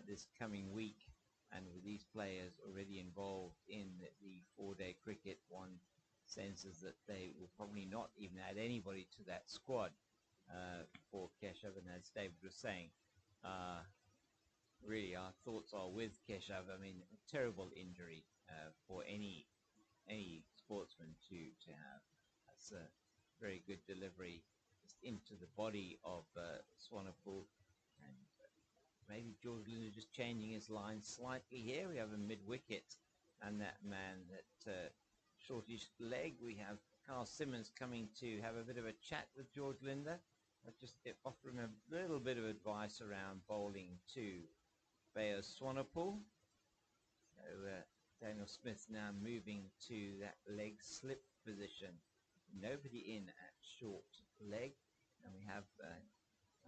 this coming week, and with these players already involved in the four-day cricket, one senses that they will probably not even add anybody to that squad for Keshav. And as David was saying, really our thoughts are with Keshav. I mean, a terrible injury for any sportsman to have. That's a very good delivery just into the body of Swanepoel. And maybe George Linder just changing his line slightly here. We have a mid-wicket, and that man that shortish leg. We have Carl Simmons coming to have a bit of a chat with George Linder. Just offer him a little bit of advice around bowling to Bayo Swanepoel. So Daniel Smith now moving to that leg slip position. Nobody in at short leg. And we have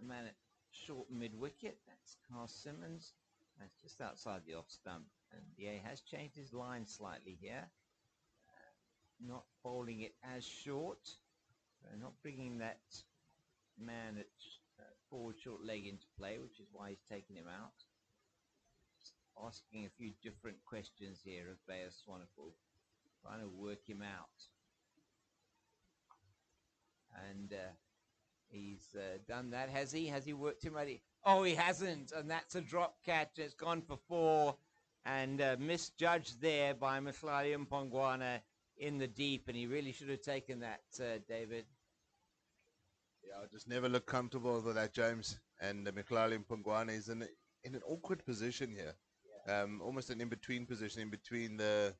a man at short mid-wicket. That's Carl Simmons. That's just outside the off stump. And he has changed his line slightly here. Not bowling it as short. So not bringing that man at forward short leg into play, which is why he's taken him out. Just asking a few different questions here of Bayo Swanepoel, trying to work him out. And he's done that, has he? Has he worked him ready? Oh, he hasn't, and that's a drop catch. It's gone for 4, and misjudged there by Mhlali Mpongwana in the deep, and he really should have taken that, David. Yeah, I just never look comfortable with that, James. And Mhlali Mpongwana is in an awkward position here. Almost an in-between position, in between the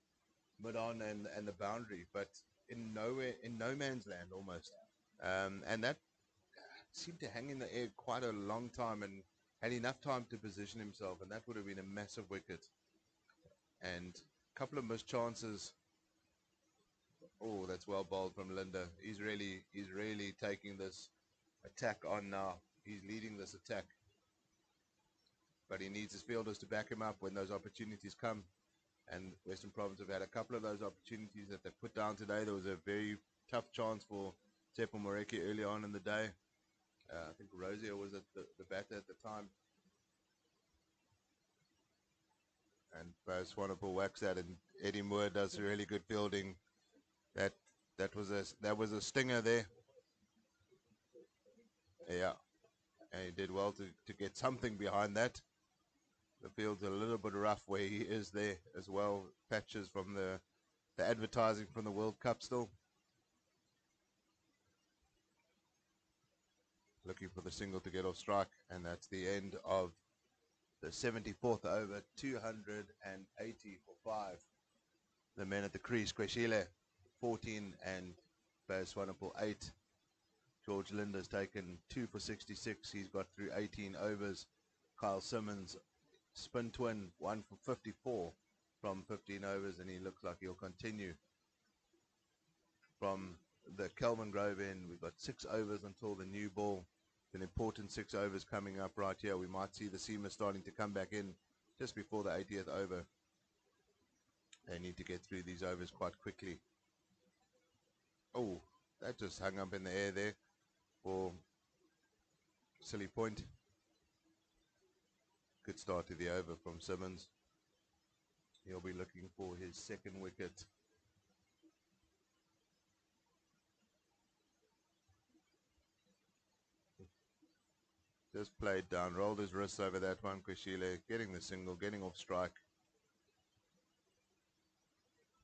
mid-on and the boundary, but in no man's land almost. And that seemed to hang in the air quite a long time and had enough time to position himself, and that would have been a massive wicket. And a couple of missed chances. Oh, that's well bowled from Linder. He's really taking this attack on now. He's leading this attack. But he needs his fielders to back him up when those opportunities come. And Western Province have had a couple of those opportunities that they put down today. There was a very tough chance for Tsepo Moreki early on in the day. I think Rosier was at the batter at the time. And Swanepoel whacks that, and Eddie Moore does really good fielding. That was a stinger there. Yeah, and he did well to get something behind that. The field's a little bit rough where he is there as well. Patches from the advertising from the World Cup still. Looking for the single to get off strike, and that's the end of the 74th over. 280 for 5. The men at the crease, Kweshile 14 and Bayo Swanepoel 8. George Linder's taken 2 for 66. He's got through 18 overs. Kyle Simmons, spin twin, 1 for 54 from 15 overs, and he looks like he'll continue. From the Kelvin Grove end, we've got 6 overs until the new ball. An important 6 overs coming up right here. We might see the seamer starting to come back in just before the 80th over. They need to get through these overs quite quickly. Oh, that just hung up in the air there for silly point. Good start to the over from Simmons. He'll be looking for his second wicket. Just played down, rolled his wrists over that one. Kweshile getting the single, getting off strike.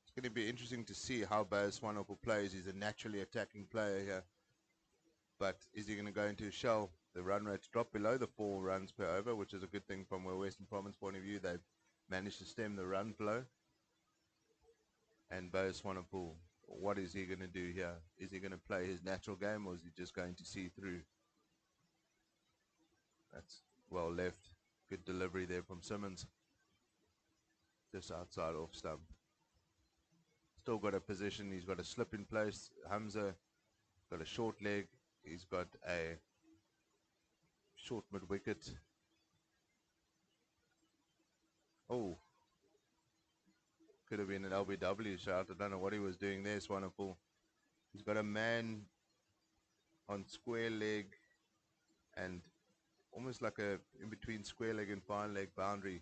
It's going to be interesting to see how Bayo Swanepoel plays. He's a naturally attacking player here. But is he going to go into a shell? The run rate's dropped below the 4 runs per over, which is a good thing from a Western Province point of view. They've managed to stem the run flow. And Bayo Swanepoel, what is he going to do here? Is he going to play his natural game, or is he just going to see through? That's well left. Good delivery there from Simmons. Just outside off stump. Still got a position. He's got a slip in place. Hamza got a short leg. He's got a short mid wicket. Oh, could have been an LBW shot. I don't know what he was doing there. Swanepoel. He's got a man on square leg and almost like a in between square leg and fine leg boundary.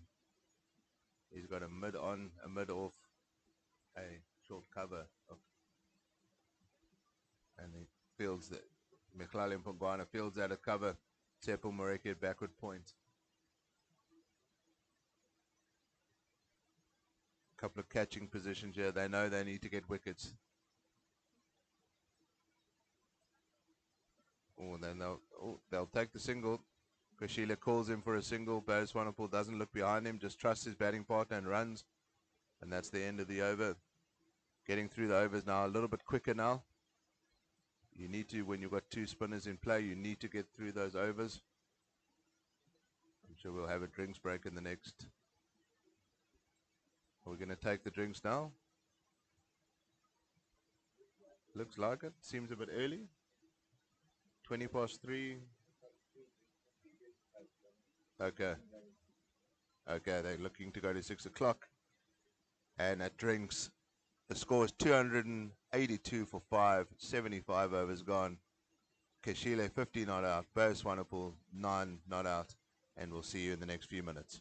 He's got a mid on, a mid off, a short cover, and he fields that. Mhlali Mpongwana fields out of cover. Tsepo Moreki at backward point. Couple of catching positions here. They know they need to get wickets. Oh, then they'll take the single. Kweshile calls him for a single. Bayo Swanepoel doesn't look behind him, just trusts his batting partner and runs. And that's the end of the over. Getting through the overs now a little bit quicker now. You need to, when you've got two spinners in play, you need to get through those overs. I'm sure we'll have a drinks break in the next. Are we going to take the drinks now? Looks like it. Seems a bit early. 20 past 3. Okay. Okay, they're looking to go to 6 o'clock. And at drinks, the score is 282 for 5. 75 overs gone. Keshile 50 not out. Bo Swanepoel 9 not out. And we'll see you in the next few minutes.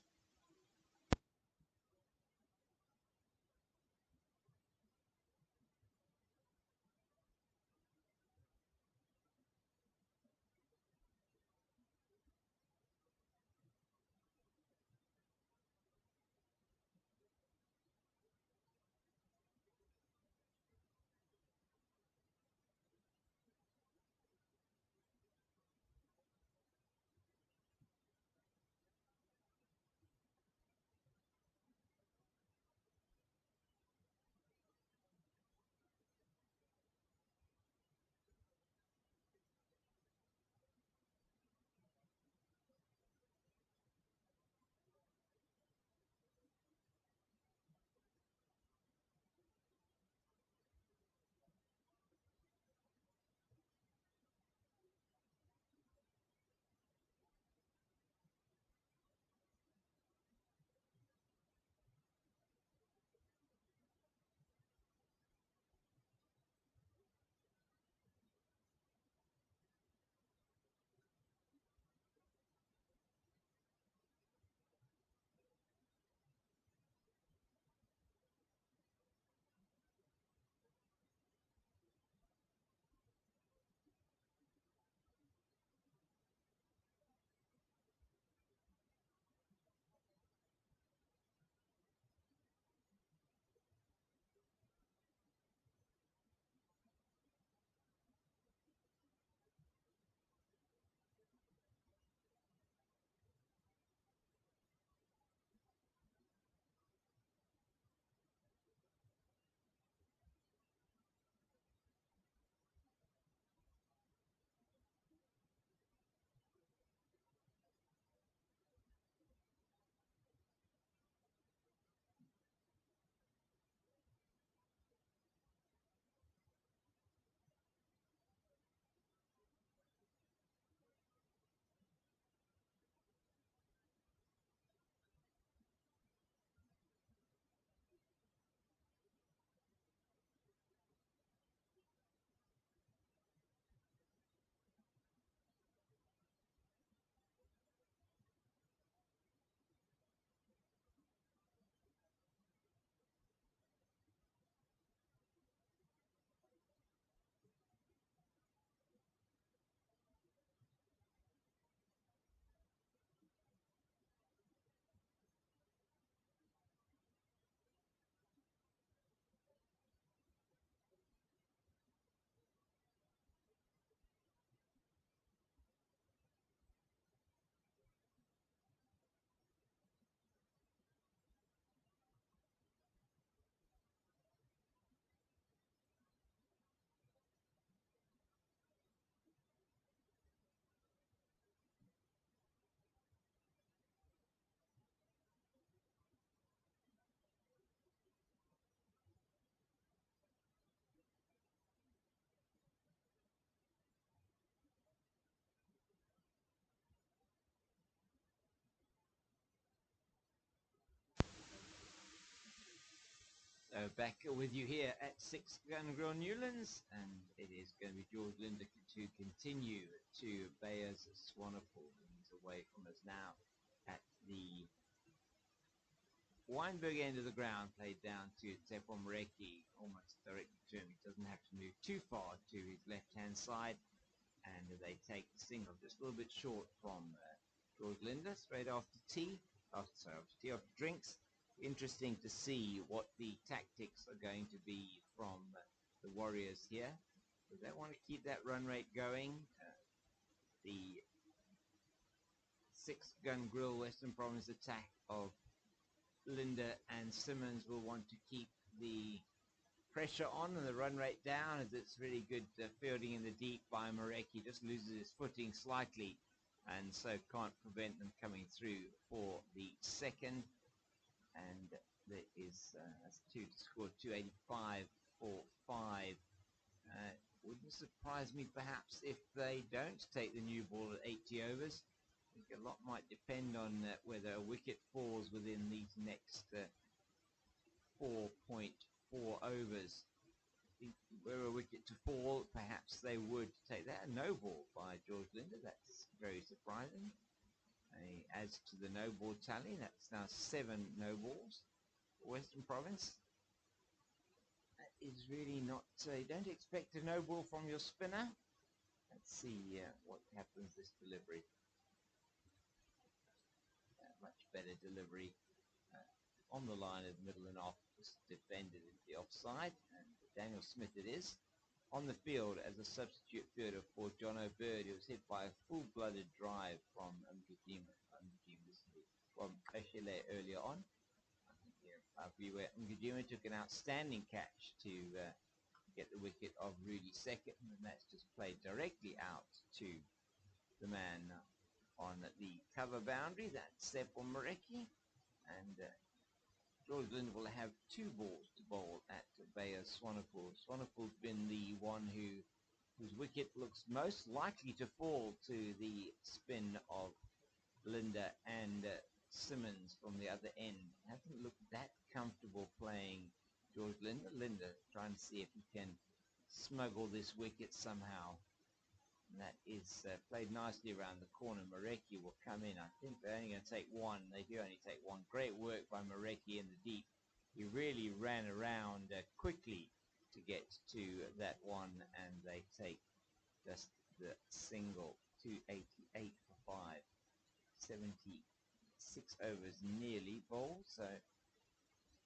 Back with you here at 6 Gun Grill Newlands, and it is going to be George Linder to continue to Bayers Swanepoel. He's away from us now at the Weinberg end of the ground, played down to Tefo Mreki, almost directly to him. He doesn't have to move too far to his left-hand side, and they take the single just a little bit short from George Linder, straight after tea, after drinks. Interesting to see what the tactics are going to be from the Warriors here. So they want to keep that run rate going. The 6 Gun Grill Western Province attack of Linder and Simmons will want to keep the pressure on and the run rate down as it's really good fielding in the deep by Mareki. Just loses his footing slightly and so can't prevent them coming through for the second. And there is that's two to score 285 for 5. Wouldn't surprise me perhaps if they don't take the new ball at 80 overs. I think a lot might depend on whether a wicket falls within these next 4.4 overs. I think were a wicket to fall, perhaps they would take that. A no ball by George Linder, that's very surprising. As to the no ball tally, that's now 7 no balls for Western Province. That is really not, you don't expect a no ball from your spinner. Let's see what happens this delivery. Much better delivery on the line of middle and off, just defended into the offside, and Daniel Smith it is on the field as a substitute fielder for John O'Bird. He was hit by a full-blooded drive from Peshele earlier on. Ngujima took an outstanding catch to get the wicket of Rudy second, and that's just played directly out to the man on the cover boundary. That's Seppo Mareki, and George Linder will have 2 balls to bowl at Bayer Swanepoel. Swanepoel's been the one whose wicket looks most likely to fall to the spin of Linder and Simmons from the other end. Hasn't looked that comfortable playing George Linder. Linder trying to see if he can smuggle this wicket somehow. And that is played nicely around the corner. Mareki will come in. I think they're only going to take 1. They do only take 1. Great work by Mareki in the deep. He really ran around quickly to get to that one, and they take just the single. 288 for 5. 76 overs nearly bowled, so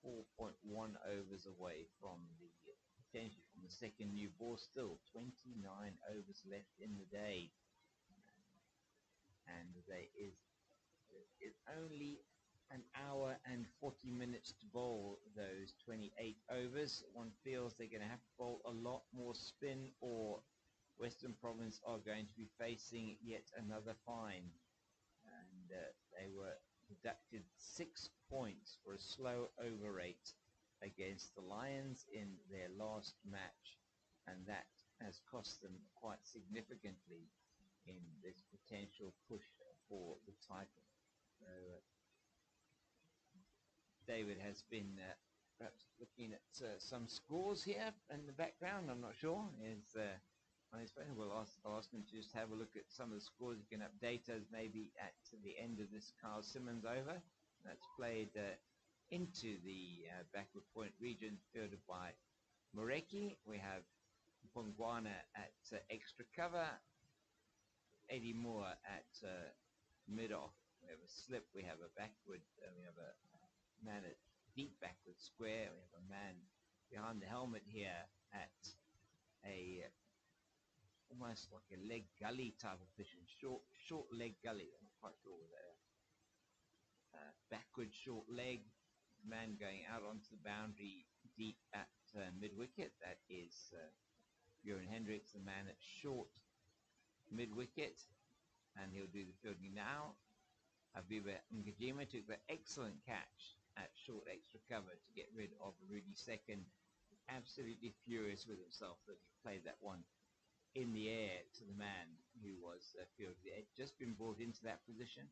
4.1 overs away from the potential from the second new ball. Still 29 overs left in the day, and there is only an hour and 40 minutes to bowl those 28 overs. One feels they're going to have to bowl a lot more spin, or Western Province are going to be facing yet another fine. And they were deducted 6 points for a slow over rate against the Lions in their last match, and that has cost them quite significantly in this potential push for the title. So David has been perhaps looking at some scores here in the background. I'm not sure. On his phone, I'll ask him to just have a look at some of the scores. You can update us maybe at the end of this Carl Simmons over. That's played into the backward point region, fielded by Mareki. We have Pongwana at extra cover, Eddie Moore at mid-off. We have a slip, we have a backward, we have a man at deep backward square, we have a man behind the helmet here at a almost like a leg gully type of position, short leg gully. I'm not quite sure with a backward short leg. Man going out onto the boundary deep at mid wicket. That is Bjorn Hendricks, the man at short mid wicket, and he'll do the fielding now. Abiba Ngajima took the excellent catch at short extra cover to get rid of Rudy second. Absolutely furious with himself that he played that one in the air to the man who was fielded. It had just been brought into that position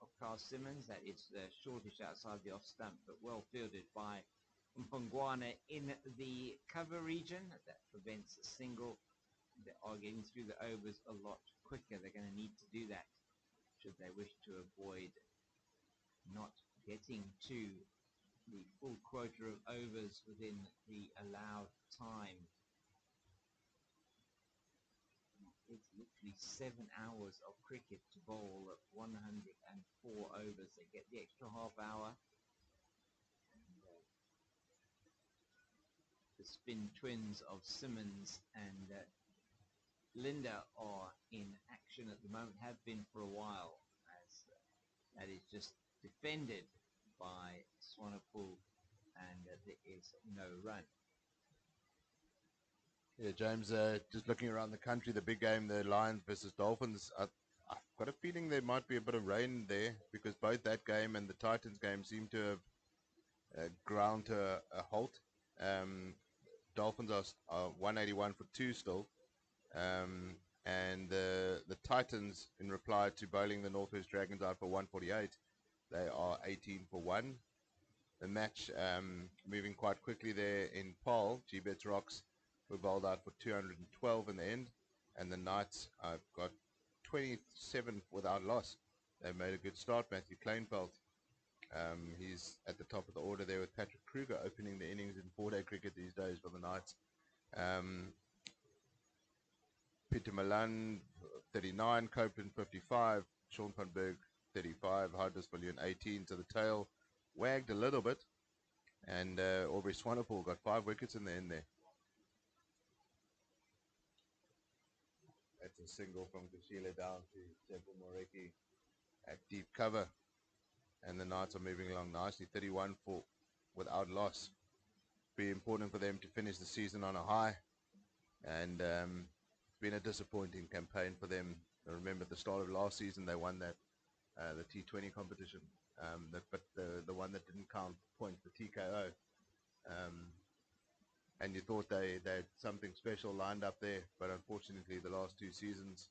of Carl Simmons. That is shortish outside the off stump, but well fielded by Mpongwana in the cover region. That prevents a single. They are getting through the overs a lot quicker. They're going to need to do that should they wish to avoid not getting to the full quota of overs within the allowed time. It's literally 7 hours of cricket to bowl at 104 overs. They get the extra half hour. And, the spin twins of Simmons and Linder are in action at the moment, have been for a while, as that is just defended by Swanepoel, and there is no run. Yeah, James, just looking around the country, the big game, the Lions versus Dolphins, I've got a feeling there might be a bit of rain there because both that game and the Titans game seem to have ground to a halt. Dolphins are 181 for two still. And the Titans, in reply to bowling the Northwest Dragons out for 148, they are 18 for 1. The match moving quite quickly there in Paul. G-Bet's Rocks were bowled out for 212 in the end. And the Knights got 27 without loss. They made a good start. Matthew Kleinfeld, he's at the top of the order there with Patrick Kruger opening the innings in four-day cricket these days for the Knights. Peter Malan, 39, Copeland, 55, Sean van Berg, 35, Hardisvillian, 18. So the tail wagged a little bit, and Aubrey Swanepoel got 5 wickets in the end there. That's a single from Kushila down to Temple Moreki at deep cover, and the Knights are moving along nicely, 31 for without loss. Be important for them to finish the season on a high, and been a disappointing campaign for them. I remember at the start of last season they won that the T20 competition, but the one that didn't count points, the TKO, and you thought they had something special lined up there, but unfortunately the last 2 seasons,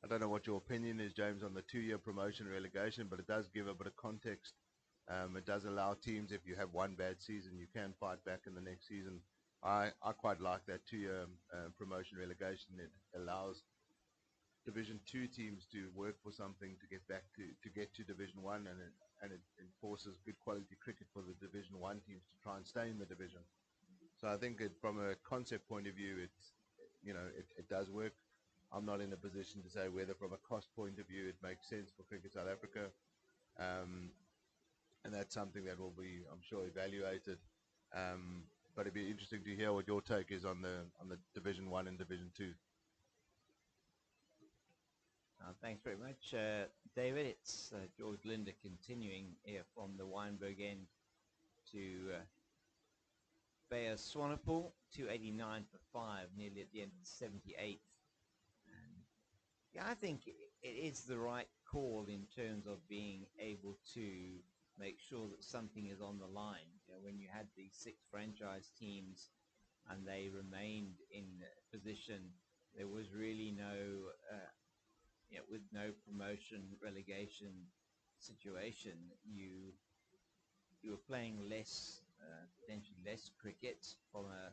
I don't know what your opinion is, James, on the 2-year promotion relegation, but it does give a bit of context. It does allow teams, if you have one bad season, you can fight back in the next season. I quite like that 2-year promotion relegation. It allows Division 2 teams to work for something to get back to get to Division 1, and it enforces good quality cricket for the Division 1 teams to try and stay in the division. So I think from a concept point of view, it does work. I'm not in a position to say whether from a cost point of view it makes sense for Cricket South Africa, and that's something that will be, I'm sure, evaluated. But it'd be interesting to hear what your take is on the Division 1 and Division 2. Thanks very much, David. It's George Linder continuing here from the Wynberg end to Bayer Swanepoel, 289 for 5, nearly at the end of the 78th. And yeah, I think it is the right call in terms of being able to make sure that something is on the line. You know, when you had these 6 franchise teams and they remained in position, there was really no, with no promotion relegation situation, you were playing less, potentially less cricket from a,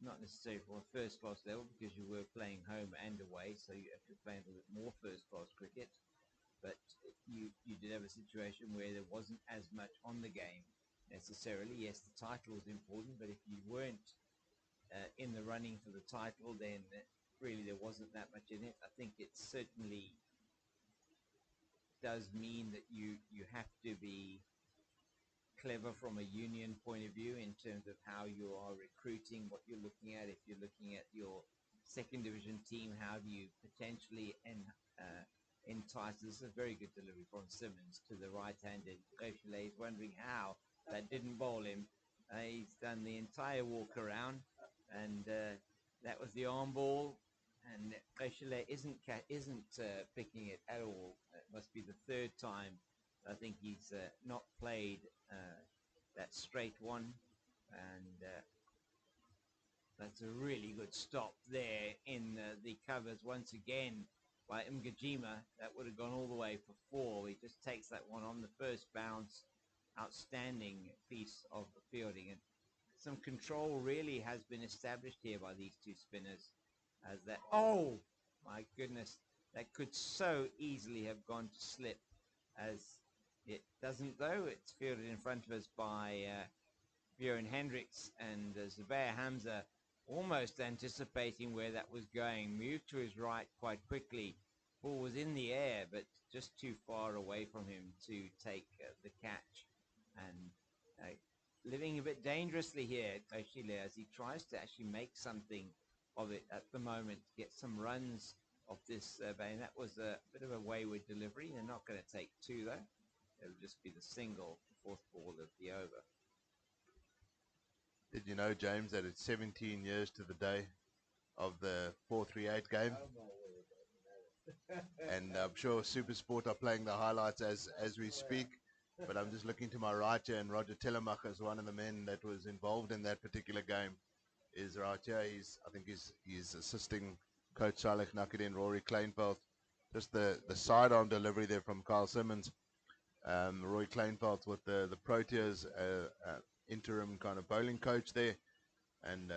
not necessarily from a first class level, because you were playing home and away, so you have to play a little bit more first class cricket. But you did have a situation where there wasn't as much on the game necessarily. Yes, the title was important, but if you weren't in the running for the title, then really there wasn't that much in it. I think it certainly does mean that you have to be clever from a union point of view in terms of how you are recruiting, what you're looking at. If you're looking at your second division team, how do you potentially entice? This is a very good delivery from Simmons to the right-handed Koshile. He's wondering how that didn't bowl him. He's done the entire walk around, and that was the arm ball, and Koshile isn't picking it at all. It must be the 3rd time I think he's not played that straight one, and that's a really good stop there in the covers once again by Mgajima. That would have gone all the way for 4. He just takes that one on the first bounce. Outstanding piece of fielding, and some control really has been established here by these 2 spinners. As that, oh my goodness, that could so easily have gone to slip, as it doesn't though. It's fielded in front of us by Bjorn Hendricks, and Zubair Hamza, almost anticipating where that was going, moved to his right quite quickly. Ball was in the air, but just too far away from him to take the catch. And living a bit dangerously here, Koshile, as he tries to actually make something of it at the moment, get some runs off this and that was a bit of a wayward delivery. They're not going to take 2 though. It'll just be the single, the 4th ball of the over. Did you know, James, that it's 17 years to the day of the 438 game? I'm not worried about it. And I'm sure Supersport are playing the highlights as we speak. But I'm just looking to my right here, and Roger Telemacher is one of the men that was involved in that particular game. Is right here. I think he's assisting Coach Saleh Nakadin, Rory Kleinveld. Just the sidearm delivery there from Carl Simmons. Roy Kleinveld with the Proteas interim kind of bowling coach there, and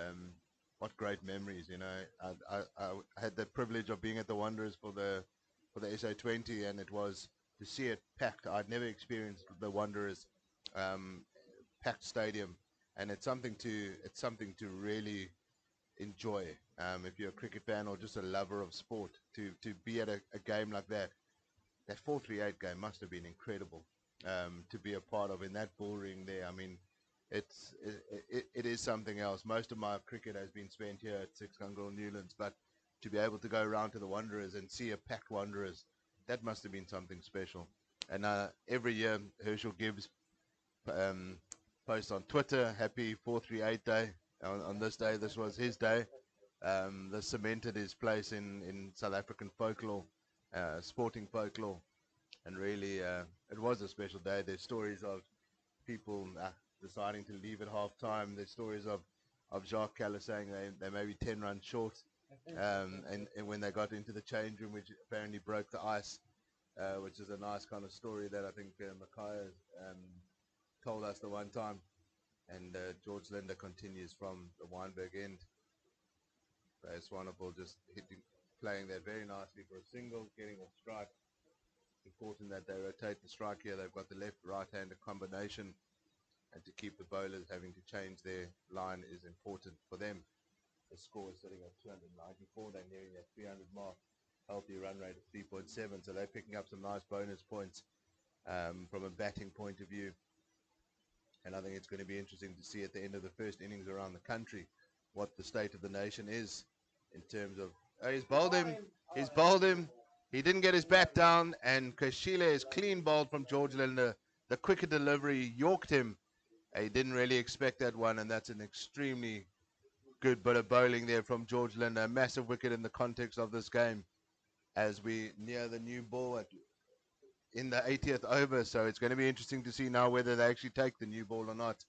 what great memories, you know. I had the privilege of being at the Wanderers for the SA20, and it was to see it packed. I'd never experienced the Wanderers packed stadium, and it's something to really enjoy. If you're a cricket fan or just a lover of sport, to be at a game like that. That 438 game must have been incredible to be a part of in that bull ring there. I mean, it is something else. Most of my cricket has been spent here at Six Gungle Newlands, but to be able to go around to the Wanderers and see a packed Wanderers, that must have been something special. And every year, Herschel Gibbs posts on Twitter, happy 438 day. On this day, this was his day. This cemented his place in South African folklore, sporting folklore. And really, it was a special day. There's stories of people deciding to leave at half time. There's stories of Jacques Calais saying they may be 10 runs short. And when they got into the change room, which apparently broke the ice, which is a nice kind of story that I think Mackay told us the one time. And George Linder continues from the Weinberg end. It's wonderful, just playing that very nicely for a single, getting off strike. Important that they rotate the strike here. They've got the left-right-hander combination, and to keep the bowlers having to change their line is important for them. The score is sitting at 294. They're nearing that 300 mark. Healthy run rate of 3.7, so they're picking up some nice bonus points from a batting point of view. And I think it's going to be interesting to see at the end of the first innings around the country what the state of the nation is in terms of... Oh, he's bowled him. He's bowled him. He didn't get his bat down, and Kashile is clean bowled from George Linder. The quicker delivery yorked him. He didn't really expect that one, and that's an extremely good bit of bowling there from George Linder. A massive wicket in the context of this game as we near the new ball in the 80th over. So it's going to be interesting to see now whether they actually take the new ball or not.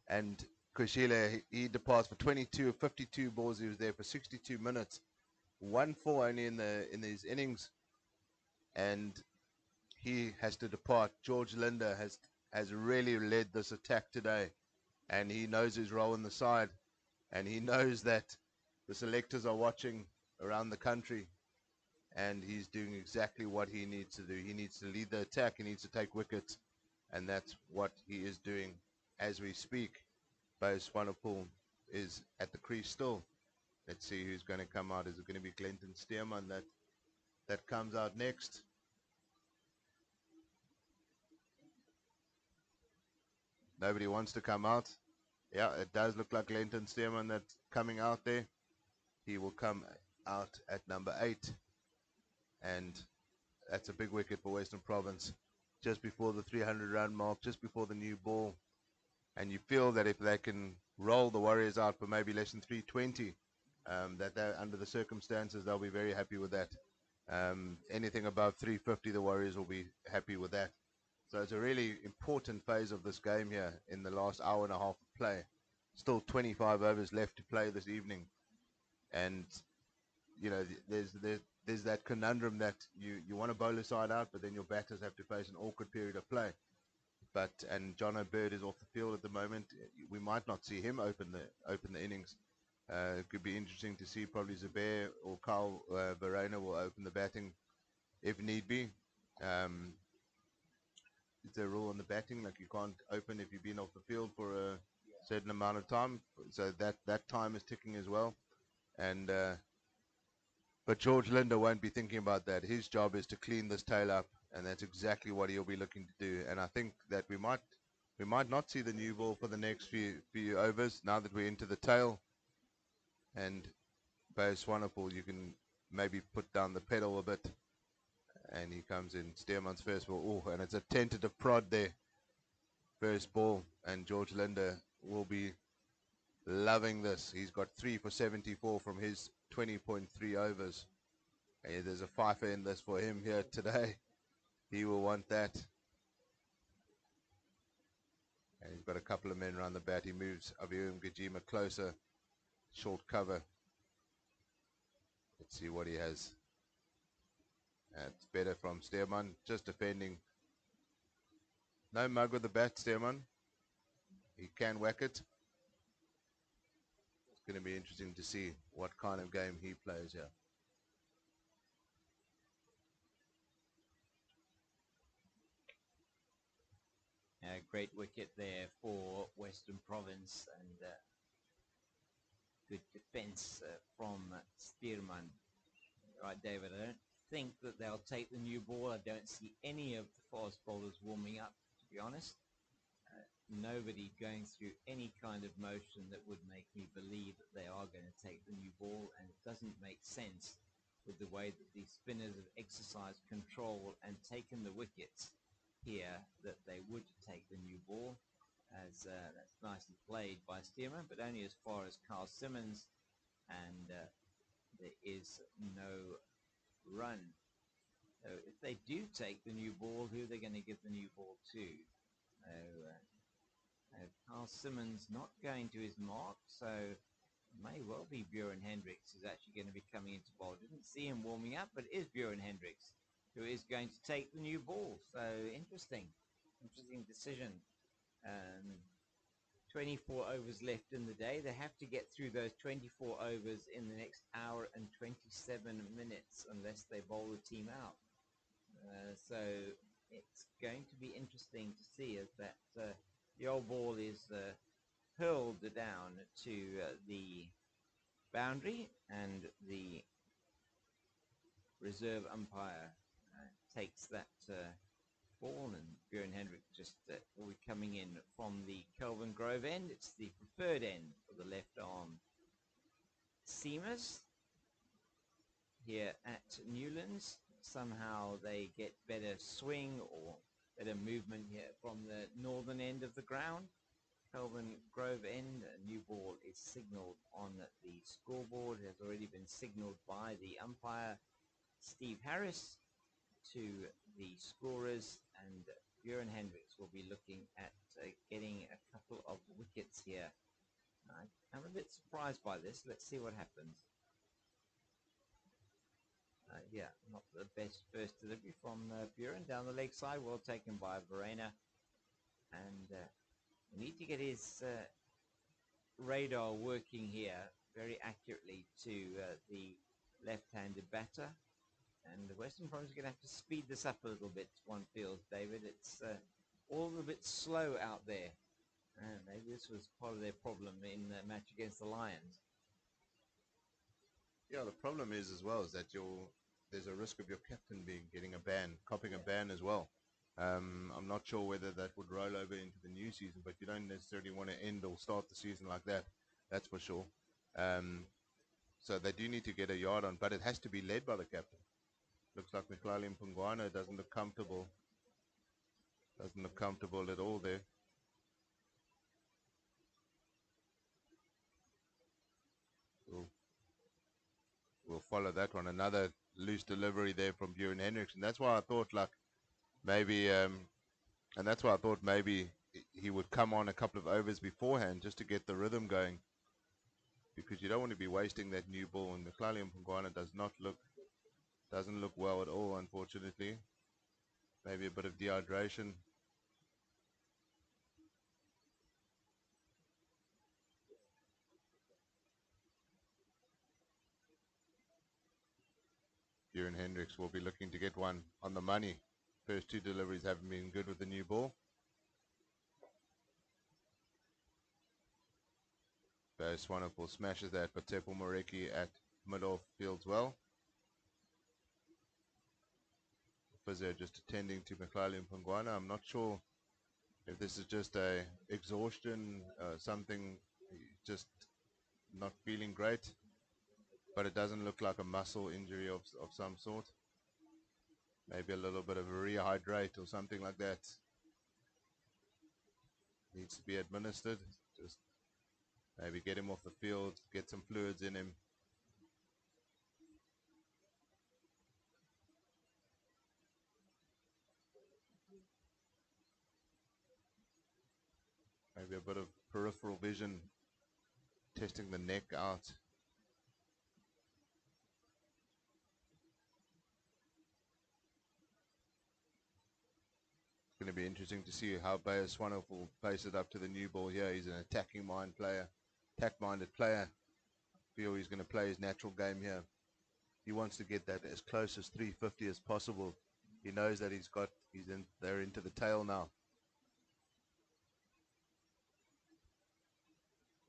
And Kashile, he departs for 22 of 52 balls. He was there for 62 minutes. 1-4 only in these innings, and he has to depart. George Linder has really led this attack today, and he knows his role in the side, and he knows that the selectors are watching around the country, and he's doing exactly what he needs to do. He needs to lead the attack. He needs to take wickets, and that's what he is doing as we speak. Bose Swanepoel is at the crease still. Let's see who's going to come out. Is it going to be Glenton Stearman that comes out next? Nobody wants to come out. Yeah, it does look like Glenton Stearman that's coming out there. He will come out at number 8. And that's a big wicket for Western Province. Just before the 300-run mark, just before the new ball. And you feel that if they can roll the Warriors out for maybe less than 320, that they're, under the circumstances, they'll be very happy with that. Anything above 350, the Warriors will be happy with that. So it's a really important phase of this game here in the last hour and a half of play. Still 25 overs left to play this evening. And, you know, there's that conundrum that you want to bowl a side out, but then your batters have to face an awkward period of play. And Jono Bird is off the field at the moment. We might not see him open the innings. It could be interesting to see. Probably Zubair or Carl Verena will open the batting if need be. Is there a rule on the batting, like you can't open if you've been off the field for a certain amount of time? So that time is ticking as well. And but George Linder won't be thinking about that. His job is to clean this tail up, and that's exactly what he'll be looking to do. And I think that we might not see the new ball for the next few overs now that we're into the tail. And Bose Swanepoel, you can maybe put down the pedal a bit. And he comes in, Stearman's first ball. Oh, and it's a tentative prod there. First ball, and George Linder will be loving this. He's got 3 for 74 from his 20.3 overs. Hey, there's a fifer in this for him here today. He will want that. And he's got a couple of men around the bat. He moves Avium Gajima closer. Short cover. Let's see what he has. It's better from Stearman. Just defending. No mug with the bat, Stearman. He can whack it. It's going to be interesting to see what kind of game he plays here. Great wicket there for Western Province, and good defense from Stearman. Right, David, I don't think that they'll take the new ball. I don't see any of the fast bowlers warming up, to be honest. Nobody going through any kind of motion that would make me believe that they are going to take the new ball, and it doesn't make sense with the way that the spinners have exercised control and taken the wickets here that they would take the new ball. As that's nicely played by Stearman, but only as far as Carl Simmons, and there is no run. So if they do take the new ball, who are they going to give the new ball to? Carl Simmons not going to his mark, so may well be Buren Hendricks who's actually going to be coming into bowl. Didn't see him warming up, but it is Buren Hendricks who is going to take the new ball. So interesting decision. 24 overs left in the day. They have to get through those 24 overs in the next hour and 27 minutes unless they bowl the team out. So it's going to be interesting to see as that the old ball is hurled down to the boundary, and the reserve umpire takes that ball, and Buren Hendrick just will be coming in from the Kelvin Grove end. It's the preferred end for the left arm seamers here at Newlands. Somehow they get better swing or better movement here from the northern end of the ground. Kelvin Grove end, a new ball is signalled on the scoreboard. It has already been signalled by the umpire Steve Harris to the scorers, and Buren Hendricks will be looking at getting a couple of wickets here. I'm a bit surprised by this. Let's see what happens. Yeah, not the best first delivery from Buren down the leg side. Well taken by Verena, and we need to get his radar working here very accurately to the left-handed batter. And the Western Province are going to have to speed this up a little bit, one feels, David. It's all a bit slow out there. Maybe this was part of their problem in the match against the Lions. Yeah, the problem is as well is that there's a risk of your captain getting a ban, copping a ban as well. I'm not sure whether that would roll over into the new season, but you don't necessarily want to end or start the season like that. That's for sure. So they do need to get a yard on, but it has to be led by the captain. Looks like Mihlali Mpungwana doesn't look comfortable. Doesn't look comfortable at all there. We'll follow that one. Another loose delivery there from Buren Hendricks, and that's why I thought maybe he would come on a couple of overs beforehand just to get the rhythm going, because you don't want to be wasting that new ball. And Mihlali Mpungwana doesn't look well at all, unfortunately. Maybe a bit of dehydration. Buren Hendricks will be looking to get one on the money. First two deliveries haven't been good with the new ball. Base Wonderful smashes that, but Tepo Moreki at mid-off fields well. Physio just attending to Mihlali Mpungwana. I'm not sure if this is just a exhaustion, something, just not feeling great, but it doesn't look like a muscle injury of some sort. Maybe a little bit of a rehydrate or something like that needs to be administered. Just Maybe get him off the field, get some fluids in him. Maybe a bit of peripheral vision, testing the neck out. It's going to be interesting to see how Bayer Swanhoff will face it up to the new ball here. He's an attack-minded player. I feel he's going to play his natural game here. He wants to get that as close as 350 as possible. He knows that they're into the tail now.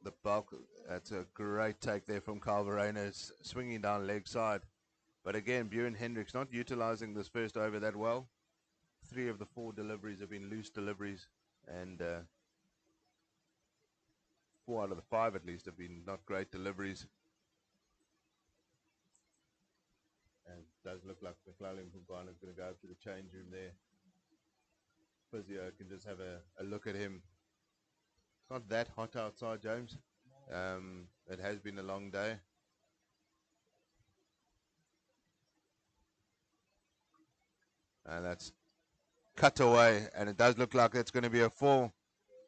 The bulk, that's a great take there from Carl Verena, swinging down leg side. But again, Bjorn Hendricks not utilizing this first over that well. 3 of the 4 deliveries have been loose deliveries, and 4 out of the 5 at least have been not great deliveries. And it does look like McClellan Pungwana is going to go up to the change room there. Physio can just have a look at him. It's not that hot outside, James. It has been a long day. And that's cut away, and it does look like it's going to be a 4.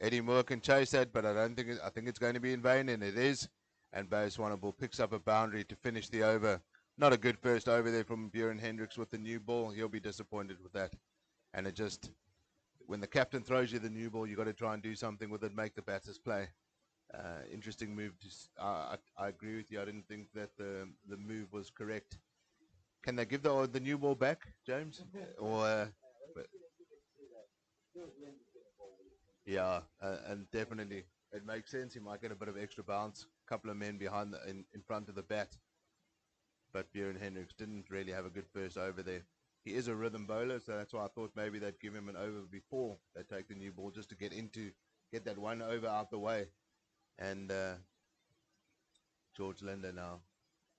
Eddie Moore can chase that, but I think it's going to be in vain, and it is. And Bayer Swanhoff picks up a boundary to finish the over. Not a good first over there from Bjorn Hendricks with the new ball. He'll be disappointed with that. And it just, when the captain throws you the new ball, you've got to try and do something with it, make the batters play. Interesting move. I agree with you. I didn't think that the move was correct. Can they give the new ball back, James? Or yeah, and definitely it makes sense. He might get a bit of extra bounce, a couple of men behind in front of the bat. But Bjorn Hendricks didn't really have a good first over there. He is a rhythm bowler, so that's why I thought maybe they'd give him an over before they take the new ball, just to get that one over out the way. And George Linder now,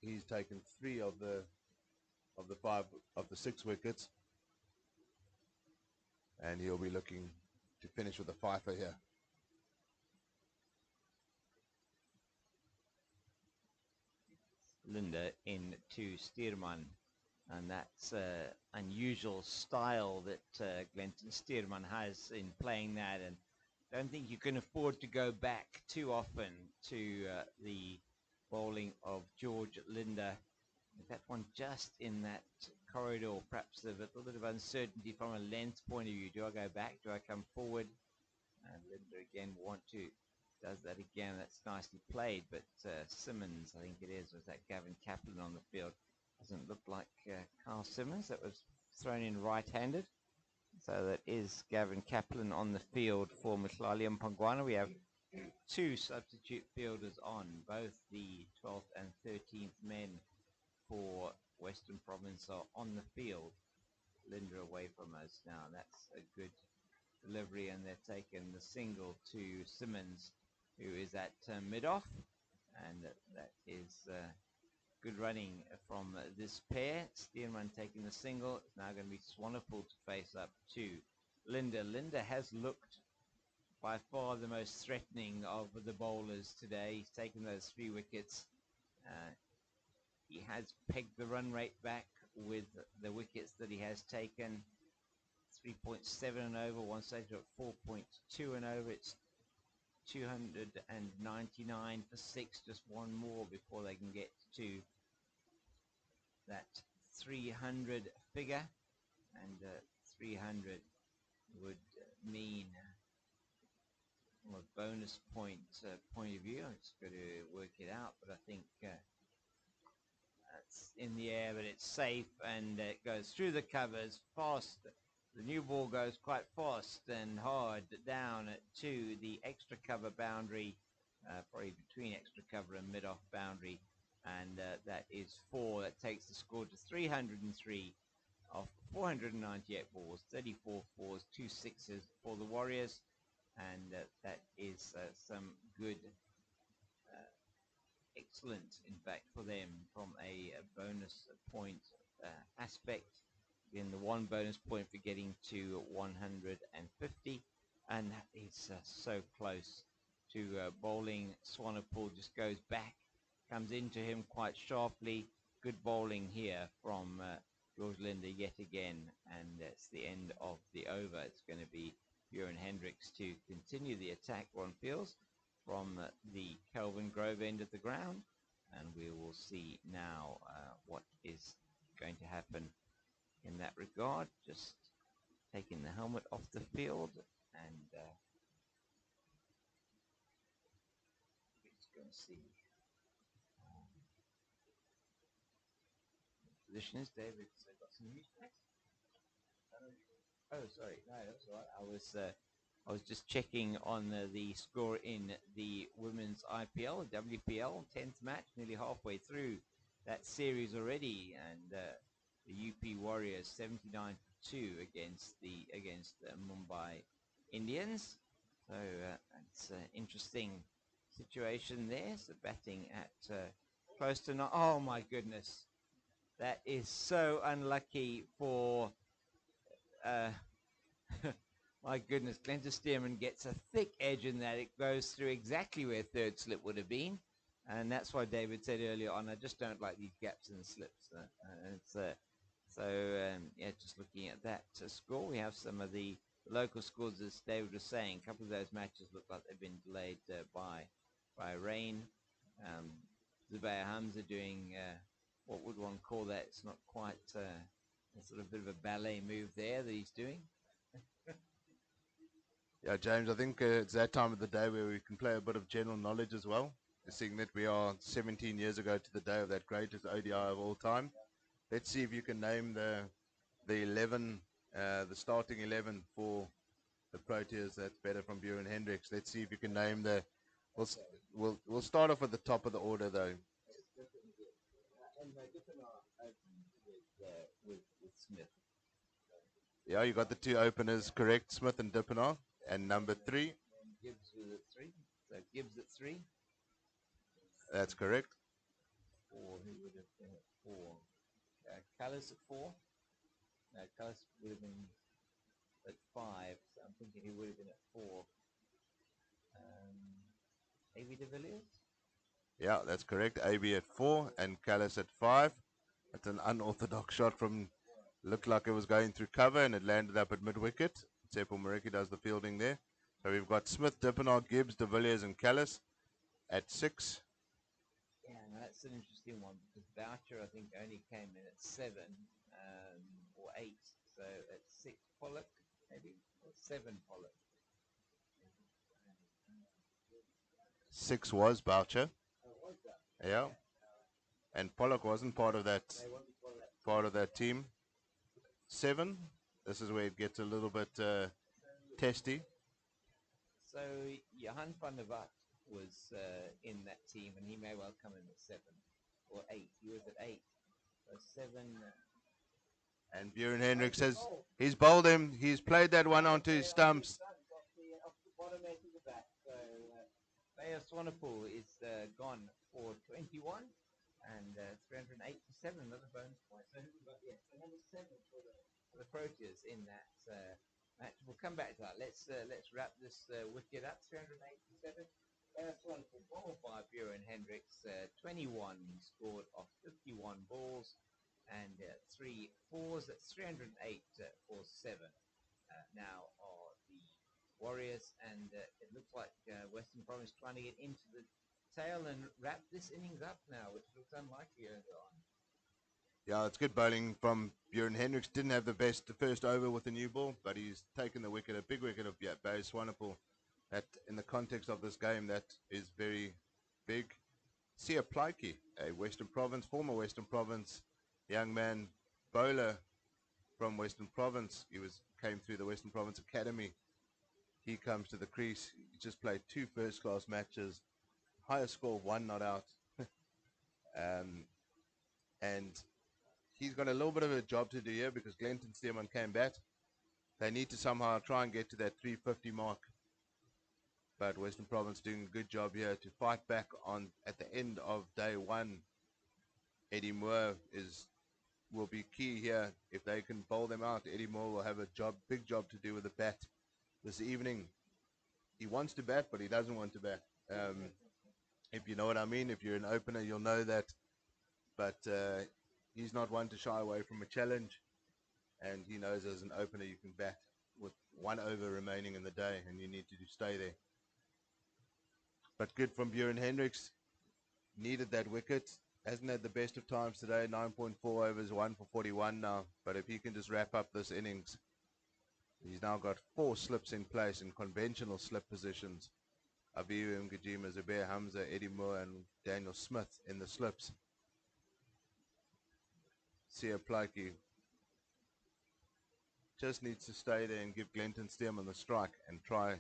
he's taken 3 of the 6 wickets, and he'll be looking to finish with a fifer here. Linder into Steerman, and that's unusual style that Glenton Steerman has in playing that, and I don't think you can afford to go back too often to the bowling of George Linder. That one just in that corridor, perhaps a little bit of uncertainty from a length point of view. Do I go back? Do I come forward? And Linder again does that again. That's nicely played, but Simmons, I think it is, was that Gavin Kaplan on the field. Doesn't look like Carl Simmons. That was thrown in right-handed. So that is Gavin Kaplan on the field for Mhlali Mpongwana. We have 2 substitute fielders on, both the 12th and 13th men for Western Province are on the field. Linder away from us now. That's a good delivery, and they're taking the single to Simmons, who is at mid-off, and that is good running from this pair. Steerman taking the single. It's now going to be Swanepoel to face up to Linder. Linder has looked by far the most threatening of the bowlers today. He's taken those 3 wickets. He has pegged the run rate back with the wickets that he has taken. 3.7 and over. One stage at 4.2 and over. It's 299 for 6. Just one more before they can get to that 300 figure, and 300 would mean, from a bonus point of view, I'm just going to work it out, but I think it's in the air, but it's safe, and it goes through the covers fast. The new ball goes quite fast and hard down to the extra cover boundary, probably between extra cover and mid-off boundary, and that is 4. That takes the score to 303 of 498 balls, 34 fours, 2 sixes for the Warriors, and that is some good, excellent, in fact, for them from a bonus point aspect. Again, the 1 bonus point for getting to 150, and that is so close to bowling. Swanepoel just goes back, comes into him quite sharply. Good bowling here from George Linder yet again, and that's the end of the over. It's going to be Bjorn Hendricks to continue the attack, one feels, from the Kelvin Grove end of the ground, and we will see now what is going to happen in that regard. Just taking the helmet off the field, and we're just going to see position is David. So got some news. Oh, sorry, no, that's all right. I was just checking on the score in the women's IPL, WPL, 10th match, nearly halfway through that series already, and the UP Warriors 79-2 against the Mumbai Indians. So it's an interesting situation there. So batting at close to oh my goodness, that is so unlucky for. My goodness, Glentor Stearman gets a thick edge in that. It goes through exactly where third slip would have been. And that's why David said earlier on, I just don't like these gaps in the slips. Yeah, just looking at that score, we have some of the local scores, as David was saying. A couple of those matches look like they've been delayed by rain. Zubair Hamza doing what would one call that? It's not quite a sort of bit of a ballet move there that he's doing. Yeah, James, I think it's that time of the day where we can play a bit of general knowledge as well. Seeing that we are 17 years ago to the day of that greatest ODI of all time. Let's see if you can name the 11, the starting 11 for the Proteas. That's better from Bjorn Hendricks. Let's see if you can name the. We'll start off at the top of the order though. With Smith. Yeah, you got the two openers correct, Smith and Dippenaar. And number 3. Gibbs with a 3. So Gibbs at 3. That's correct. 4. Who would have been at 4? Callis at 4. No, Callis would have been at 5. So I'm thinking he would have been at 4. A.B. de Villiers? Yeah, that's correct. AB at 4 and Callis at 5. That's an unorthodox shot from. Looked like it was going through cover and it landed up at mid-wicket. Sepul Mariki does the fielding there. So we've got Smith, Dippenaar, Gibbs, de Villiers and Callis at 6. Yeah, no, that's an interesting one because Boucher, I think, only came in at 7 or 8. So at 6, Pollock, maybe, or 7, Pollock. 6 was Boucher. Oh, was that? Yeah. And Pollock wasn't part of that team. 7. This is where it gets a little bit testy. So Johan van der Vaart was in that team, and he may well come in at 7 or 8. He was at 8. So 7. And Bjorn Hendricks says he's bowled him. He's played that one onto his stumps. Off the bottom edge of the back. So Bayer Swanepoel is gone for 21 and 308 for 7. Another bonus point. So number 7 for the Proteas in that match. We'll come back to that. Let's wrap this wicket up. 387. Swanepoel bowled by Bjorn Hendricks. 21 scored off 51 balls and 3 fours. That's 308 for 7. Now are the Warriors, and it looks like Western Province trying to get into the tail and wrap this innings up now, which looks unlikely earlier on. Yeah, it's good bowling from Bjorn Hendricks. Didn't have the best first over with the new ball, but he's taken the wicket, a big wicket of Bayer Swanepoel. That, in the context of this game, that is very big. Sia Plaiki, a Western Province, former Western Province young man, bowler from Western Province. He came through the Western Province Academy. He comes to the crease. He just played 2 first-class matches. Highest score of 1 not out. And he's got a little bit of a job to do here because Glenton Stearman came back. They need to somehow try and get to that 350 mark. But Western Province doing a good job here to fight back on at the end of day 1. Eddie Moore will be key here. If they can bowl them out, Eddie Moore will have a big job to do with the bat this evening. he wants to bat, but he doesn't want to bat. If you know what I mean, if you're an opener, you'll know that. But he's not one to shy away from a challenge, and he knows as an opener you can bat with 1 over remaining in the day, and you need to stay there. But good from Buren Hendricks. Needed that wicket. Hasn't had the best of times today. 9.4 overs, 1 for 41 now. But if he can just wrap up this innings, he's now got 4 slips in place in conventional slip positions. Abiyu Mgijima, Zubair Hamza, Eddie Moore, and Daniel Smith in the slips. Sia Plaiki just needs to stay there and give Glenton Stearman the strike and try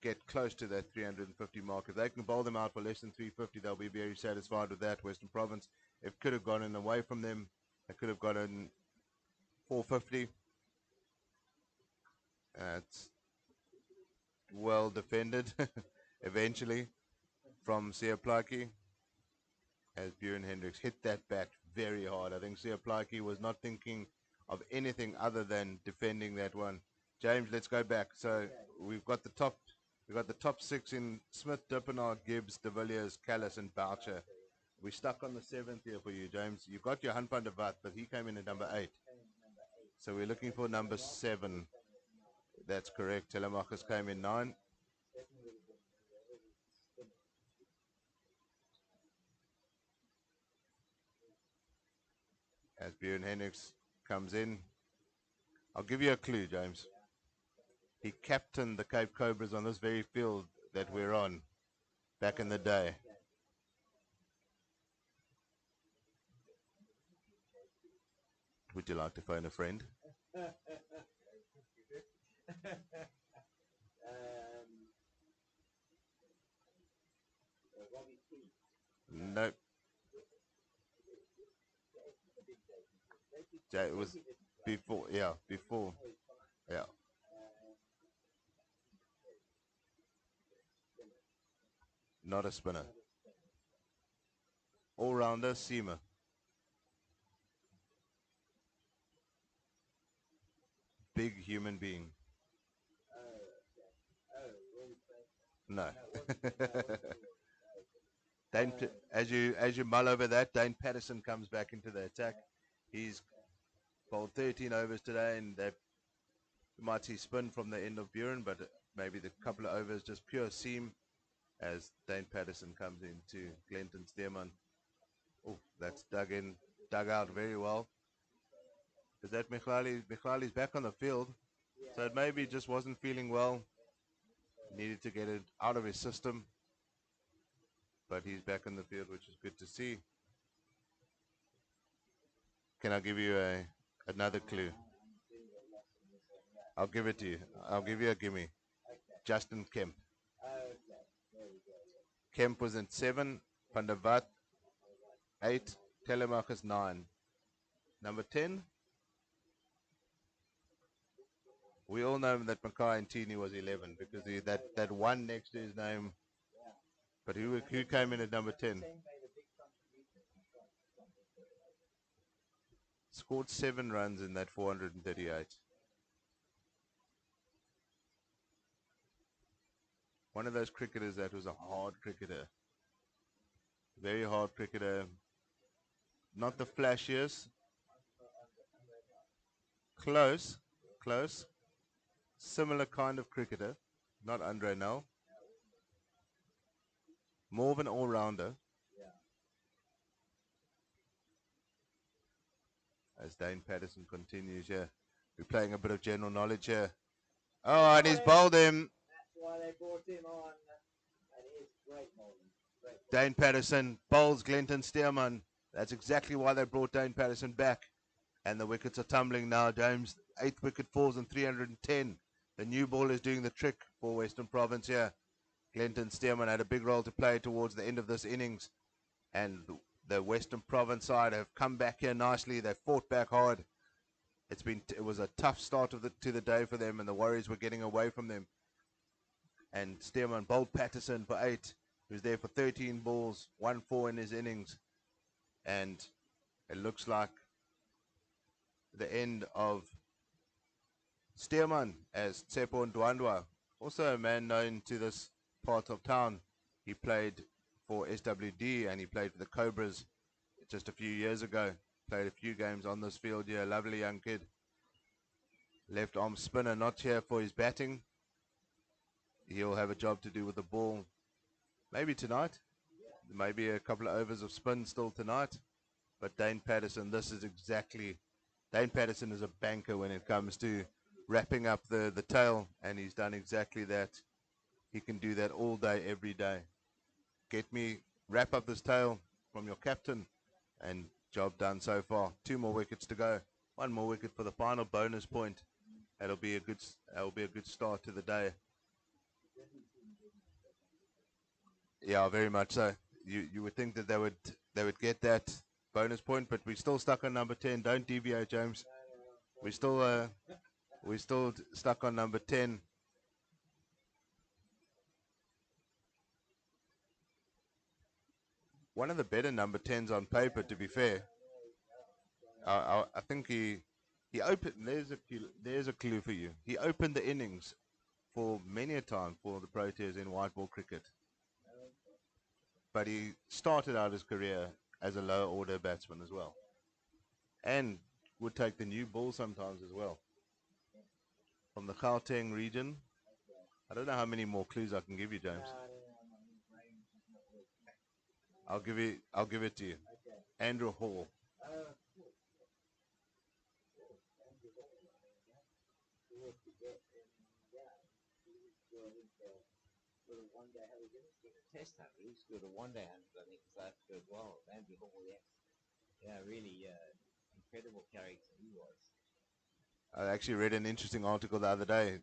get close to that 350 mark. If they can bowl them out for less than 350, they'll be very satisfied with that. Western Province, it could have gotten away from them. It could have gotten 450. It's well defended eventually from Sia Plaiki as Buren Hendricks hit that bat very hard. I think Sia Plaiki was not thinking of anything other than defending that one. James, let's go back. So we've got the top 6 in Smith, Dippenaar, Gibbs, De Villiers, Callis, and Boucher. We stuck on the 7th here for you, James. You got your Hanpan de Vat, but he came in at number 8. So we're looking for number 7. That's correct. Telemachus came in 9. As Buren Hendricks comes in, I'll give you a clue, James. He captained the Cape Cobras on this very field that we're on back in the day. Would you like to phone a friend? Nope. It was before, yeah, before, yeah. Not a spinner. All-rounder, seamer. Big human being. No. As you mull over that, Dane Patterson comes back into the attack. He's bowled 13 overs today, and that you might see spin from the end of Buren, but maybe the couple of overs just pure seam as Dane Patterson comes into Glenton Stearman. Oh, that's dug out very well. Is that Michlali's back on the field? So it maybe just wasn't feeling well. Needed to get it out of his system. But he's back on the field, which is good to see. Can I give you another clue? I'll give it to you. I'll give you a gimme. Justin Kemp. Kemp was in 7, Van der Vat 8, Telemachus 9. Number 10? We all know that Mackay Ntini was 11 because that one next to his name. But who came in at number 10? Scored 7 runs in that 438. One of those cricketers that was a hard cricketer. Very hard cricketer. Not the flashiest. Close. Similar kind of cricketer. Not Andre Nel. More of an all-rounder. As Dane Patterson continues here. We're playing a bit of general knowledge here. Oh, and he's bowled him. That's why they brought him on. And he is great bowling. Dane Patterson bowls Glenton Stearman. That's exactly why they brought Dane Patterson back. And the wickets are tumbling now, James. 8th wicket falls on 310. The new ball is doing the trick for Western Province here. Glenton Stearman had a big role to play towards the end of this innings. And the Western Province side have come back here nicely. They fought back hard. It was a tough start to the day for them, and the Warriors were getting away from them. And Stearman bowled Patterson for 8. He was there for 13 balls, 1-4 in his innings. And it looks like the end of Stearman as Tsepo Ndwandwa Also a man known to this part of town. He played for SWD and he played for the Cobras just a few years ago. Played a few games on this field here. Lovely young kid. Left arm spinner, not here for his batting. He'll have a job to do with the ball. Maybe tonight. Maybe a couple of overs of spin still tonight. But Dane Patterson, Dane Patterson is a banker when it comes to wrapping up the tail, and he's done exactly that. He can do that all day, every day. Wrap up this tail from your captain, and job done so far. 2 more wickets to go. 1 more wicket for the final bonus point. That'll be a good start to the day. Yeah, very much so. You would think that they would get that bonus point, but we're still stuck on number 10. Don't deviate, James. We're still stuck on number 10. One of the better number 10s on paper, to be fair. I think he opened. There's a clue for you. He opened the innings for many a time for the Proteas in white ball cricket, but he started out his career as a lower order batsman as well, and would take the new ball sometimes as well. From the Gauteng region. I don't know how many more clues I can give you, James. I'll give it to you. Andrew Hall. Test hundred. He scored a one-day hundred, I think, South Africa as well. Andrew Hall, yes. Yeah, really incredible character he was. I actually read an interesting article the other day.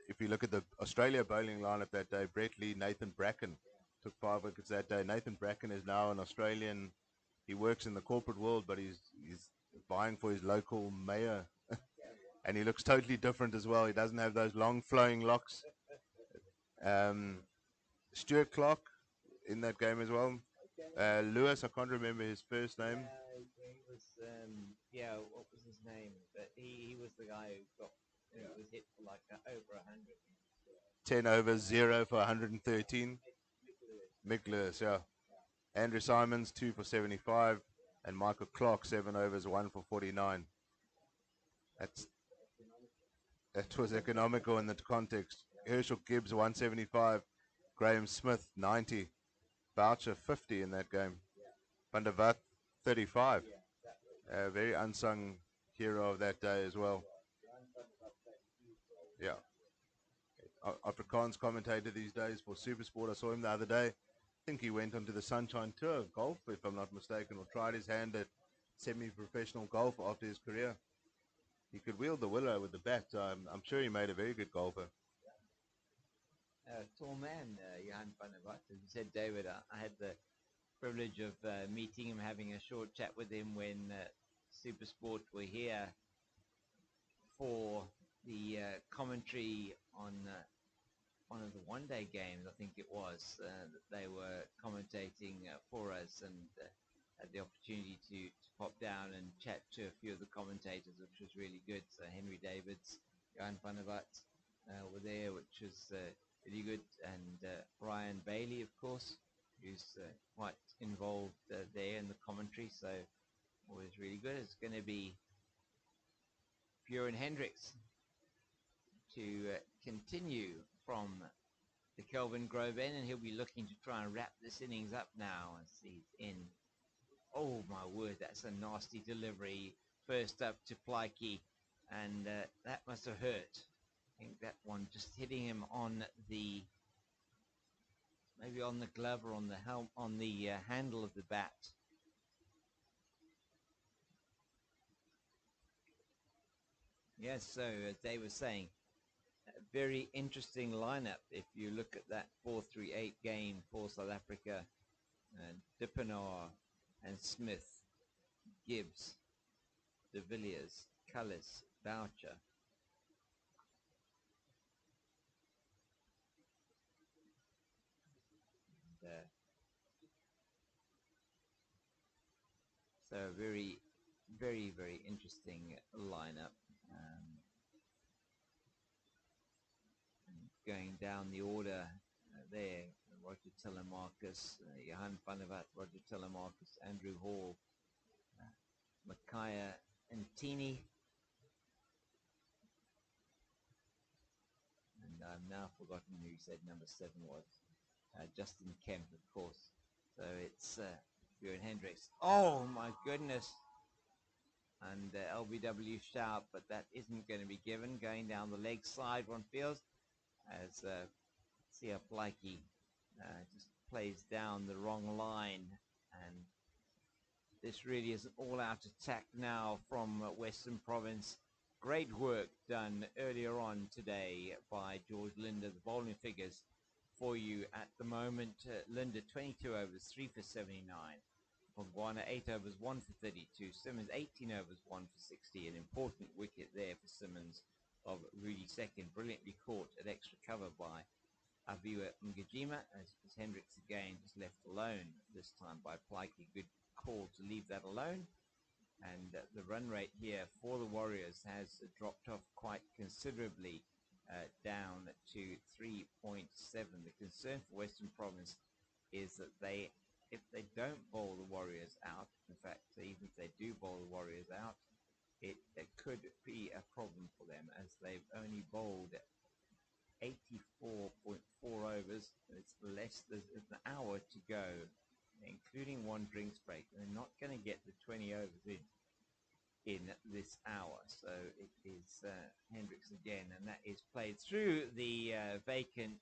If you look at the Australia bowling lineup that day, Brett Lee, Nathan Bracken took 5 wickets that day. Nathan Bracken is now an Australian. He works in the corporate world, but he's vying for his local mayor. And he looks totally different as well. He doesn't have those long flowing locks. Stuart Clark in that game as well. Lewis, I can't remember his first name. He was, what was his name? But he was the guy who was hit for like over 100. 10 overs, 0 for 113. Mick Lewis, yeah. Andrew Simons, 2 for 75. And Michael Clark, 7 overs, 1 for 49. That was economical in the context. Herschel Gibbs, 175. Graham Smith, 90. Boucher, 50 in that game. Van der Vat, 35. A very unsung hero of that day as well. Yeah. Afrikaans commentator these days for Supersport. I saw him the other day. I think he went onto the Sunshine Tour of golf, if I'm not mistaken, or tried his hand at semi-professional golf after his career. He could wield the willow with the bat. I'm sure he made a very good golfer. Tall man, Johan van der Vat. As you said, David, I had the privilege of meeting him, having a short chat with him when Supersport were here for the commentary on one of the one-day games, I think it was, that they were commentating for us, and had the opportunity to pop down and chat to a few of the commentators, which was really good. So Henry Davids, Johan van der Vat were there, which was really good, and Brian Bailey, of course, who's quite involved there in the commentary, so always really good. It's going to be Bjorn Hendricks to continue from the Kelvin Grove end, and he'll be looking to try and wrap this innings up now as he's in. Oh my word, that's a nasty delivery. First up to Plikey, and that must have hurt. I think that one just hitting him on maybe on the glove or on the helm, on the handle of the bat. Yes, so as Dave was saying, a very interesting lineup. If you look at that 4-3-8 game for South Africa, Dippenaar and Smith, Gibbs, De Villiers, Cullis, Boucher. So very, very, very interesting lineup. going down the order there. Roger Telemarcus, Johan van der Vat, Roger Telemarcus, Andrew Hall, Micaiah Ntini, and I've now forgotten who said number 7 was. Justin Kemp, of course. So it's Björn Hendricks. Oh my goodness! And LBW shout, but that isn't going to be given. Going down the leg side, one feels, as Sia Blakey just plays down the wrong line. And this really is an all-out attack now from Western Province. Great work done earlier on today by George Linder. The bowling figures for you at the moment. Linder 22 overs, 3 for 79. Pongwana 8 overs, 1 for 32. Simmons 18 overs, 1 for 60. An important wicket there for Simmons of Rudy second. Brilliantly caught at extra cover by Aviwa Ngajima as Hendricks again just left alone this time by Plakey. Good call to leave that alone. And the run rate here for the Warriors has dropped off quite considerably down to 3.7. The concern for Western Province is that if they don't bowl the Warriors out, in fact, even if they do bowl the Warriors out, it could be a problem for them as they've only bowled 84.4 overs. It's less than an hour to go, including one drinks break. They're not going to get the 20 overs in this hour. So it is Hendricks again, and that is played through the vacant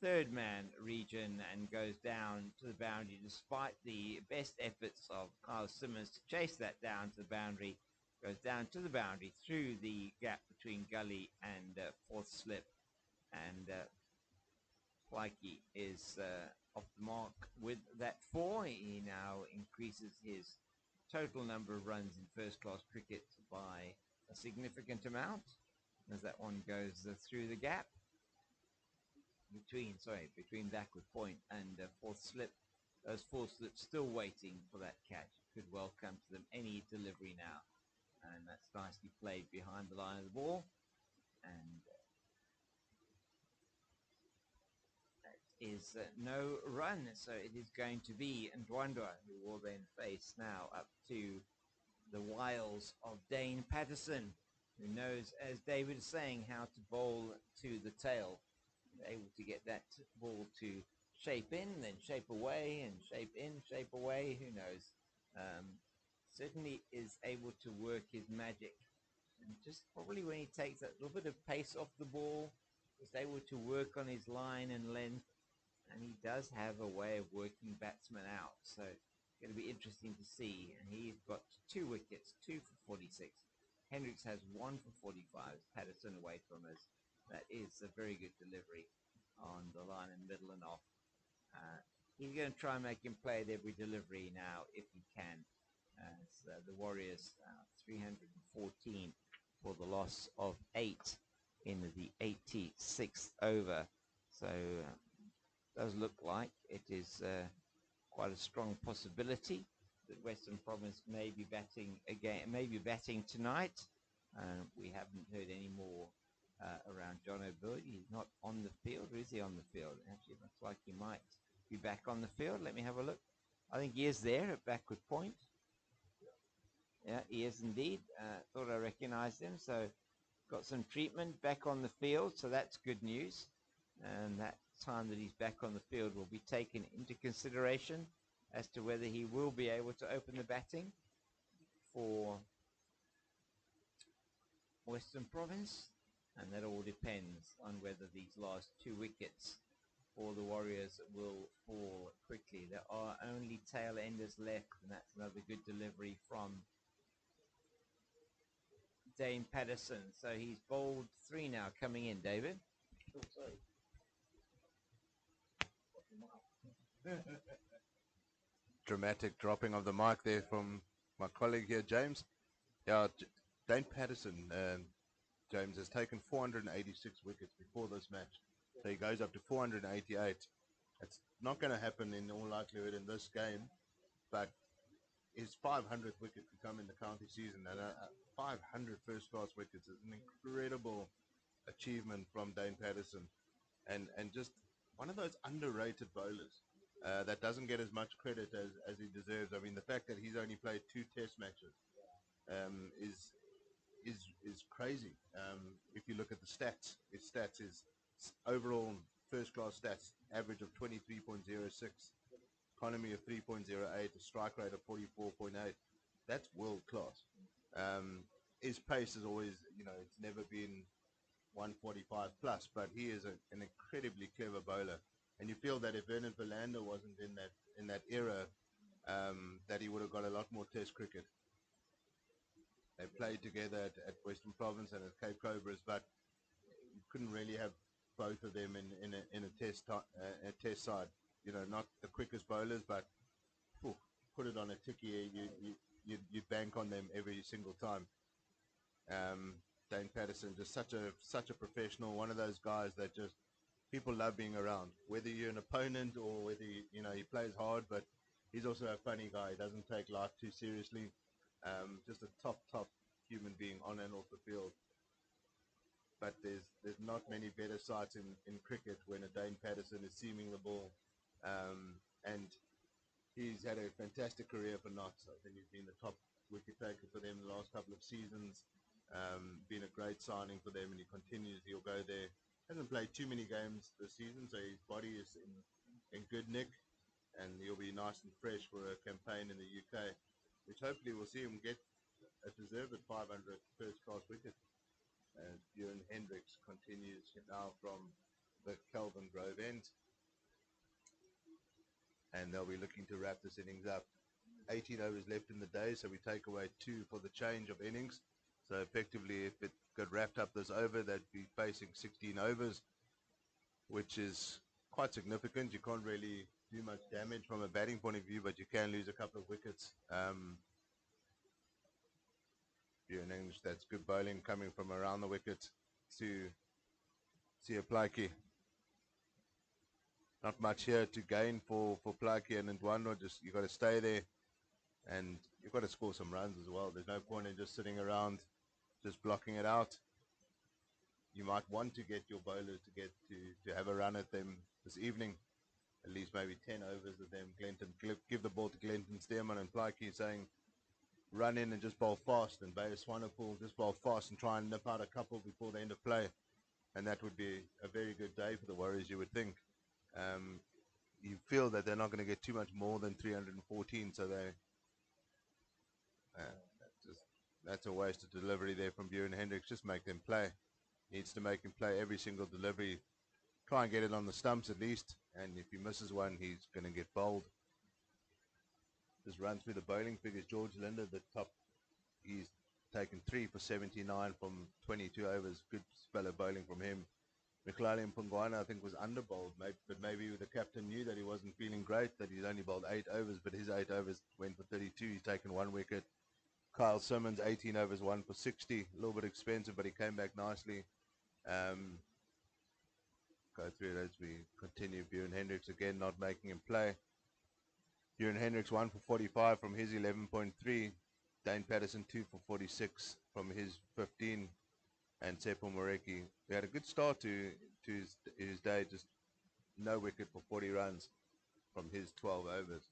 third man region and goes down to the boundary despite the best efforts of Kyle Simmons to chase that down to the boundary. Goes down to the boundary through the gap between gully and fourth slip, and Plakey is off the mark with that 4. He now increases his total number of runs in first-class cricket by a significant amount as that one goes through the gap between backward point and fourth slip. Those fourth slips still waiting for that catch. Could well come to them any delivery now, and that's nicely played behind the line of the ball. And is no run, so it is going to be Ndwandwe who will then face now up to the wiles of Dane Patterson, who knows, as David is saying, how to bowl to the tail. Able to get that ball to shape in, then shape away, and shape in, shape away, who knows. Certainly is able to work his magic, and just probably when he takes that little bit of pace off the ball, is able to work on his line and length. And he does have a way of working batsmen out, so it's going to be interesting to see. And he's got 2 wickets, 2 for 46. Hendricks has 1 for 45. Patterson away from us. That is a very good delivery on the line in middle and off. He's going to try and make him play at every delivery now if he can. So the Warriors 314 for the loss of 8 in the 86th over. So does look like it is quite a strong possibility that Western Province may be batting again, maybe batting tonight. We haven't heard any more around John O'Bird. He's not on the field, or is he on the field? Actually, it looks like he might be back on the field. Let me have a look. I think he is there at backward point. Yeah, he is indeed. Thought I recognized him, so got some treatment, back on the field, so that's good news. And that time that he's back on the field will be taken into consideration as to whether he will be able to open the batting for Western Province, and that all depends on whether these last 2 wickets for the Warriors will fall quickly. There are only tail enders left, and that's another good delivery from Dane Patterson. So he's bowled 3 now coming in, David. Oh, sorry. Dramatic dropping of the mic there from my colleague here, James. Yeah, Dane Patterson, James, has taken 486 wickets before this match. So he goes up to 488. It's not going to happen in all likelihood in this game, but his 500th wicket to come in the county season, and 500 first-class wickets is an incredible achievement from Dane Patterson, and just one of those underrated bowlers that doesn't get as much credit as he deserves. I mean, the fact that he's only played 2 Test matches is crazy. If you look at the stats, his stats is overall first-class stats, average of 23.06, economy of 3.08, a strike rate of 44.8. That's world class. His pace is always, it's never been 145 plus, but he is an incredibly clever bowler. And you feel that if Vernon Philander wasn't in that era, that he would have got a lot more Test cricket. They played together at Western Province and at Cape Cobras, but you couldn't really have both of them in a test side. Not the quickest bowlers, but put it on a ticky, you bank on them every single time. Dane Patterson, just such a professional, one of those guys that just people love being around. Whether you're an opponent or whether he plays hard, but he's also a funny guy. He doesn't take life too seriously. Just a top human being on and off the field. But there's not many better sights in cricket when a Dane Patterson is seaming the ball, and he's had a fantastic career for Notts. I think he's been the top wicket taker for them the last couple of seasons. Been a great signing for them, and he continues. He'll go there. Hasn't played too many games this season, so his body is in good nick, and he'll be nice and fresh for a campaign in the UK, which hopefully we'll see him get a deserved 500 first-class wicket. As Bjorn Hendricks continues now from the Kelvin Grove end, and they'll be looking to wrap this innings up. 18 overs left in the day, so we take away 2 for the change of innings. So effectively, if it got wrapped up this over, they'd be facing 16 overs, which is quite significant. You can't really do much damage from a batting point of view, but you can lose a couple of wickets. In English, that's good bowling coming from around the wicket to Plaiki. Not much here to gain for Plaiki and Ndwandwe. Just you got to stay there, and you've got to score some runs as well. There's no point in just sitting around, just blocking it out. You might want to get your bowlers to have a run at them this evening, at least maybe 10 overs of them. Give the ball to Glenton Stearman and Plaiki, saying, run in and just bowl fast, and Bayer Swanepoel just bowl fast and try and nip out a couple before the end of play, and that would be a very good day for the Warriors, you would think. You feel that they're not going to get too much more than 314, so that's a waste of delivery there from Bjorn Hendricks. Just make them play. Needs to make him play every single delivery. Try and get it on the stumps at least, and if he misses one, he's going to get bowled. Just run through the bowling figures. George Linder, the top, he's taken 3 for 79 from 22 overs. Good spell of bowling from him. Mkhlali Mpungwana, I think, was under bowled, but maybe the captain knew that he wasn't feeling great, that he's only bowled 8 overs, but his 8 overs went for 32. He's taken 1 wicket. Kyle Simmons, 18 overs, 1 for 60. A little bit expensive, but he came back nicely. Go through it as we continue. Bjorn Hendricks again not making him play. Bjorn Hendricks 1 for 45 from his 11.3. Dane Patterson 2 for 46 from his 15. And Tsepo Moreki. We had a good start to his day, just no wicket for 40 runs from his 12 overs.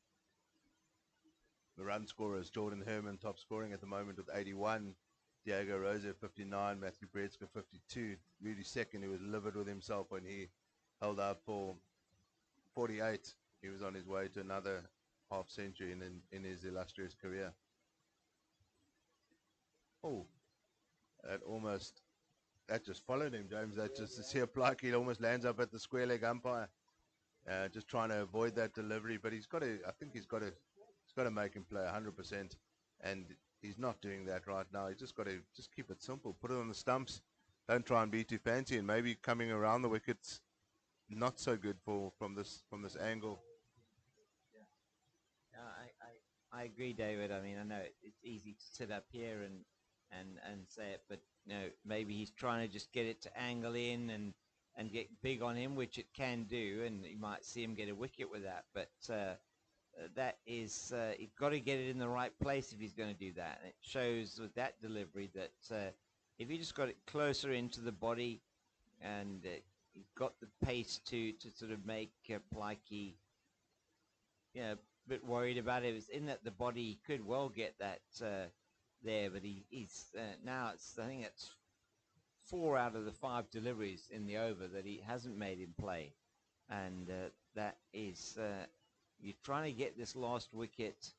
The run scorers, Jordan Herman top scoring at the moment with 81. Diego Rosa 59, Matthew Bredska 52. Rudy second, who was livid with himself when he held out for 48. He was on his way to another half century in his illustrious career. Oh, that just followed him, James. That just to see a Plaiki, it almost lands up at the square leg umpire, just trying to avoid that delivery. But he's got to. I think he's got to make him play 100%, and he's not doing that right now. He's just got to keep it simple. Put it on the stumps. Don't try and be too fancy, and maybe coming around the wickets, not so good from this angle. I agree, David. I mean, I know it's easy to sit up here and say it, but maybe he's trying to just get it to angle in and get big on him, which it can do, and you might see him get a wicket with that. But that is, you've got to get it in the right place if he's going to do that. And it shows with that delivery that if you just got it closer into the body and you've got the pace to sort of make Plaiki, a bit worried about it. It was in that the body he could well get that there, but he's now I think it's 4 out of the 5 deliveries in the over that he hasn't made in play, and that is you're trying to get this last wicket,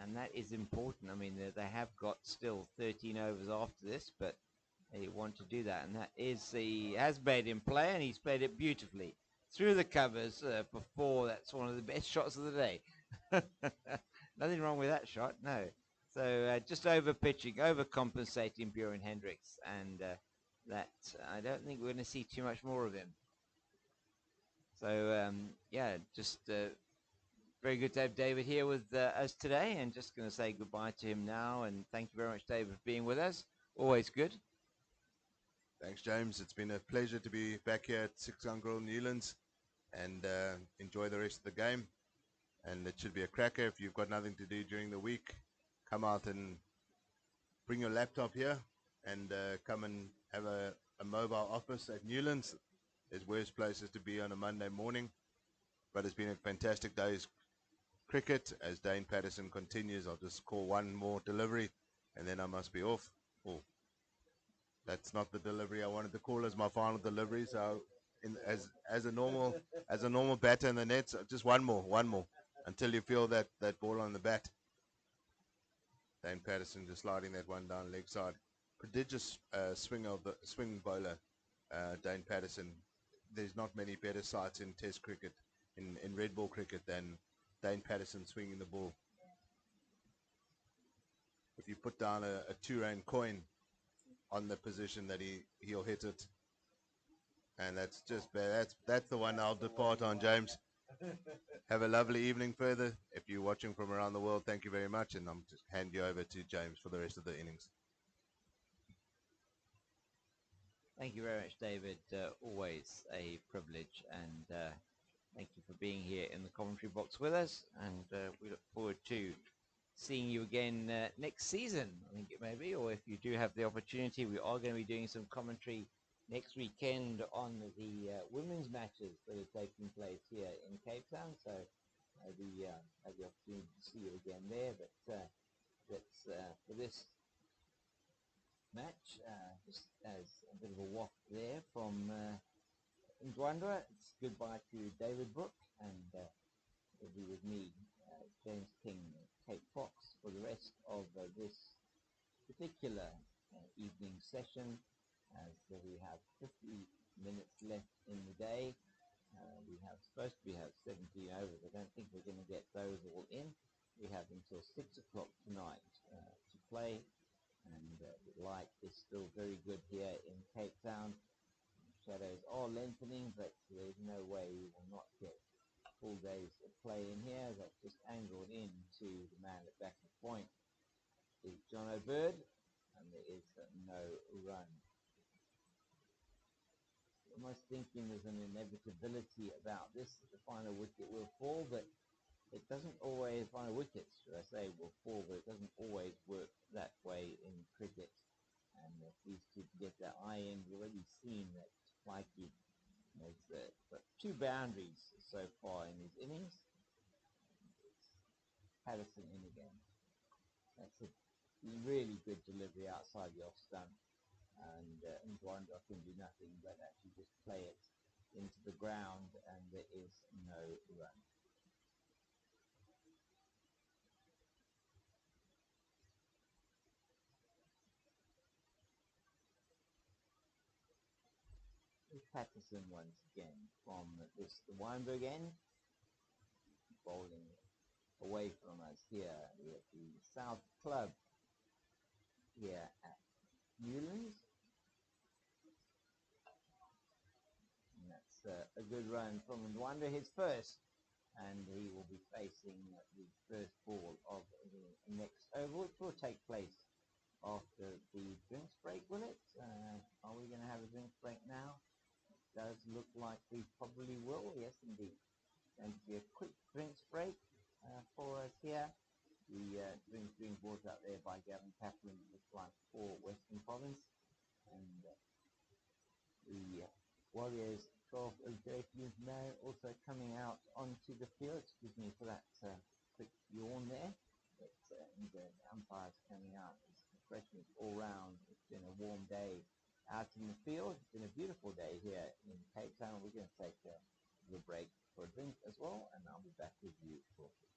and that is important. I mean, they have got still 13 overs after this, but they want to do that, and that is he has made in play, and he's played it beautifully through the covers for 4. That's one of the best shots of the day. Nothing wrong with that shot, no. So just over pitching, overcompensating Bjorn Hendricks, and that I don't think we're going to see too much more of him. So yeah, just very good to have David here with us today, and just going to say goodbye to him now, and thank you very much, David, for being with us. Always good. Thanks, James. It's been a pleasure to be back here at 6 Uncle Newlands, and enjoy the rest of the game. And it should be a cracker. If you've got nothing to do during the week, come out and bring your laptop here and come and have a mobile office at Newlands. There's worse places to be on a Monday morning, but it's been a fantastic day's cricket as Dane Patterson continues. I'll just call one more delivery and then I must be off. Oh, that's not the delivery I wanted to call as my final delivery. So as a normal batter in the nets, just one more until you feel that ball on the bat. Dane Patterson just sliding that one down leg side. Prodigious swing bowler, Dane Patterson. There's not many better sights in Test cricket, in red ball cricket, than Dane Patterson swinging the ball. If you put down a 2-rand coin on the position that he'll hit it, and that's just bad. That's the one I'll depart on, James. Have a lovely evening further. If you're watching from around the world, thank you very much, and I'm just hand you over to James for the rest of the innings. Thank you very much, David. Always a privilege, and thank you for being here in the commentary box with us, and we look forward to seeing you again next season, I think it may be, or if you do have the opportunity, we are going to be doing some commentary next weekend on the women's matches that are taking place here in Cape Town, so maybe have the opportunity to see you again there, but that's for this match, just as a bit of a waft there from Ndwandwe. It's goodbye to David Brook, and will be with me, James King, Kate Fox, for the rest of this particular evening session, as we have 50 minutes left in the day. We have supposed to have 17 overs. I don't think we're going to get those all in. We have until 6 o'clock tonight to play, and the light is still very good here in Cape Town. Shadows are lengthening, but there's no way we will not get full days of play in here. That's just angled in to the man at backward point is John O'Bird, and there is no run. Almost thinking there's an inevitability about this, that the final wicket will fall, but it doesn't always, final wickets, should I say, will fall, but it doesn't always work that way in cricket. And if these two get that eye in, we've already seen that Plaiki has got 2 boundaries so far in his innings. Patterson in again. That's a really good delivery outside the off stump. And Ndwandwe can do nothing but actually just play it into the ground, and there is no run. Patterson once again from this the Weinberg end, bowling away from us here at the South Club here at Newlands. And that's a good run from Ndwandwe, his first, and he will be facing the first ball of the next over, which will take place after the drinks break, will it? Are we going to have a drinks break now? It does look like we probably will, yes indeed. Going to be a quick drinks break, is being brought out there by Gavin Kaplan, looks like, for Western Province. And the Warriors 12 of JP now also coming out onto the field. Excuse me for that quick yawn there. But the umpires coming out. It's freshness all round. It's been a warm day out in the field. It's been a beautiful day here in Cape Town. We're going to take a little break for a drink as well, and I'll be back with you shortly.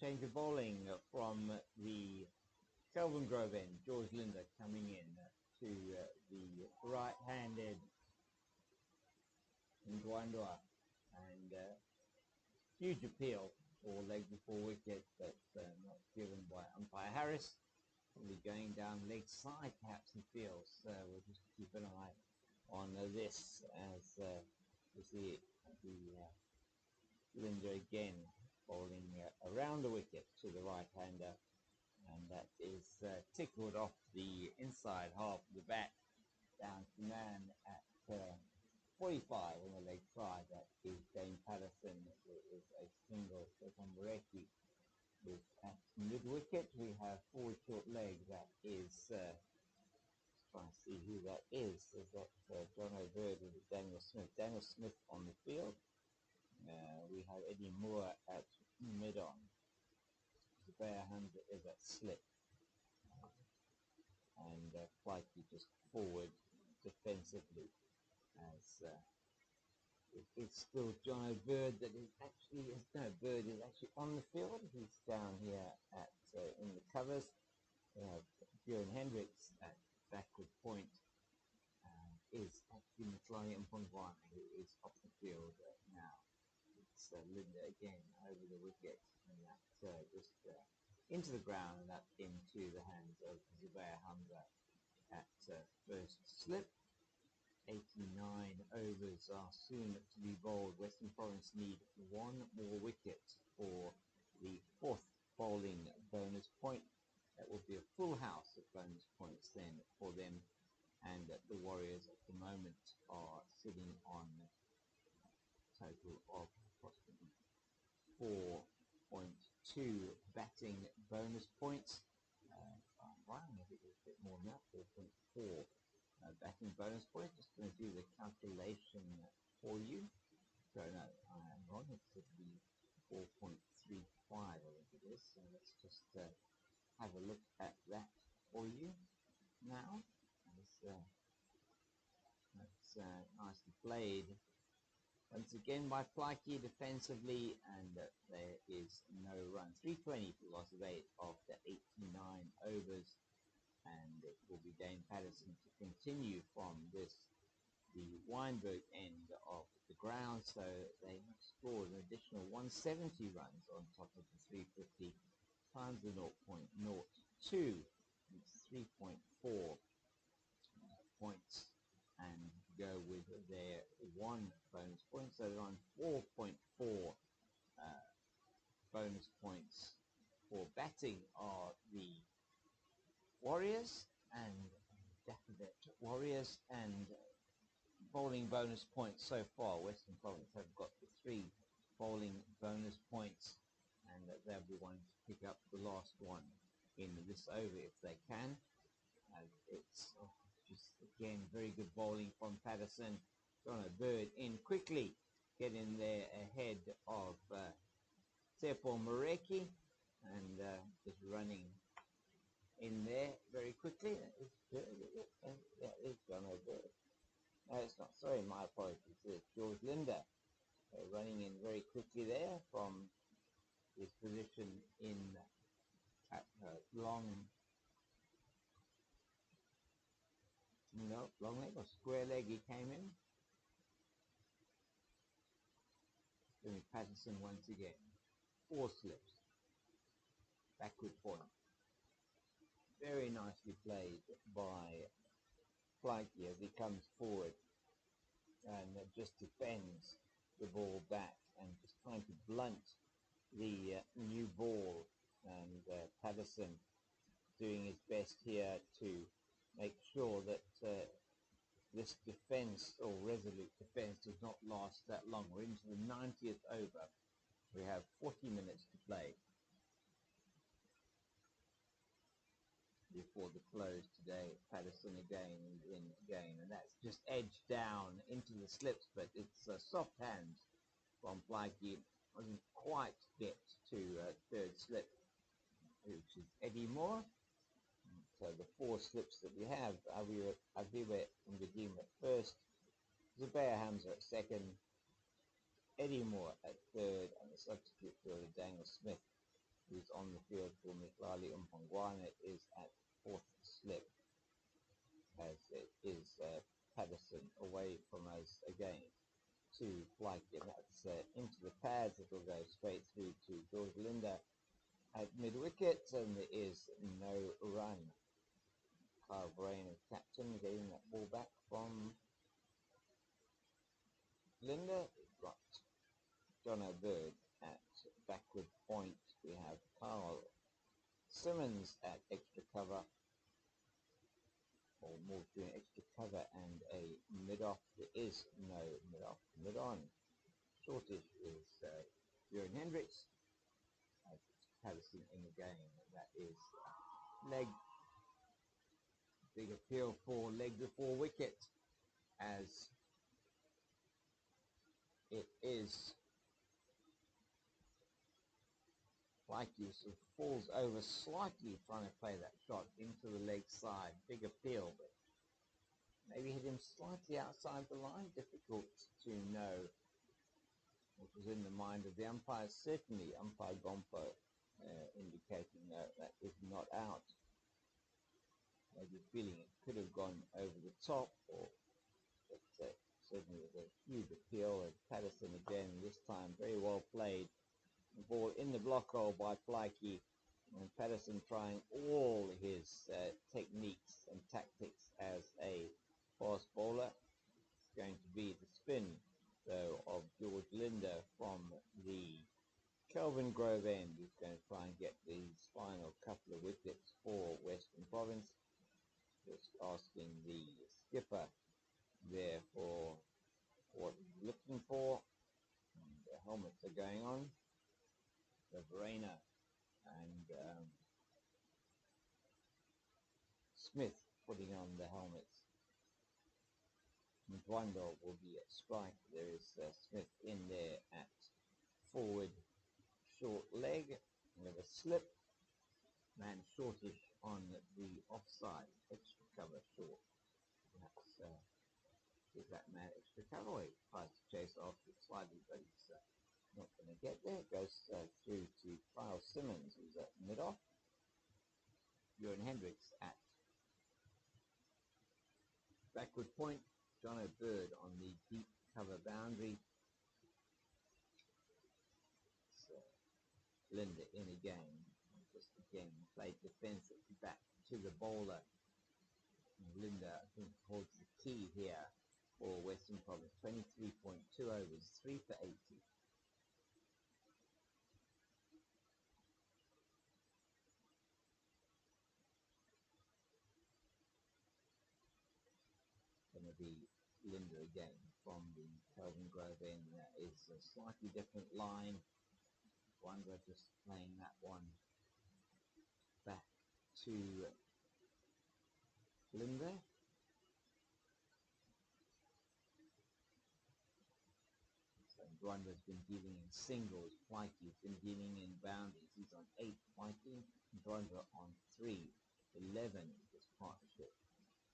Change of bowling from the Kelvin Grove end. George Linder coming in to the right-handed Ndwandwa. And huge appeal for leg before wicket, but not given by umpire Harris. Probably going down leg side, perhaps, he feels. We'll just keep an eye on this as we see the Linder again bowling around the wicket to the right-hander, and that is tickled off the inside half of the bat down to man at 45 on the leg side. That is Dane Patterson. It is a single. Stefan Morecki is at mid-wicket. We have forward short leg. That is, trying to see who that is. Is that John O'Bird with Daniel Smith? Daniel Smith on the field. We have Eddie Moore at mid-on. Zubair Hamza is at slip. And Flikey just forward defensively as it's still John O'Bird that is actually, no, Bird is actually on the field. He's down here at in the covers. Bjorn Hendricks at backward point is actually Mtlali Mpongwana, who is off the field now. It's Linda again over the wicket, and that just into the ground and up into the hands of Zubair Hamza at first slip. 89 overs are soon to be bowled. Western Province need one more wicket for the fourth bowling bonus point. That will be a full house of bonus points then for them, and the Warriors at the moment are sitting on a total of approximately 4.2 batting bonus points. I'm wrong, I think it's a bit more than that, 4.4 batting bonus points. Just going to do the calculation for you. So no, I am wrong. It should be 4.35, I think it is. So let's just have a look at that for you now. That's nicely played once again by Flikey defensively, and there is no run. 320 for loss of 8 after 89 overs, and it will be Dane Patterson to continue from this, the Weinberg end of the ground. So they have scored an additional 170 runs on top of the 350 times the 0.02. It's 3.4 points, and go with their one bonus point. So they're on 4.4 bonus points for batting are the Warriors and DafaBet Warriors, and bowling bonus points so far. Western Province have got the 3 bowling bonus points, and they'll be wanting to pick up the last one in this over if they can. It's just again very good bowling from Patterson. John O'Bird in quickly, getting there ahead of Tepo Morecki, and just running in there very quickly. That is John O'Bird. No, it's not. Sorry, my apologies. It's George Linder running in very quickly there from his position in long leg or square leg. He came in. Doing Patterson once again. 4 slips. Backward point. Very nicely played by Flikey as he comes forward and just defends the ball back and just trying to blunt the new ball, and Patterson doing his best here to make sure that this defense, or resolute defense, does not last that long. We're into the 90th over. We have 40 minutes to play before the close today. Patterson again in again, and that's just edged down into the slips, but it's a soft hand from Flikey. Doesn't quite get to third slip, which is Eddie Moore. So the 4 slips that we have, Aviva Ngajima at first, Zubair Hamza at second, Eddie Moore at third, and the substitute fielder Daniel Smith, who's on the field for Mtlali Mpongwana, is at 4th slip, as it is Patterson away from us again to Flikey, and that's into the pads. It will go straight through to George Linder at mid-wicket, and there is no run. Kyle Brain is captain, getting that ball back from Linder. Got John O'Bird at backward point. We have Carl Simmons at extra cover, or more doing extra cover and a mid-off. There is no mid-off. Mid-on. Shortish is Bjorn Hendricks. Patterson in the game. That is leg. Big appeal for leg before wicket, as it is like he sort of falls over slightly trying to play that shot into the leg side. Big appeal, but maybe hit him slightly outside the line. Difficult to know what was in the mind of the umpire. Certainly, umpire Gompo indicating that is not out. Maybe feeling it could have gone over the top, but certainly with a huge appeal. And Patterson again, this time very well played. The ball in the block hole by Plaiki, and Patterson trying all his techniques and tactics as a fast bowler. It's going to be the spin, though, of George Linder from the Kelvin Grove end, who's going to try and get these final couple of wickets for Western Province. Just asking the skipper there for what he's looking for. And the helmets are going on. The Verena and Smith putting on the helmets. Ndwando will be at strike. There is Smith in there at forward short leg. We have a slip. Man shortish on the offside. Extra cover short. Perhaps give that man extra cover. He tries to chase off it slightly, but he's not going to get there. Goes through to Kyle Simmons, who's at mid-off. Bjorn Hendricks at backward point. Jono Bird on the deep cover boundary. So, Linda in again. Just again played defensively back to the bowler. Linda, I think, holds the key here for Western Province. 23.2 overs, 3 for 80. Going to be Linda again from the Kelvin Grove end. That is a slightly different line. Wonder just playing that one back to Linda. So Dwanda's been dealing in singles. Plaikie's been dealing in boundaries. He's on 8. Plaikie. Dwanda on 3. 11 this partnership.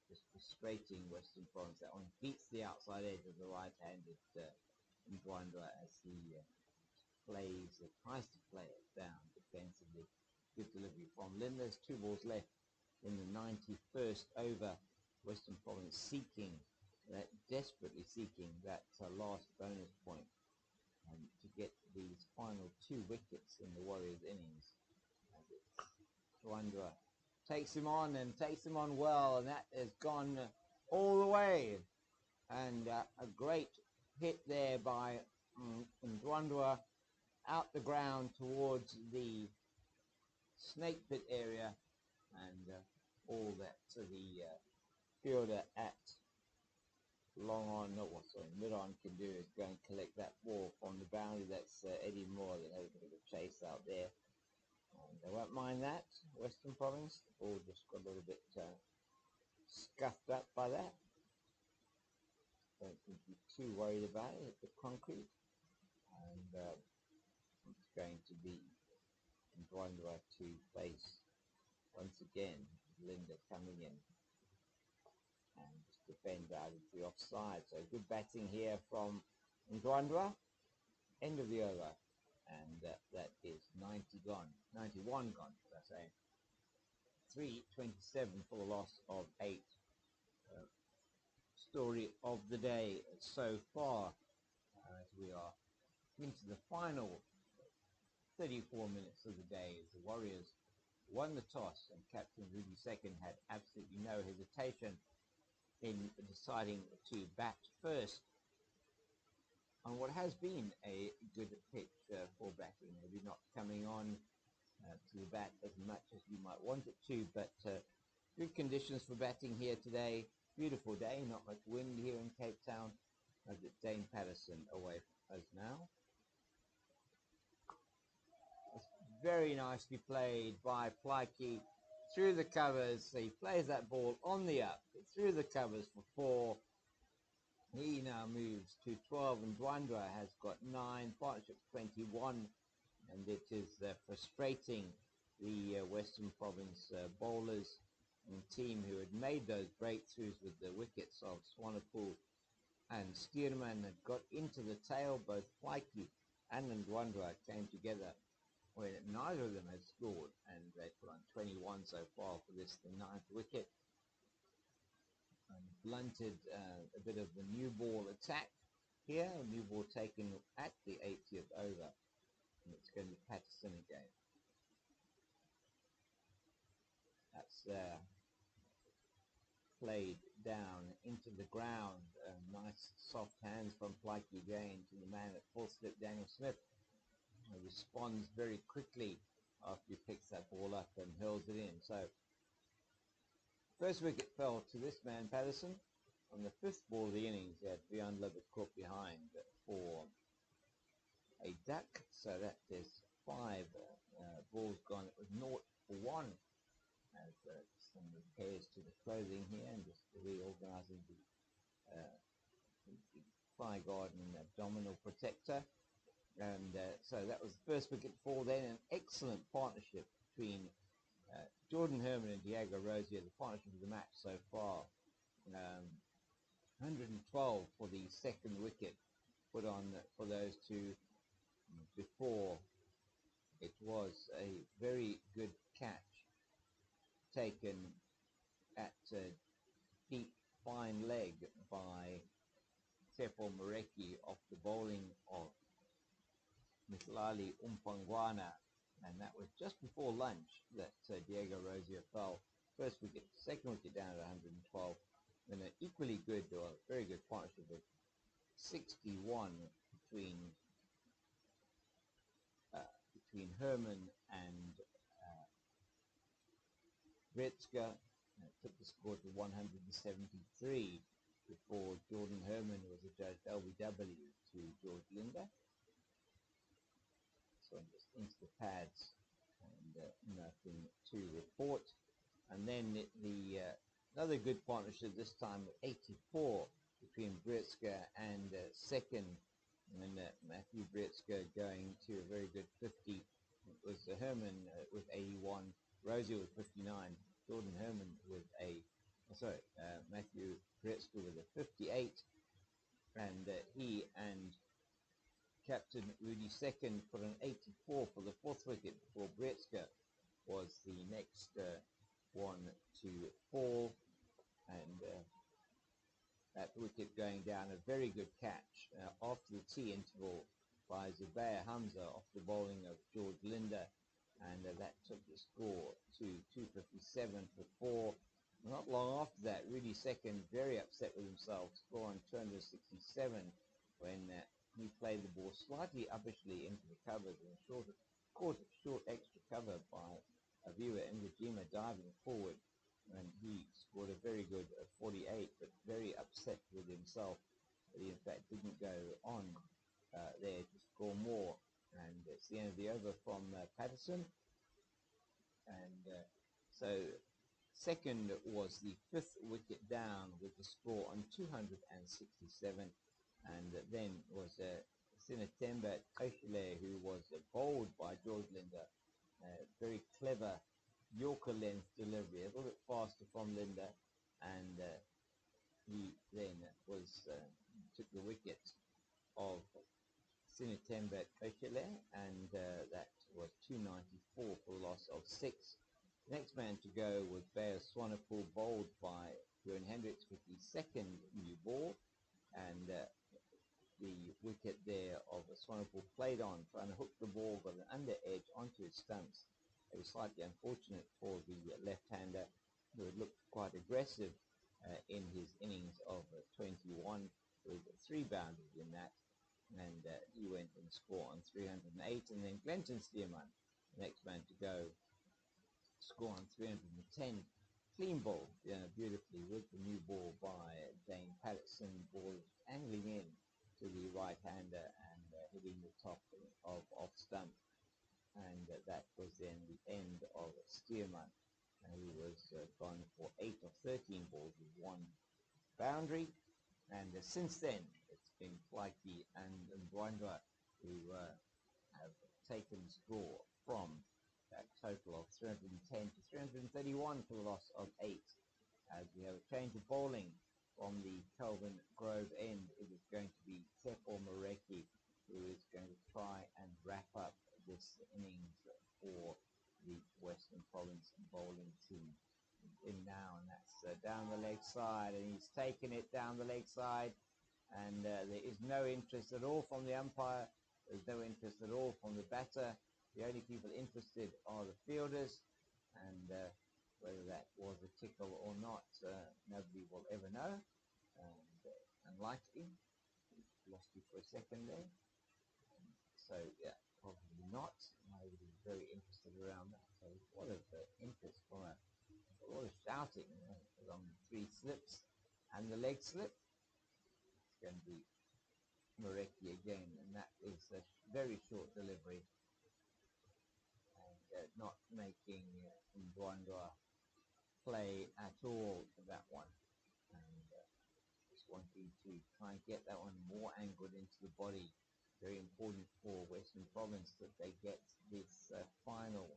Just frustrating Western Province. That one beats the outside edge of the right-handed Ndwandwe as he tries to play it down defensively. Good delivery from Lynn. There's 2 balls left in the 91st over. Western Province desperately seeking that last bonus point to get these final 2 wickets in the Warriors innings. Ndwandwe takes him on and takes him on well, and that has gone all the way. And a great hit there by Ndwandwe out the ground towards the snake pit area, and all that the fielder at long on, mid on can do is go and collect that ball from the boundary. That's Eddie Moore that has a bit of a chase out there. They won't mind that, Western Province. The ball just got a little bit scuffed up by that. Don't think he's too worried about it. Hit the concrete. And it's going to be Ndwandwe to face once again. Linda coming in and just defend out into the offside. So good batting here from Ndwandwe. End of the over. And that is 90 gone. 91 gone, should I say. 327 for the loss of 8. Story of the day so far, as we are into the final 34 minutes of the day, as the Warriors won the toss, and Captain Rudy Second had absolutely no hesitation in deciding to bat first. on what has been a good pitch for batting. Maybe not coming on to the bat as much as you might want it to, but good conditions for batting here today. Beautiful day, not much wind here in Cape Town. As it's Dane Patterson away from us now. It's very nicely played by Plaiki through the covers. So he plays that ball on the up, through the covers for 4. He now moves to 12, and Dwandra has got 9, partnership 21, and it is frustrating the Western Province bowlers and team who had made those breakthroughs with the wickets of Swanepoel and Stearman had got into the tail. Both Plaiki and Ndwandra came together when neither of them had scored, and they put on 21 so far for this, the 9th wicket. And blunted a bit of the new ball attack here. A new ball taken at the 80th over, and it's going to be Patterson again. That's played down into the ground. Nice soft hands from Plaiki again to the man at full slip, Daniel Smith. He responds very quickly after he picks that ball up and hurls it in. So first wicket fell to this man, Patterson. On the 5th ball of the innings, he had Beyond Libet caught behind for a duck. So that is 5 balls gone. It was 0 for 1. As some repairs to the clothing here and just reorganizing the thigh guard and abdominal protector. And so that was the first wicket fall. Then an excellent partnership between Jordan Herman and Diego Rosier, the partnership of the match so far. 112 for the 2nd wicket put on for those two. Before, it was a very good catch taken at deep fine leg by Tefo Moreki off the bowling of Mihlali Umpangwana, and that was just before lunch that Diego Rosier fell. First wicket, 2nd wicket down at 112, and an equally good or very good partnership of 61 between Herman and Bretzka. Took the score to 173 before Jordan Herman was adjudged LBW to George Linder. So just into the pads and nothing to report. And then another good partnership, this time with 84 between Bretzka and 2nd, and Matthew Bretzka going to a very good 50. It was Herman with 81, Rosier with 59, Jordan Herman with Matthew Bretzka with a 58, and he and Captain Rudy Second put an 84 for the 4th wicket before Bretzka was the next one to fall, and that wicket going down. A very good catch after the tea interval by Zubair Hamza off the bowling of George Linder, and that took the score to 257 for 4. Not long after that, Rudy Second very upset with himself, score on 267 when he played the ball slightly uppishly into the covers and caught a short extra cover by a viewer in Rajima diving forward, and he scored a very good 48, but very upset with himself that he in fact didn't go on there to score more. And it's the end of the over from Patterson. And so 2nd was the 5th wicket down with the score on 267, and then was Sinatemba Oshile, who was bowled by George Linder. Very clever Yorker length delivery, a little bit faster from Linder, and he then took the wicket of Sinatemba Oshile, and that was 294 for a loss of 6. The next man to go was Bayer Swanepoel, bowled by Bjorn Hendricks with the 2nd new ball, and the wicket there of Swanepoel played on, trying to hook the ball, got an under edge onto his stumps. It was slightly unfortunate for the left-hander, who had looked quite aggressive in his innings of 21, with 3 boundaries in that. and he went and scored on 308, and then Glenton Stearman, the next man to go, score on 310. Clean ball, beautifully with the new ball by Dane Patterson. Ball angling in to the right-hander and hitting the top of off stump. And that was then the end of Stearman, who was gone for 8 of 13 balls with 1 boundary. And since then, it's been Flikey and Ndwandwe who have taken score from that total of 310 to 331 for the loss of 8. As we have a change of bowling from the Kelvin Grove end, it is going to be Tefo Mareki who is going to try and wrap up this innings for the Western Province bowling team. In now, and that's down the leg side, and he's taken it down the leg side, and there is no interest at all from the umpire. There's no interest at all from the batter. The only people interested are the fielders, and whether that was a tickle or not, nobody will ever know. And unlikely, lost you for a second there. So yeah, probably not. Nobody's very interested around that. So what is the interest from a lot of shouting on the 3 slips and the leg slip? It's going to be Mareki again, and that is a very short delivery, and not making Ndwandwe play at all for that one, and just wanting to try and get that one more angled into the body. Very important for Western Province that they get this final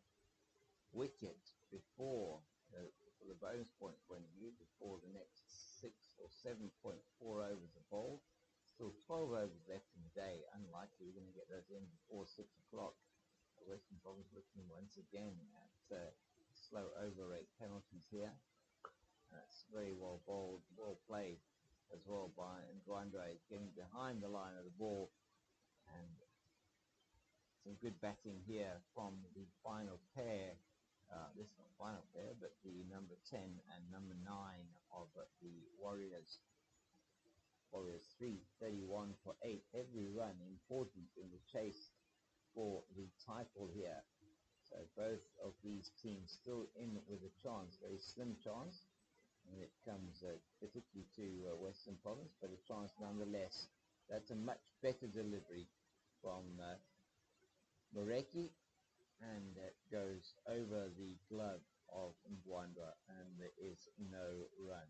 wicket before for the bonus point of view, before the next 6 or 7.4 overs are bowled. Still 12 overs left in the day. Unlikely we're going to get those in before 6 o'clock. Western Province looking once again at slow over rate penalties here. That's very well bowled, well played as well by Ndwandwe, getting behind the line of the ball, and some good batting here from the final pair. This is not final pair, but the number 10 and number 9 of the Warriors. Warriors 331 for 8. Every run important in the chase for the title here. So both of these teams still in with a chance, very slim chance. And it comes particularly to Western Province, but a chance nonetheless. That's a much better delivery from Mareki, and it goes over the glove of Ndwandwe, and there is no run.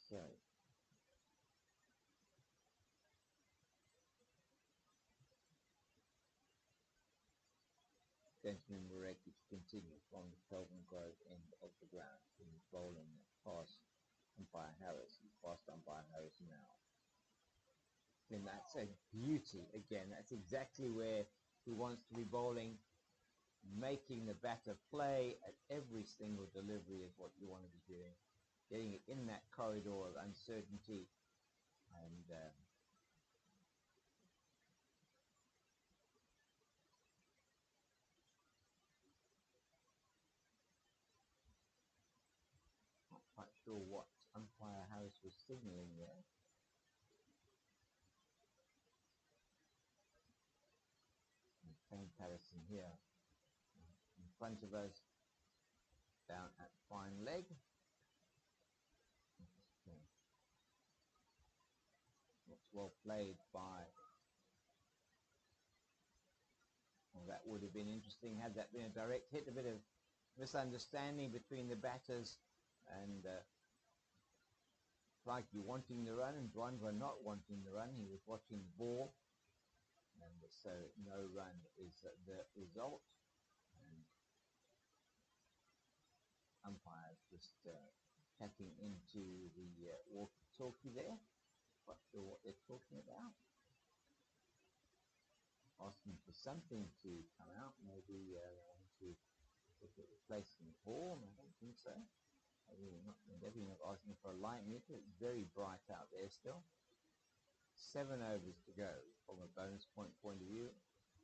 So Benjamin Mareki to continue from the Kelvin Grove end of the ground. He's bowling past umpire Harris. He's past umpire Harris now. And that's a beauty again. That's exactly where he wants to be bowling. Making the batter play at every single delivery is what you want to be doing. Getting it in that corridor of uncertainty, and not quite sure what umpire Harris was signaling there. Kane Patterson here in front of us, down at fine leg. It's well played by. Well, that would have been interesting had that been a direct hit. A bit of misunderstanding between the batters, and Flikey wanting the run and Ndwandwe not wanting the run. He was watching the ball, and so no run is the result. And umpires just chatting into the walkie-talkie there. Not sure what they're talking about. Asking for something to come out. Maybe they want to look at replacing the ball. I don't think so. Definitely not asking for a light meter. It's very bright out there still. 7 overs to go from a bonus point of view.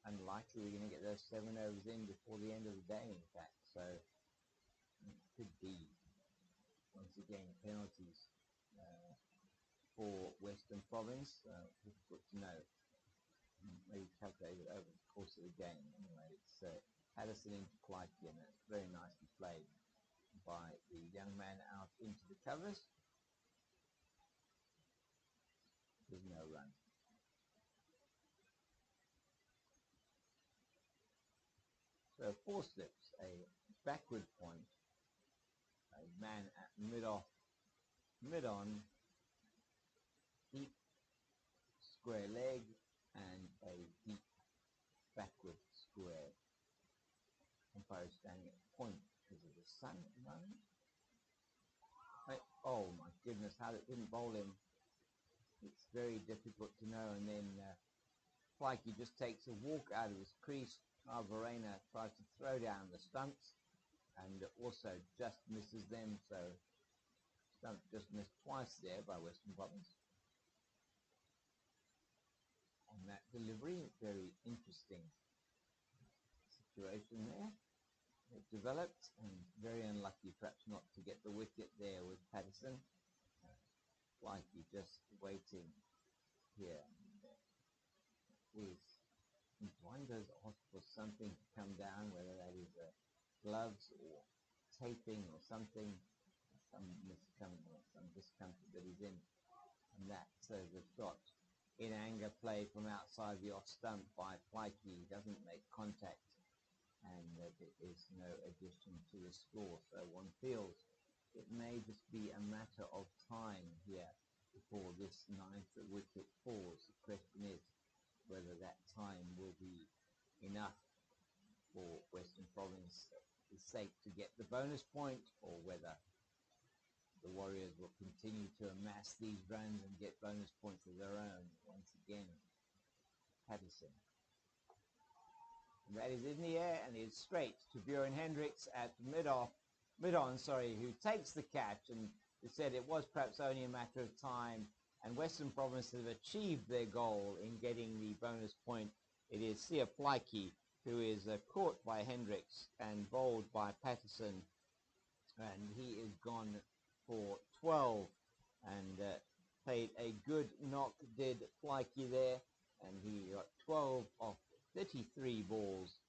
Unlikely we're going to get those 7 overs in before the end of the day, in fact. So it could be once again, penalties for Western Province. Difficult to know. Maybe calculated over the course of the game. Anyway, it's Patterson into Clyde, and it's very nicely played by the young man out into the covers. There's no run. So 4 slips, a backward point, a man at mid-off, mid-on, deep square leg, and a deep backward square. Umpire standing at point because of the sun at the moment. Oh my goodness, how it didn't bowl him. It's very difficult to know. And then Flikey just takes a walk out of his crease. Varena tries to throw down the stumps and also just misses them. So stumps just missed twice there by Western Province. On that delivery, very interesting situation there. It developed, and very unlucky perhaps not to get the wicket there with Patterson. Flikey just waiting here. Wonders for something to come down, whether that is gloves or taping or something, some discomfort that he's in. And that's the shot in anger play from outside the off stump by Flikey. He doesn't make contact, and there is no addition to the score. So one feels it may just be a matter of time here before this 9th wicket falls. The question is whether that time will be enough for Western Province's sake to get the bonus point, or whether the Warriors will continue to amass these runs and get bonus points of their own. Once again, Patterson. And that is in the air and is straight to Bjorn Hendricks at mid-on, who takes the catch, and who said it was perhaps only a matter of time, and Western Province have achieved their goal in getting the bonus point. It is Sia Flikey who is caught by Hendricks and bowled by Patterson, and he is gone for 12 and played a good knock, did Flikey there, and he got 12 off 33 balls,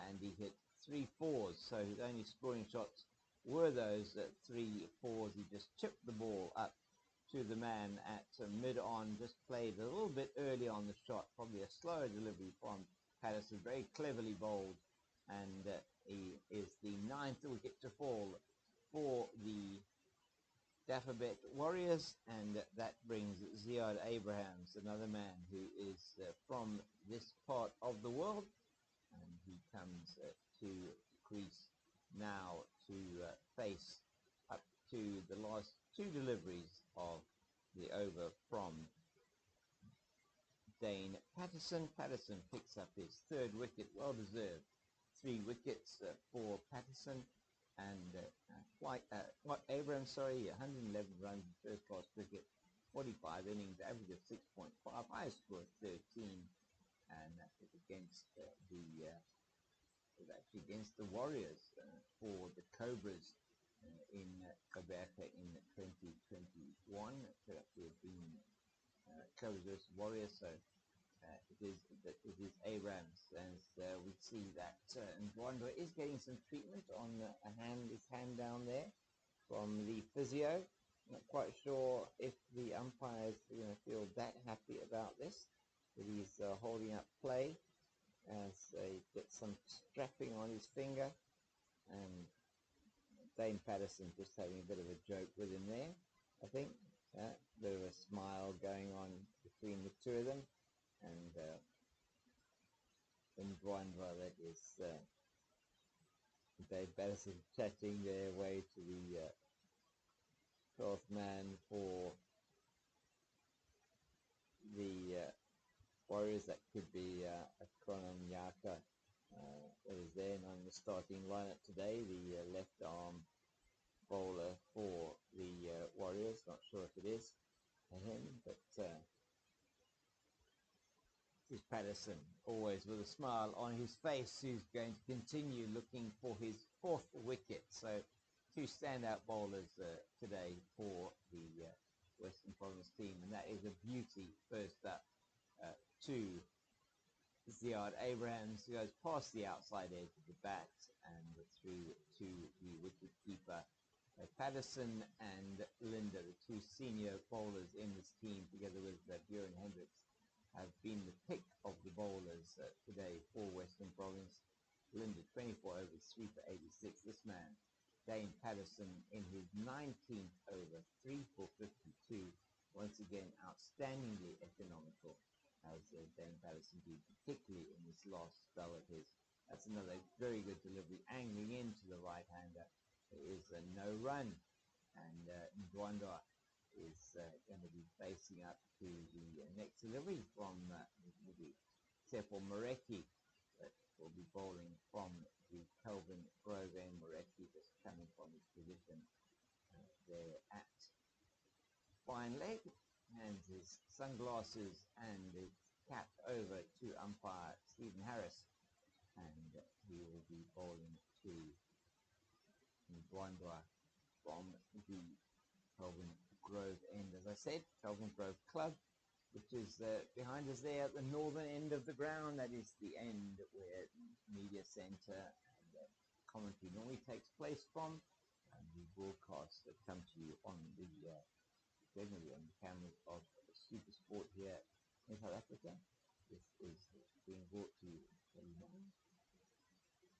and he hit 3 fours, so his only scoring shots were those 3 fours. He just chipped the ball up to the man at mid-on, just played a little bit early on the shot, probably a slower delivery from Patterson, very cleverly bowled, and he is the 9th wicket to fall for the DafaBet Warriors, and that brings Ziad Abrahams, another man who is from this part of the world, and he comes to crease now to face up to the last 2 deliveries of the over from Dane Patterson. Patterson picks up his 3rd wicket, well deserved. 3 wickets for Patterson, and Abraham, 111 runs in first class cricket, 45 innings, average of 6.5, highest score of 13, and that was against the Warriors for the Cobras in Quebec in 2021. It actually have been Cobras versus Warriors, so it is Abrams, as we see that Ndwandwe is getting some treatment on his hand down there from the physio. Not quite sure if the umpires are going to feel that happy about this, that he's holding up play as they get some strapping on his finger, and Dane Patterson just having a bit of a joke with him there, I think. A bit of a smile going on between the two of them, and Ndwandwe, that is Dave Patterson chatting their way to the 12th man for the Warriors. That could be Akronom Yaka that is there, not in the starting lineup today, the left arm bowler for the Warriors. Not sure if it is him, but this is Patterson, always with a smile on his face, who's going to continue looking for his 4th wicket. So two standout bowlers today for the Western Province team, and that is a beauty. First up, to Ziad Abrahams, who goes past the outside edge of the bat and through to the wicket keeper. Patterson and Linda, the two senior bowlers in this team, together with Bjorn Hendricks, have been the pick of the bowlers today for Western Province. Linda, 24 overs, 3 for 86. This man, Dane Patterson, in his 19th over, 3 for 52. Once again, outstandingly economical, as Dane Patterson did, particularly in this last spell of his. That's another very good delivery, angling into the right-hander. There is a no run, and Ndwandwa is going to be facing up to the next delivery from Tsepo Mareki, that will be bowling from the Kelvin Grove end. Mareki just coming from his position there at fine leg, hands his sunglasses and his cap over to umpire Stephen Harris, and he will be bowling to Ndwandwa from the Kelvin Grove end. As I said, Kelvin Grove Club, which is behind us there at the northern end of the ground. That is the end where the media centre and commentary normally takes place from, and the broadcasts that come to you on the generally on the cameras of Super Sport here in South Africa. This is being brought to you.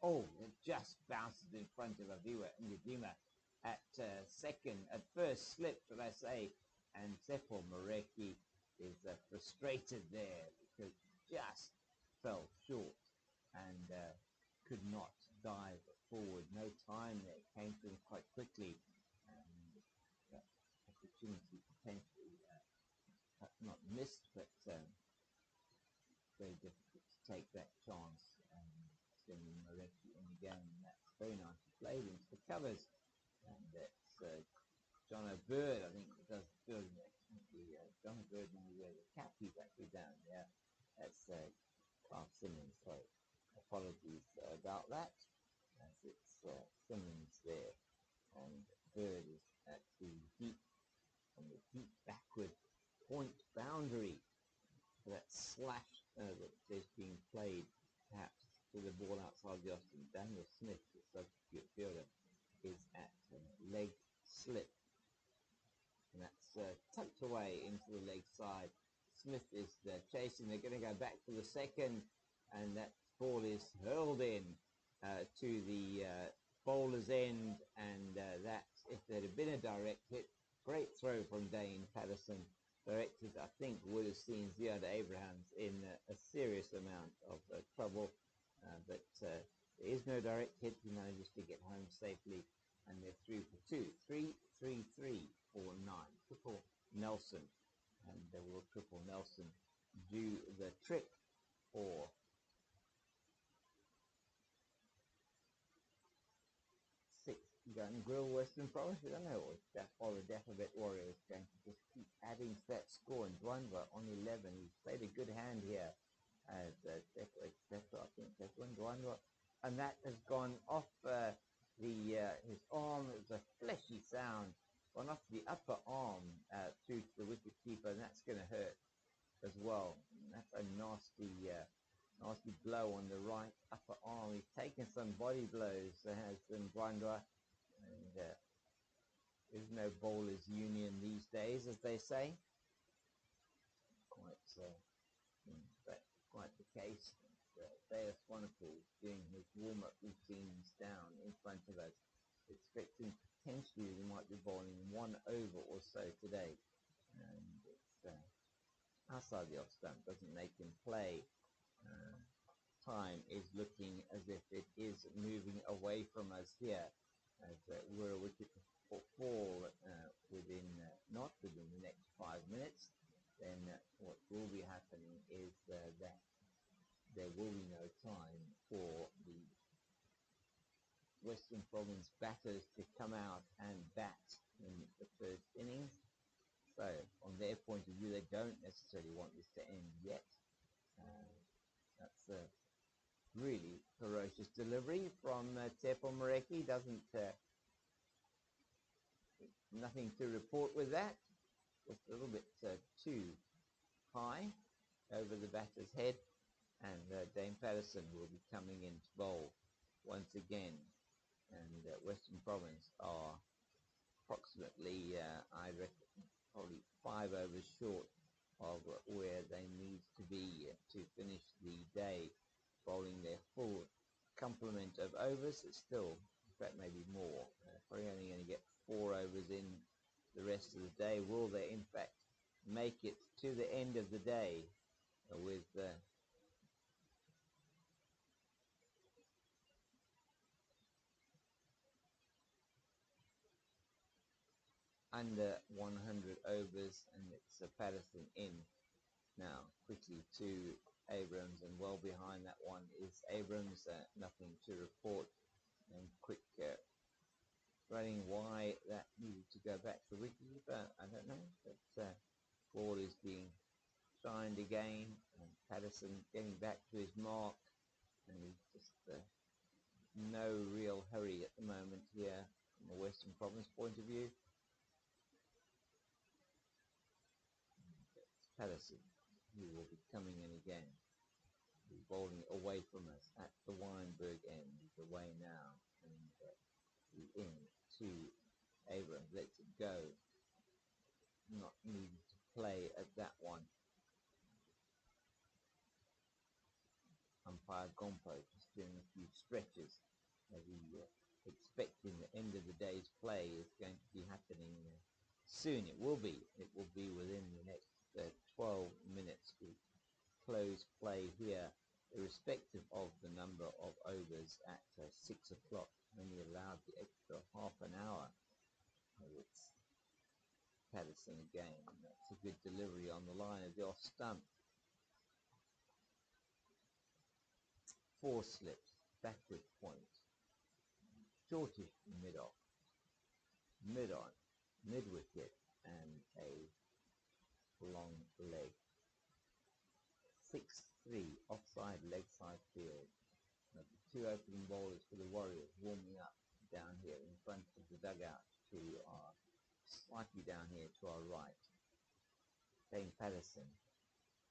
Oh, it just bounces in front of Aviwa Ndidima at second. At first slip, should I say, and Tsepo Mareki is frustrated there because just fell short and could not dive forward. No time there. Came to him quite quickly, and opportunity potentially not missed, but very difficult to take that chance. Sending Mareki in again. That's very nicely played into the covers, and it's John O'Bird, I think, does good. John O'Bird normally wears the cap. He's actually down there. That's Clark Simmons. So apologies about that. As it's Simmons there, and Bird is at the deep backward point boundary. So that slash that is being played, perhaps to the ball outside the Austin. Daniel Smith, the substitute fielder, is at leg slip, and that's tucked away into the leg side. Smith is chasing. They're going to go back to the second, and that ball is hurled in to the bowler's end, and that, if there had been a direct hit, great throw from Dane Patterson, directed, I think, would have seen Ziad Abrahams in a serious amount of trouble, but there is no direct hit. He manages to get home safely, and they're 3 for 2. 3, 3, 3, 4, 9. Triple Nelson, and will Triple Nelson do the trick for Gun Grill Western Province? I don't know what the DafaBet Warrior is going to just keep adding to that score. And Ndwandwa on 11. He's played a good hand here as I think that's Ndwandwa, and that has gone off his arm. It was a fleshy sound, gone off the upper arm through to the wicket keeper, and that's going to hurt as well. And that's a nasty blow on the right upper arm. He's taken some body blows, has Ndwandwa. And there's no bowlers union these days, as they say. Quite the case. Deus Wonderful doing his warm-up routines down in front of us, expecting potentially he might be bowling 1 over or so today. And it's outside the off stump, doesn't make him play. Time is looking as if it is moving away from us here, as we're a wicket to fall within not within the next 5 minutes. Then what will be happening is that there will be no time for the Western Province batters to come out and bat in the first innings. So from their point of view, they don't necessarily want this to end yet. That's a really ferocious delivery from Tsepo Mareki. Doesn't nothing to report with that. Just a little bit too high over the batter's head, and Dame Patterson will be coming in to bowl once again. And Western Province are approximately, I reckon, probably 5 overs short of where they need to be to finish the day, bowling their full complement of overs. It's still, in fact, maybe more. Probably only going to get 4 overs in the rest of the day. Will they, in fact, make it to the end of the day with under 100 overs? And it's Patterson in now quickly to Abrams, and well behind that one is Abrams. Nothing to report, and quick running. Why that needed to go back to the wicketkeeper, I don't know, but ball is being shined again, and Patterson getting back to his mark, and he's just no real hurry at the moment here from the Western Province point of view. It's Patterson who will be coming in again. He's bowling away from us at the Weinberg end. He's away now, and in to Abrams, lets it go. Not needing to play at that one. Umpire Gompo just doing a few stretches as he expecting the end of the day's play is going to be happening soon. It will be within the next 12 minutes to close play here, irrespective of the number of overs at 6 o'clock. Only allowed the extra half an hour. It's Patterson again. That's a good delivery on the line of the off stump. 4 slips, backward point, shortish mid-off, mid-on, mid-wicket, and a long leg. 6-3, offside, leg side field. The 2 opening bowlers for the Warriors warming up down here in front of the dugout, who are slightly down here to our right. Dane Patterson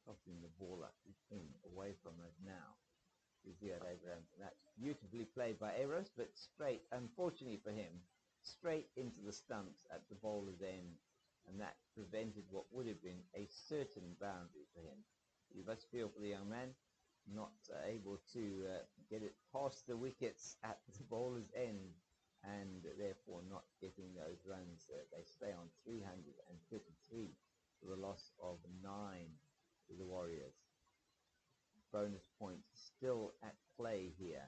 topping the ball up in away from us now. Abrams. That's beautifully played by Abrams, but straight, unfortunately for him, straight into the stumps at the bowler's end, and that prevented what would have been a certain boundary for him. You must feel for the young man, not able to get it past the wickets at the bowler's end, and therefore not getting those runs. They stay on 333 for the loss of 9 to the Warriors. Bonus points still at play here.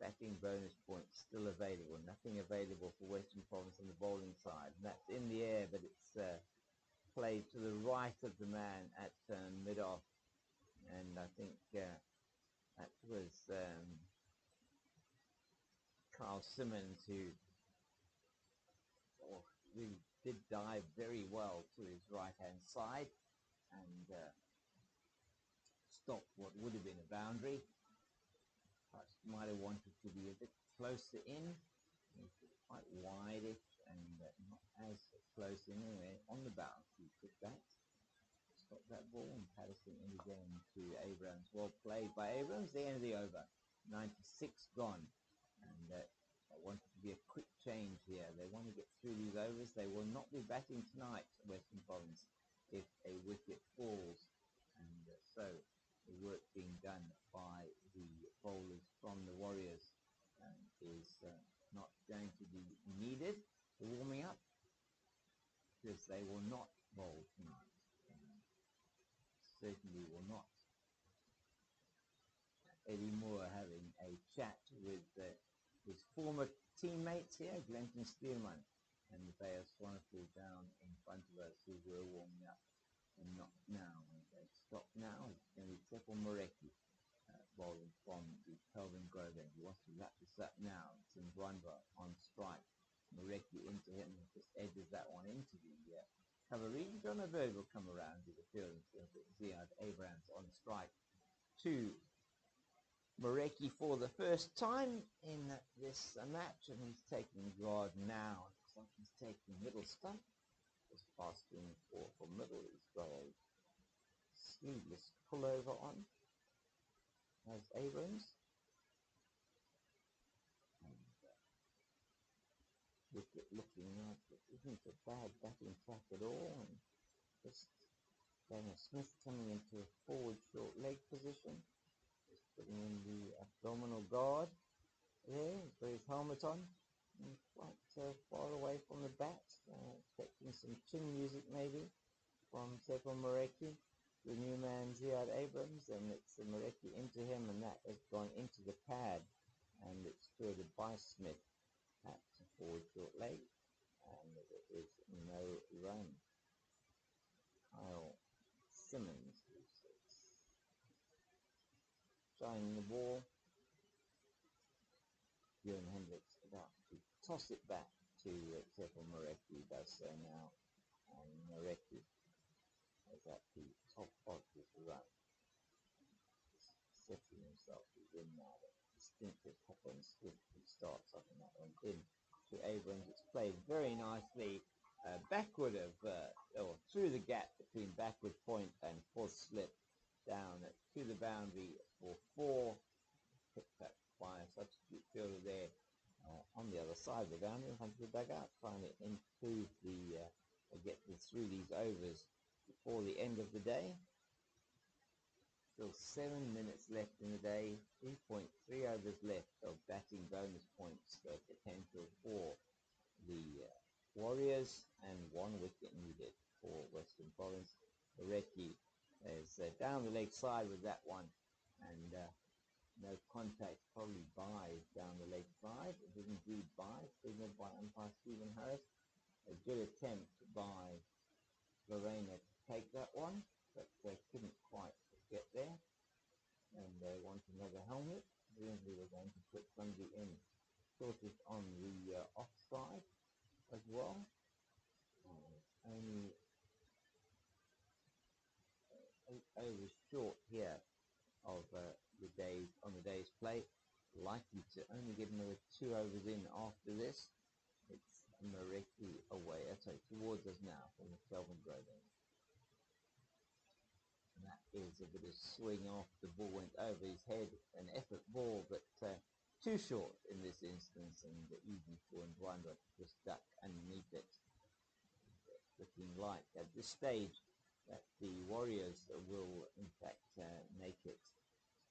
Batting bonus points still available. Nothing available for Western Province on the bowling side. And that's in the air, but it's played to the right of the man at mid-off. And I think that was Carl Simmons, who really did dive very well to his right-hand side and stopped what would have been a boundary. Perhaps might have wanted to be a bit closer in. It's quite wide-ish and not as close in anyway. On the bounce, he took that. Stopped that ball, and Patterson in again to Abrams. Well played by Abrams. The end of the over. 96 gone. And they wanted to be a quick change here. They want to get through these overs. They will not be batting tonight, Western Province, if a wicket falls. And so the work being done by the bowlers from the Warriors is not going to be needed for warming up, because they will not bowl tonight. Certainly will not. Eddie Moore having a chat with his former teammates here, Glenton Steelman and the Bay of Swansea down in front of us, who were warming up. And not now. They stop now. It's going to be Triple Morecki bowling from the Kelvin Grove end. He wants to wrap this up now. It's in Brundra on strike. Morecki into him, just edges that one into the cover region. John O'Bird will come around to the field and Ziad Abrams on strike to Morecki for the first time in this match, and he's taking guard now. looks like he's taking middle stump. Just asking for middle. He's got a sleeveless pullover on. Has Abrams. And wicket looking like it isn't a bad batting track at all. And just Daniel Smith coming into a forward short leg position. Just putting in the abdominal guard there. He's got his helmet on. And quite far away from the bat. Expecting some chin music maybe from Sefer Morecki. The new man Ziad Abrams, and it's Morecki into him, and that has gone into the pad, and it's fielded by Smith at forward short leg, and there is no run. Kyle Simmons is shining the ball. Bjorn Hendricks about to toss it back to Sefer Morecki, does so now, and Morecki is at the top of his run, setting himself within now. That distinctive hop and skip he starts off in that one in to Abrams. It's played very nicely backward of or through the gap between backward point and fourth slip down to the boundary for 4. Picked up by a substitute fielder there on the other side of the boundary in front of the dugout, trying to improve the get through these overs before the end of the day. Still 7 minutes left in the day, 3.3 overs left of batting bonus points potential for the Warriors, and 1 wicket needed for Western Province. Morecki is down the leg side with that one, and no contact probably by down the leg side. It is indeed by, signaled by umpire Stephen Harris. A good attempt by Lorena to take that one, but they couldn't quite get there, and they want another helmet. Presumably they're going to put somebody in. Shortest on the offside as well. Only 8 overs short here of the day's play. Likely to only get another 2 overs in after this. It's Morecki away, towards us now from the Kelvin Grove end. And that is a bit of swing off. The ball went over his head, an effort ball, but too short in this instance, and easy for Ndwandwe to just duck underneath it. Looking like at this stage that the Warriors will in fact make it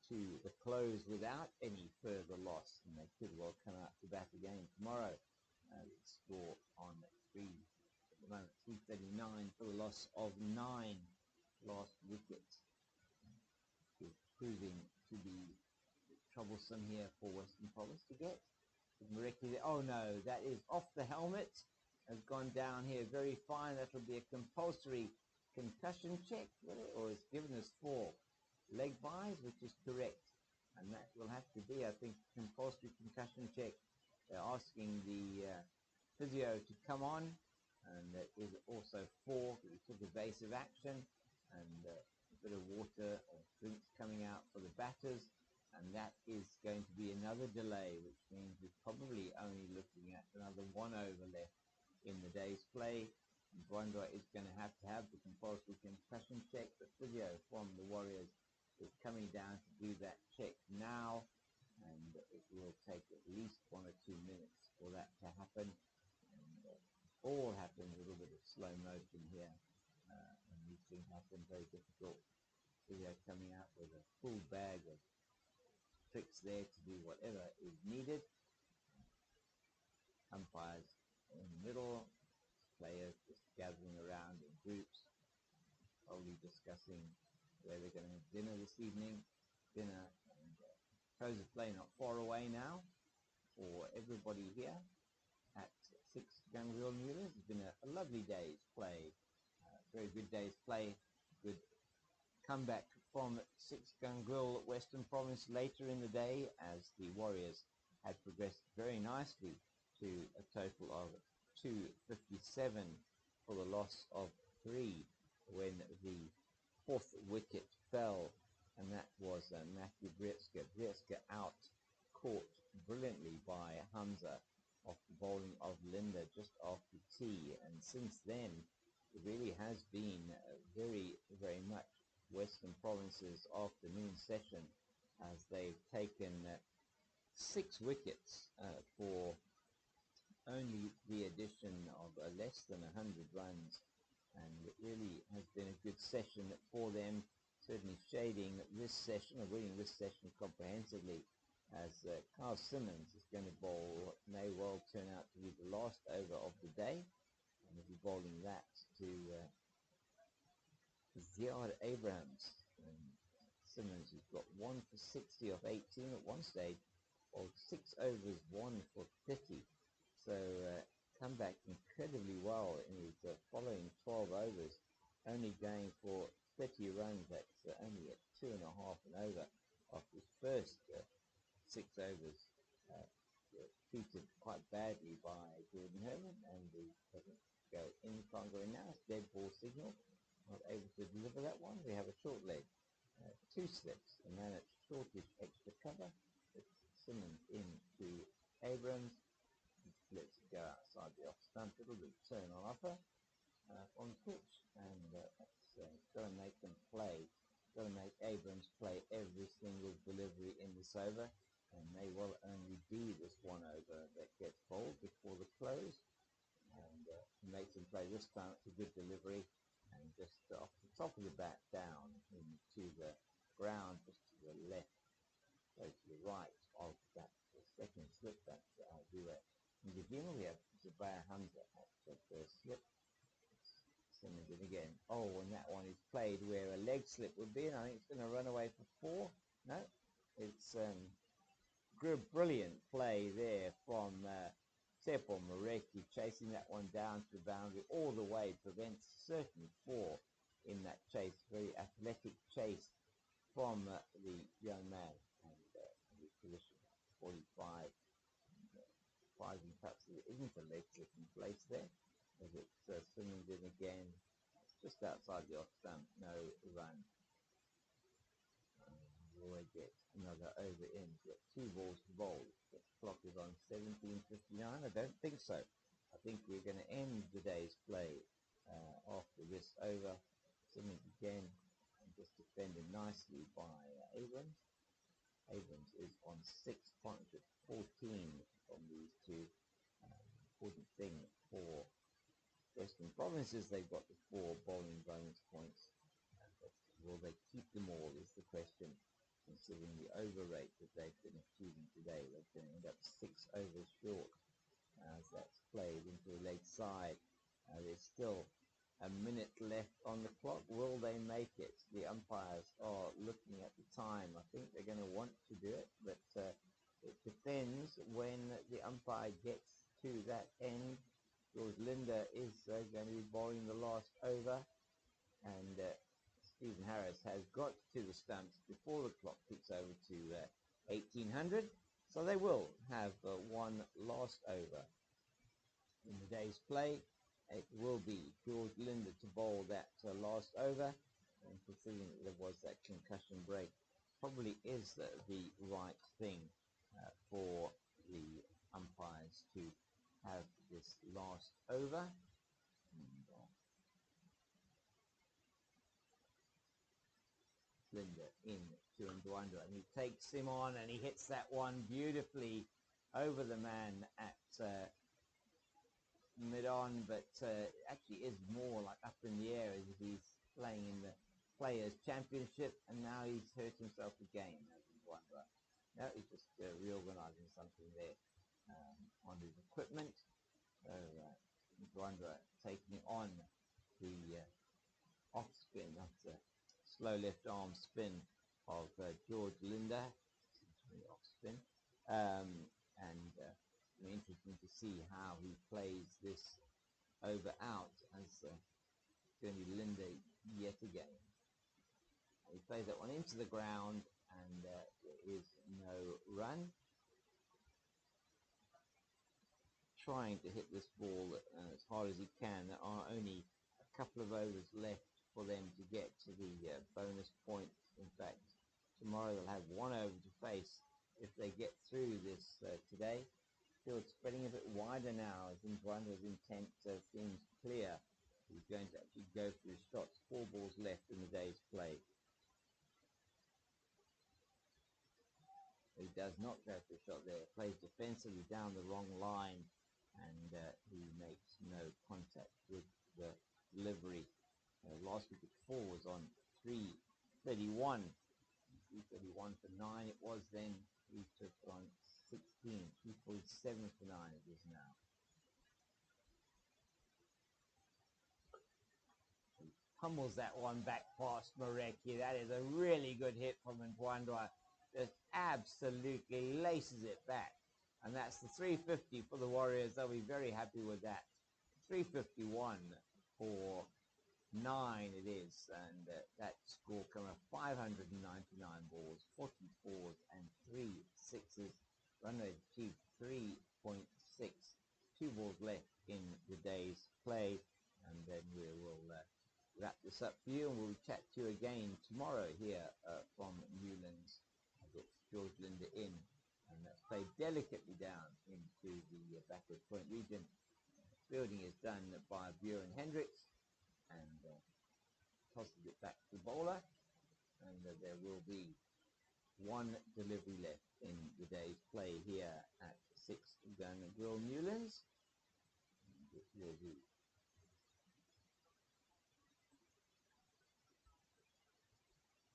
to the close without any further loss, and they could well come out to bat again tomorrow. The score on 3 at the moment, 339 for the loss of 9. Last wicket is proving to be troublesome here for Western Province to get. Morecki, oh no, that is off the helmet. Has gone down here very fine. That will be a compulsory concussion check, or it's given us 4 leg byes, which is correct, and that will have to be, I think, compulsory concussion check. They're asking the physio to come on, and that is also 4. We took evasive action, and a bit of water or drinks coming out for the batters, and that is going to be another delay, which means we're probably only looking at another 1 over left in the day's play. Ndwandwe is going to have the compulsory concussion check. The physio from the Warriors is coming down to do that check now, and it will take at least 1 or 2 minutes for that to happen. And all happens a little bit of slow motion here, and these things happen very difficult. Physio coming out with a full bag of tricks there to do whatever is needed. Umpires in the middle, players just gathering around in groups, probably discussing where they're going to have dinner this evening. Dinner and close of play not far away now for everybody here at 6 Gangrel Mullers. It's been a lovely day's play, very good day's play, good comeback from 6 Gangrel Western Province later in the day, as the Warriors had progressed very nicely to a total of 257 for the loss of 3 when the 4th wicket fell, and that was Matthew Brzeska. Brzeska out, caught brilliantly by Hamza, off the bowling of Linda just after tea. And since then, it really has been very, very much Western Province's afternoon session, as they've taken 6 wickets for only the addition of less than 100 runs, and it really has been a good session for them, certainly shading this session or winning this session comprehensively, as Carl Simmons is going to bowl, may well turn out to be the last over of the day, and he'll be bowling that to Ziad Abrahams. And Simmons has got 1 for 60 off 18 at one stage, or 6 overs, 1 for 30. So come back incredibly well in his following 12 overs, only going for 30 runs. That's only at 2.5 and over after his first 6 overs. Treated quite badly by Jordan Herman, and he doesn't go in, can't go in now. It's dead ball signal. Not able to deliver that one. We have a short leg. 2 slips, and then it's shortish extra cover. It's Simmons in to Abrams. Lets it go outside the off stump. It'll return on offer on the pitch, and that's got to make them play. Got to make Abrams play every single delivery in this over, and may well only be this one over that gets bowled before the close. And makes him play this time. It's a good delivery, and just off the top of the bat down into the ground, just to the left, so to the right of that second slip. That's duet. In the beginning, we have Zabaya Hamza at the first slip. Simmons in again. Oh, and that one is played where a leg slip would be, and I think it's going to run away for 4. No, it's brilliant play there from Tepo Moreki, chasing that one down to the boundary all the way, prevents certain 4 in that chase. Very athletic chase from the young man, and his position 45. Surprising perhaps there isn't a leg slip in place there, as it's Simmons in again. It's just outside the off stump, no run. Roy gets another over in. Got 2 balls to bowl. The clock is on 17:59. I don't think so. I think we're going to end the day's play after this over. Simmons again, and just defended nicely by Abrams. Abrams is on 6 points with 14 from these 2. Important thing for Western Provinces, they've got the 4 bowling bonus points. But will they keep them all is the question, considering the over rate that they've been achieving today. They're going to end up 6 overs short as that's played into the leg side. There's still a minute left on the clock. Will they make it? The umpires are looking at the time. I think they're going to want to do it, but it depends when the umpire gets to that end. George Linda is going to be bowling the last over, and Stephen Harris has got to the stumps before the clock ticks over to 1800, so they will have one last over in the day's play. It will be George Linda to bowl that last over, and considering that there was that concussion break, probably is the right thing for the umpires to have this last over. And, Linda in to Ndwandwe, and he takes him on, and he hits that one beautifully over the man at mid-on, but actually is more like up in the air as if he's playing in the Players' Championship, and now he's hurt himself again. No, he's just reorganizing something there on his equipment. So Ndwandwe taking on the off spin, that's a slow left arm spin of George Linda, off spin, and interesting to see how he plays this over out, as going to be Linda yet again. He plays that one into the ground, and there is no run. Trying to hit this ball as hard as he can. There are only a couple of overs left for them to get to the bonus points. In fact, tomorrow they'll have 1 over to face if they get through this today. field spreading a bit wider now as Ndwanda's intent seems clear. He's going to actually go for his shots. 4 balls left in the day's play. He does not go for a shot there. Plays defensively down the wrong line, and he makes no contact with the delivery. Last wicket 4 was on 331. 331 for 9 it was then. He took on 16. 347 for 9 it is now. He pummels that one back past Mareki. That is a really good hit from Ndwandwe. Just absolutely laces it back. And that's the 350 for the Warriors. They'll be very happy with that. 351 for 9 it is. And that score came of 599 balls, 44s and 3 sixes. Run rate achieved 3.6. 2 balls left in the day's play. And then we will wrap this up for you. And we'll chat to you again tomorrow here from Newlands. Gets George Linder in, and that's played delicately down into the backward point region. Fielding is done by Buren Hendricks, and tosses it back to the bowler, and there will be 1 delivery left in the day's play here at 6 Gun Grill Newlands. It will be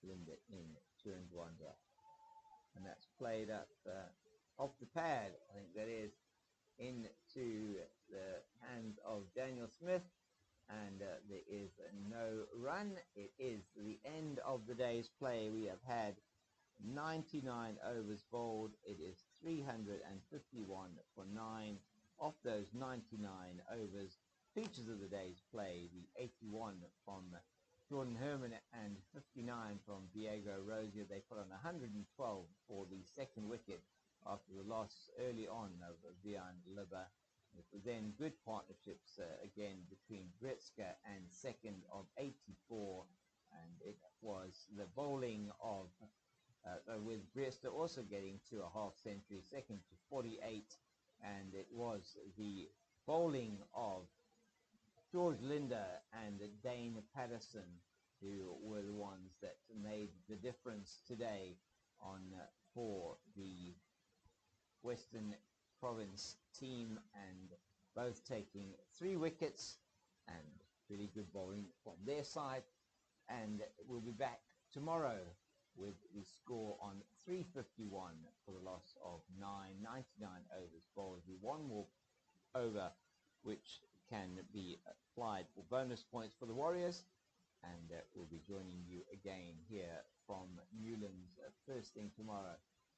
Linder in to Ndwandwe. And that's played up off the pad, I think that is, into the hands of Daniel Smith, and there is no run. It is the end of the day's play. We have had 99 overs bowled. It is 351 for 9. Off those 99 overs, features of the day's play, the 81 from Jordan Herman and 59 from Diego Rosier. They put on 112 for the second wicket after the loss early on of Vian Libba. It was then good partnerships again between Britzka and second of 84, and it was the bowling of with Britzka also getting to a half century, second to 48, and it was the bowling of George Linder and Dane Patterson who were the ones that made the difference today on for the Western Province team, and both taking 3 wickets and really good bowling from their side. And we'll be back tomorrow with the score on 351 for the loss of 99 overs bowled. With 1 more over which can be applied for bonus points for the Warriors, and we'll be joining you again here from Newlands first thing tomorrow.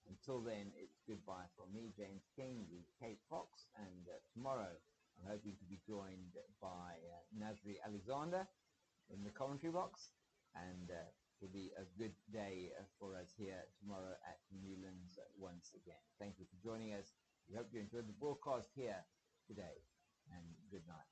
Until then, it's goodbye from me, James King, the Cape Fox, and tomorrow I'm hoping to be joined by Nasri Alexander in the commentary box, and will be a good day for us here tomorrow at Newlands once again. Thank you for joining us. We hope you enjoyed the broadcast here today, and good night.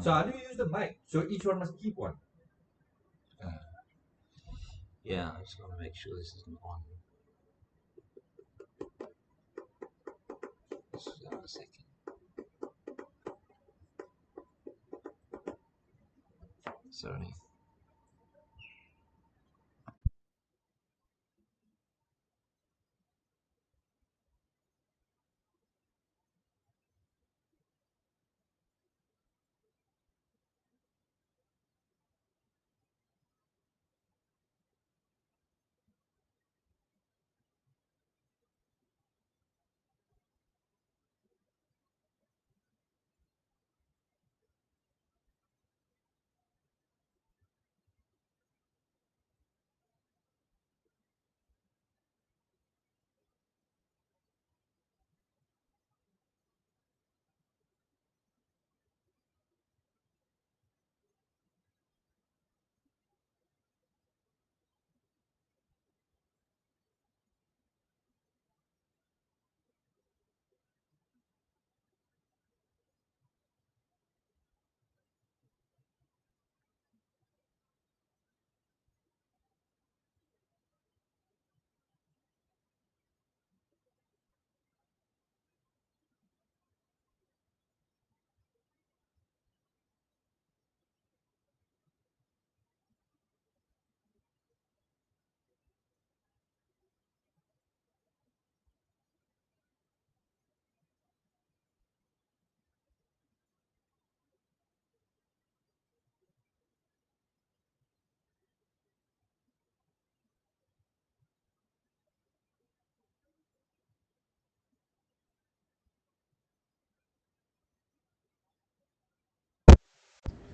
So how do you use the mic? So each one must keep one. Yeah, I just want to make sure this isn't on. Just a second. Sorry.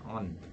On.